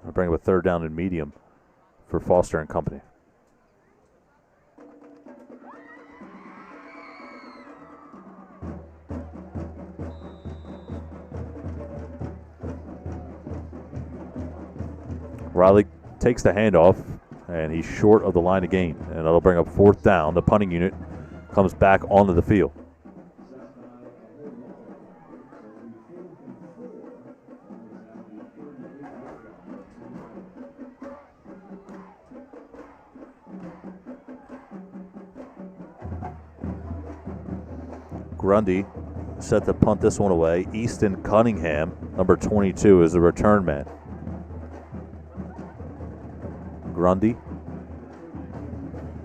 I'll bring up a third down and medium for Foster and company. Riley takes the handoff, and he's short of the line of gain. And that'll bring up fourth down. The punting unit comes back onto the field. Grundy set to punt this one away. Easton Cunningham, number 22, is the return man. Grundy.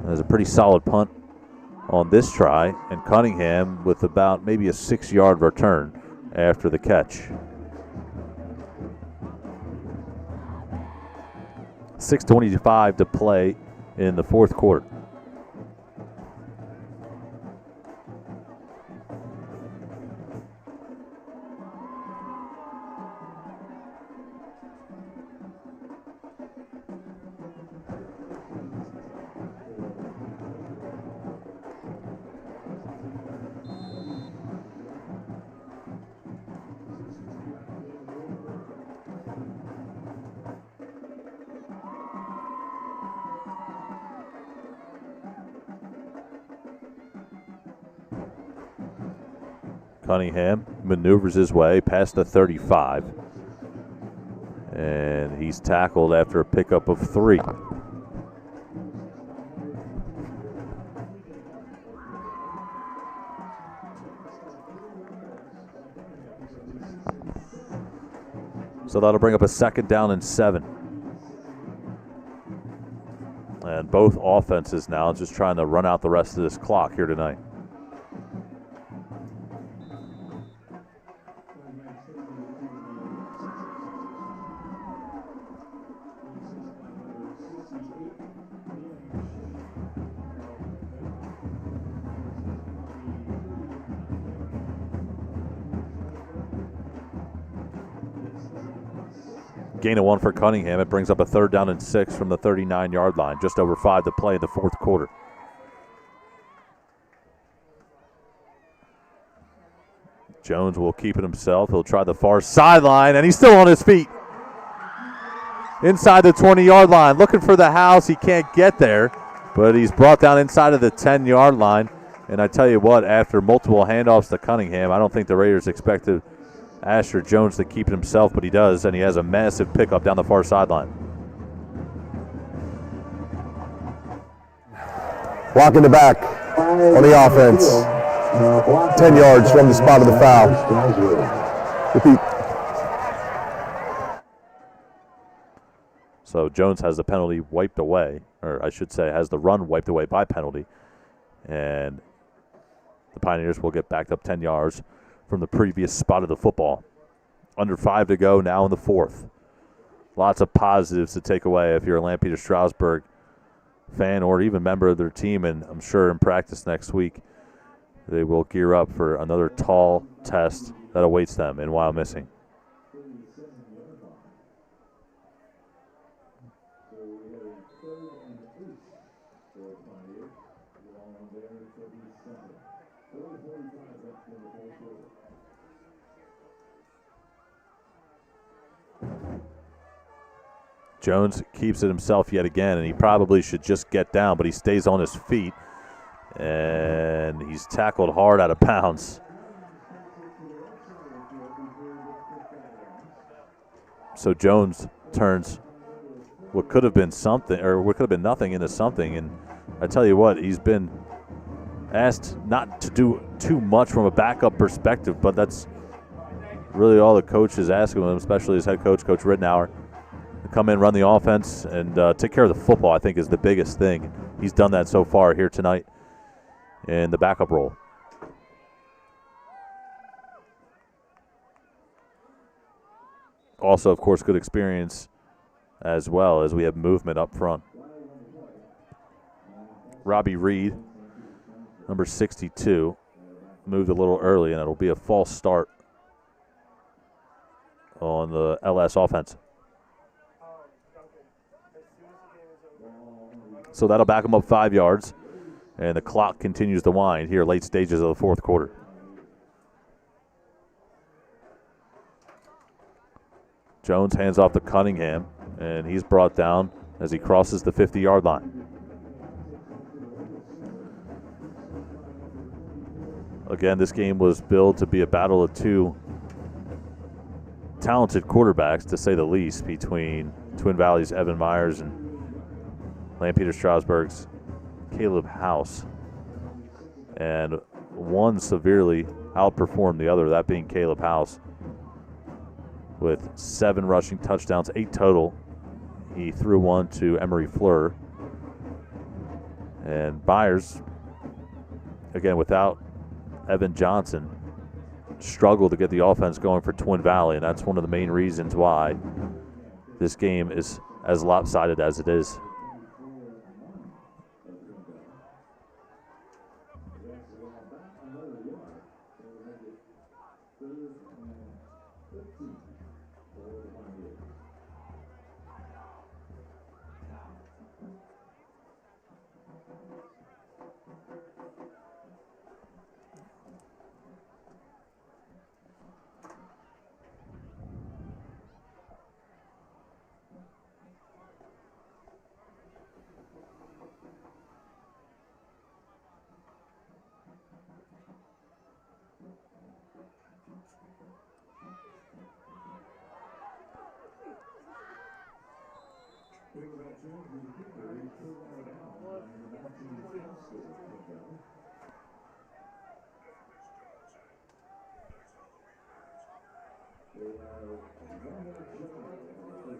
There's a pretty solid punt on this try, and Cunningham with about maybe a 6-yard return after the catch. 6:25 to play in the fourth quarter. Cunningham maneuvers his way past the 35. And he's tackled after a pickup of 3. So that'll bring up a second down and 7. And both offenses now just trying to run out the rest of this clock here tonight. Gain of 1 for Cunningham. It brings up a third down and 6 from the 39-yard line. Just over 5 to play in the fourth quarter. Jones will keep it himself. He'll try the far sideline, and he's still on his feet. Inside the 20-yard line. Looking for the house. He can't get there, but he's brought down inside of the 10-yard line. And I tell you what, after multiple handoffs to Cunningham, I don't think the Raiders expected Asher Jones to keep it himself, but he does, and he has a massive pickup down the far sideline. Walking the back on the offense. 10 yards from the spot of the foul. Repeat. So Jones has the penalty wiped away, or I should say has the run wiped away by penalty. And the Pioneers will get backed up 10 yards from the previous spot of the football. Under 5 to go now in the fourth. Lots of positives to take away if you're a Lampeter Strasburg fan or even member of their team, and I'm sure in practice next week they will gear up for another tall test that awaits them in Wild Missing. Jones keeps it himself yet again, and he probably should just get down, but he stays on his feet, and he's tackled hard out of bounds. So Jones turns what could have been something, or what could have been nothing, into something, and I tell you what, he's been asked not to do too much from a backup perspective, but that's really all the coach is asking him, especially his head coach, Coach Ridnour. Come in, run the offense, and take care of the football, I think, is the biggest thing. He's done that so far here tonight in the backup role. Also, of course, good experience as well as we have movement up front. Robbie Reed, number 62, moved a little early, and it'll be a false start on the LS offense. So that'll back them up 5 yards, and the clock continues to wind here late stages of the fourth quarter. Jones hands off to Cunningham, and he's brought down as he crosses the 50-yard line. Again, this game was billed to be a battle of two talented quarterbacks, to say the least, between Twin Valley's Evan Myers and Lampeter Strasburg's Caleb House. And one severely outperformed the other, that being Caleb House, with 7 rushing touchdowns, 8 total. He threw one to Emery Fleur. And Myers, again, without Evan Johnson, struggled to get the offense going for Twin Valley, and that's one of the main reasons why this game is as lopsided as it is.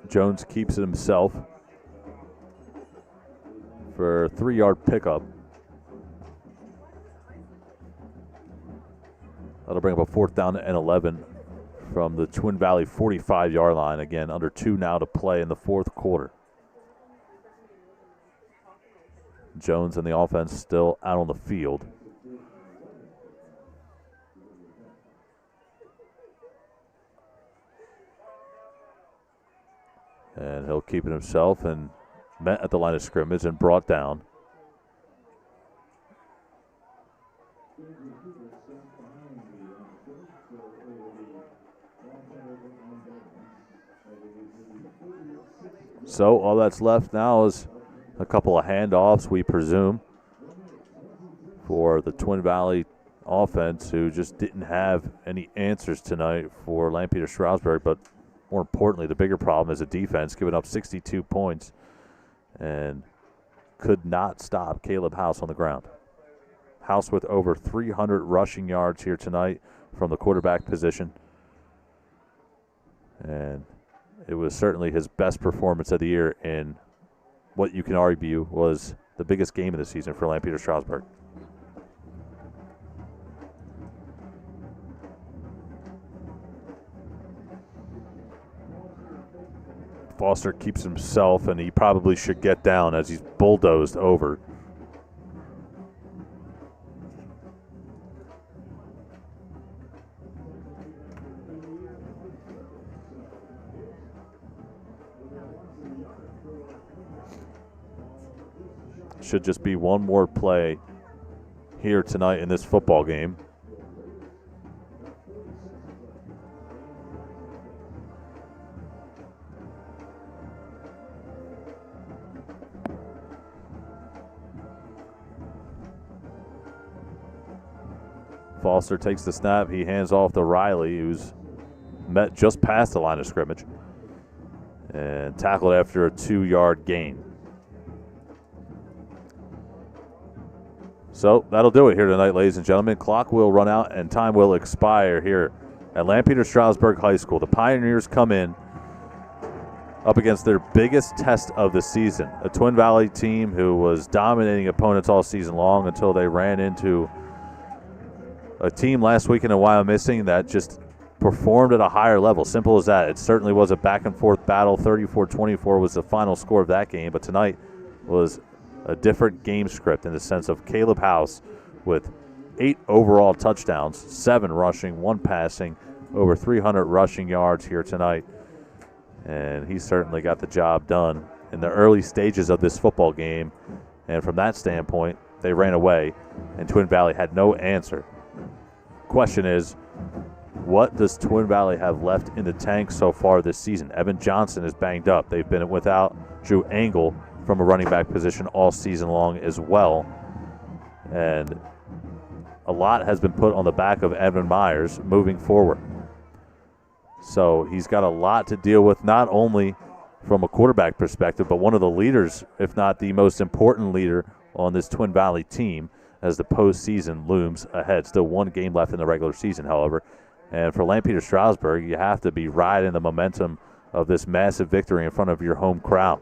Jones keeps it himself for a 3-yard pickup. That'll bring up a 4th down and 11 from the Twin Valley 45-yard line. Again, under 2 now to play in the fourth quarter. Jones and the offense still out on the field. And he'll keep it himself, and met at the line of scrimmage and brought down. So all that's left now is a couple of handoffs, we presume, for the Twin Valley offense, who just didn't have any answers tonight for Lampeter Strasburg. But more importantly, the bigger problem is the defense, giving up 62 points and could not stop Caleb House on the ground. House with over 300 rushing yards here tonight from the quarterback position. And it was certainly his best performance of the year in what you can argue was the biggest game of the season for Lampeter Strasburg. Foster keeps himself, and he probably should get down as he's bulldozed over. Should just be one more play here tonight in this football game. Foster takes the snap. He hands off to Riley, who's met just past the line of scrimmage and tackled after a 2-yard gain. So that'll do it here tonight, ladies and gentlemen. Clock will run out and time will expire here at Lampeter Strasburg High School. The Pioneers come in up against their biggest test of the season, a Twin Valley team who was dominating opponents all season long until they ran into a team last week in Wyomissing that just performed at a higher level. Simple as that. It certainly was a back-and-forth battle. 34-24 was the final score of that game, but tonight was a different game script in the sense of Caleb House with 8 overall touchdowns, 7 rushing, 1 passing, over 300 rushing yards here tonight. And he certainly got the job done in the early stages of this football game. And from that standpoint, they ran away, and Twin Valley had no answer. Question is, what does Twin Valley have left in the tank so far this season? Evan Johnson is banged up. They've been without Drew Engel from a running back position all season long as well. And a lot has been put on the back of Evan Myers moving forward. So he's got a lot to deal with, not only from a quarterback perspective, but one of the leaders, if not the most important leader on this Twin Valley team as the postseason looms ahead. Still 1 game left in the regular season, however. And for Lampeter Strasburg, you have to be riding the momentum of this massive victory in front of your home crowd.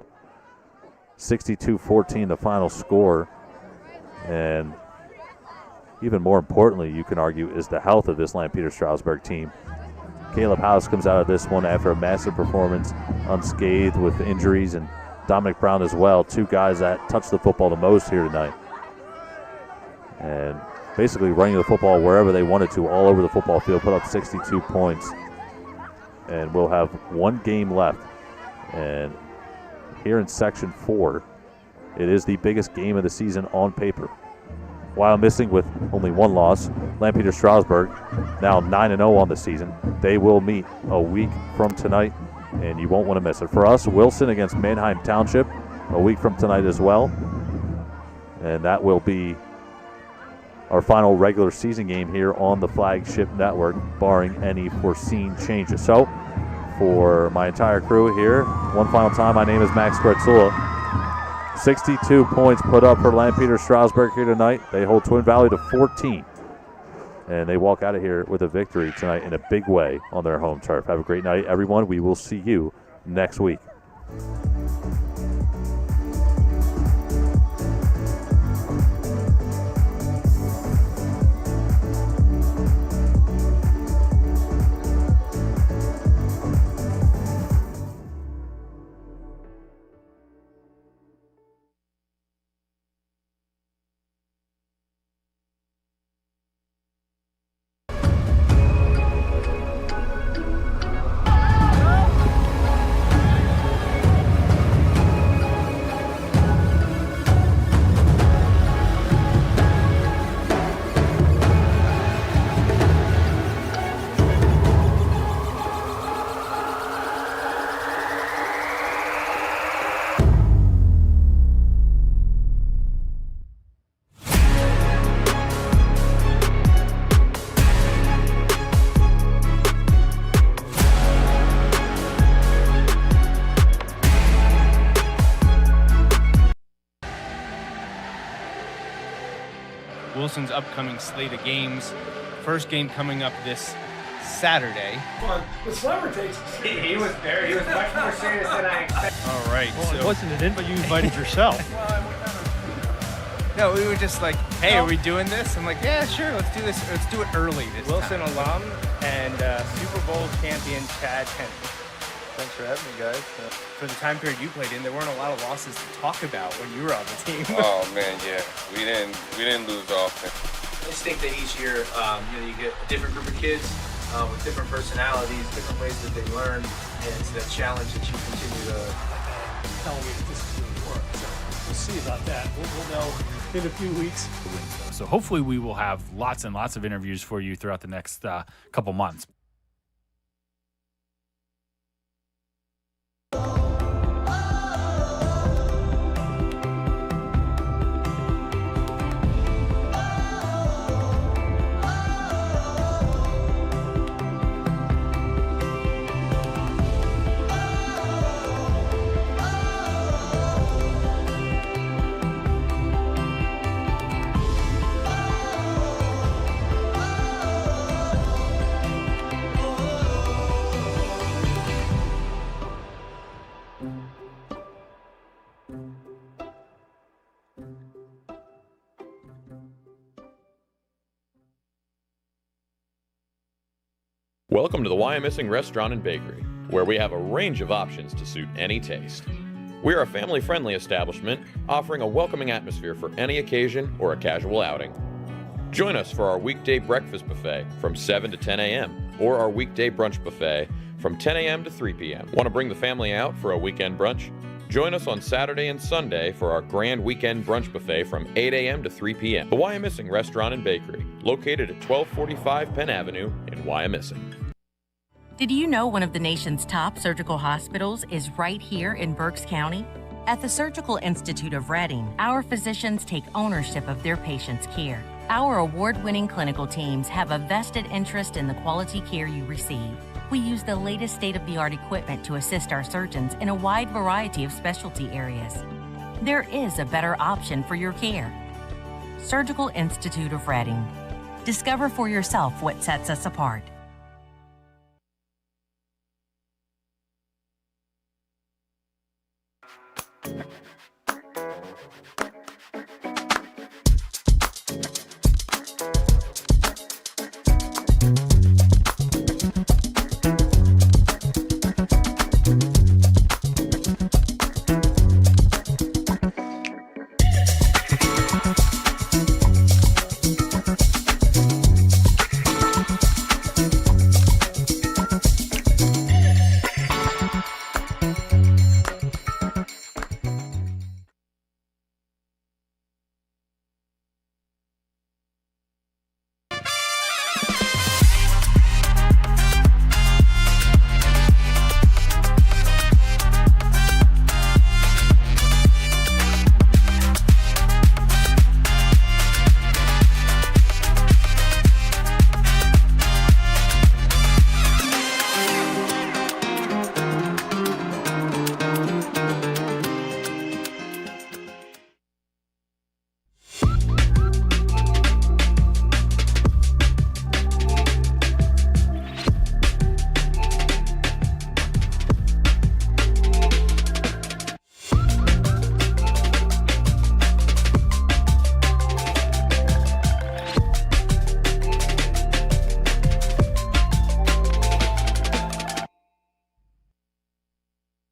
62-14 the final score. And even more importantly, you can argue, is the health of this Lampeter Strasburg team. Caleb House comes out of this one after a massive performance, unscathed with injuries, and Dominic Brown as well, 2 guys that touched the football the most here tonight. And basically running the football wherever they wanted to, all over the football field, put up 62 points. And we'll have 1 game left. And here in Section 4, it is the biggest game of the season on paper. While missing with only 1 loss, Lampeter Strasburg now 9-0 on the season. They will meet a week from tonight, and you won't want to miss it. For us, Wilson against Manheim Township a week from tonight as well. And that will be our final regular season game here on the Flagship Network, barring any foreseen changes. So, for my entire crew here, one final time, my name is Max Gretzula. 62 points put up for Lampeter Strasburg here tonight. They hold Twin Valley to 14. And they walk out of here with a victory tonight in a big way on their home turf. Have a great night, everyone. We will see you next week. Wilson's upcoming slate of games. First game coming up this Saturday. The slammer takes. He was there. He was much more serious than I expected. All right. Well, so it wasn't an invite. You invited yourself. no, we were just like, hey, are we doing this? I'm like, yeah, sure. Let's do this. Let's do it early this Wilson time. alum and Super Bowl champion Chad Henry. Thanks for having me, guys. For the time period you played in, there weren't a lot of losses to talk about when you were on the team. Oh man, yeah, we didn't lose often. I just think that each year, you get a different group of kids with different personalities, different ways that they learn, and it's that challenge that you continue to Telling me that this is going to work. So we'll see about that. We'll know in a few weeks. So hopefully we will have lots and lots of interviews for you throughout the next couple months. Welcome to the Why I'm Missing Restaurant and Bakery, where we have a range of options to suit any taste. We are a family-friendly establishment offering a welcoming atmosphere for any occasion or a casual outing. Join us for our weekday breakfast buffet from 7 to 10 a.m. or our weekday brunch buffet from 10 a.m. to 3 p.m. Want to bring the family out for a weekend brunch? Join us on Saturday and Sunday for our grand weekend brunch buffet from 8 a.m. to 3 p.m. The Wyomissing Restaurant and Bakery, located at 1245 Penn Avenue in Wyomissing. Did you know one of the nation's top surgical hospitals is right here in Berks County? At the Surgical Institute of Reading, our physicians take ownership of their patients' care. Our award-winning clinical teams have a vested interest in the quality care you receive. We use the latest state-of-the-art equipment to assist our surgeons in a wide variety of specialty areas. There is a better option for your care. Surgical Institute of Reading. Discover for yourself what sets us apart.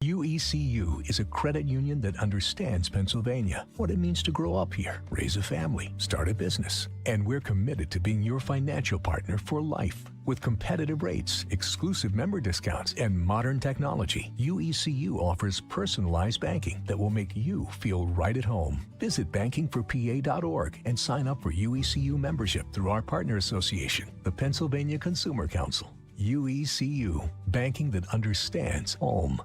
UECU is a credit union that understands Pennsylvania, what it means to grow up here, raise a family, start a business. And we're committed to being your financial partner for life. With competitive rates, exclusive member discounts, and modern technology, UECU offers personalized banking that will make you feel right at home. Visit bankingforpa.org and sign up for UECU membership through our partner association, the Pennsylvania Consumer Council. UECU, banking that understands home.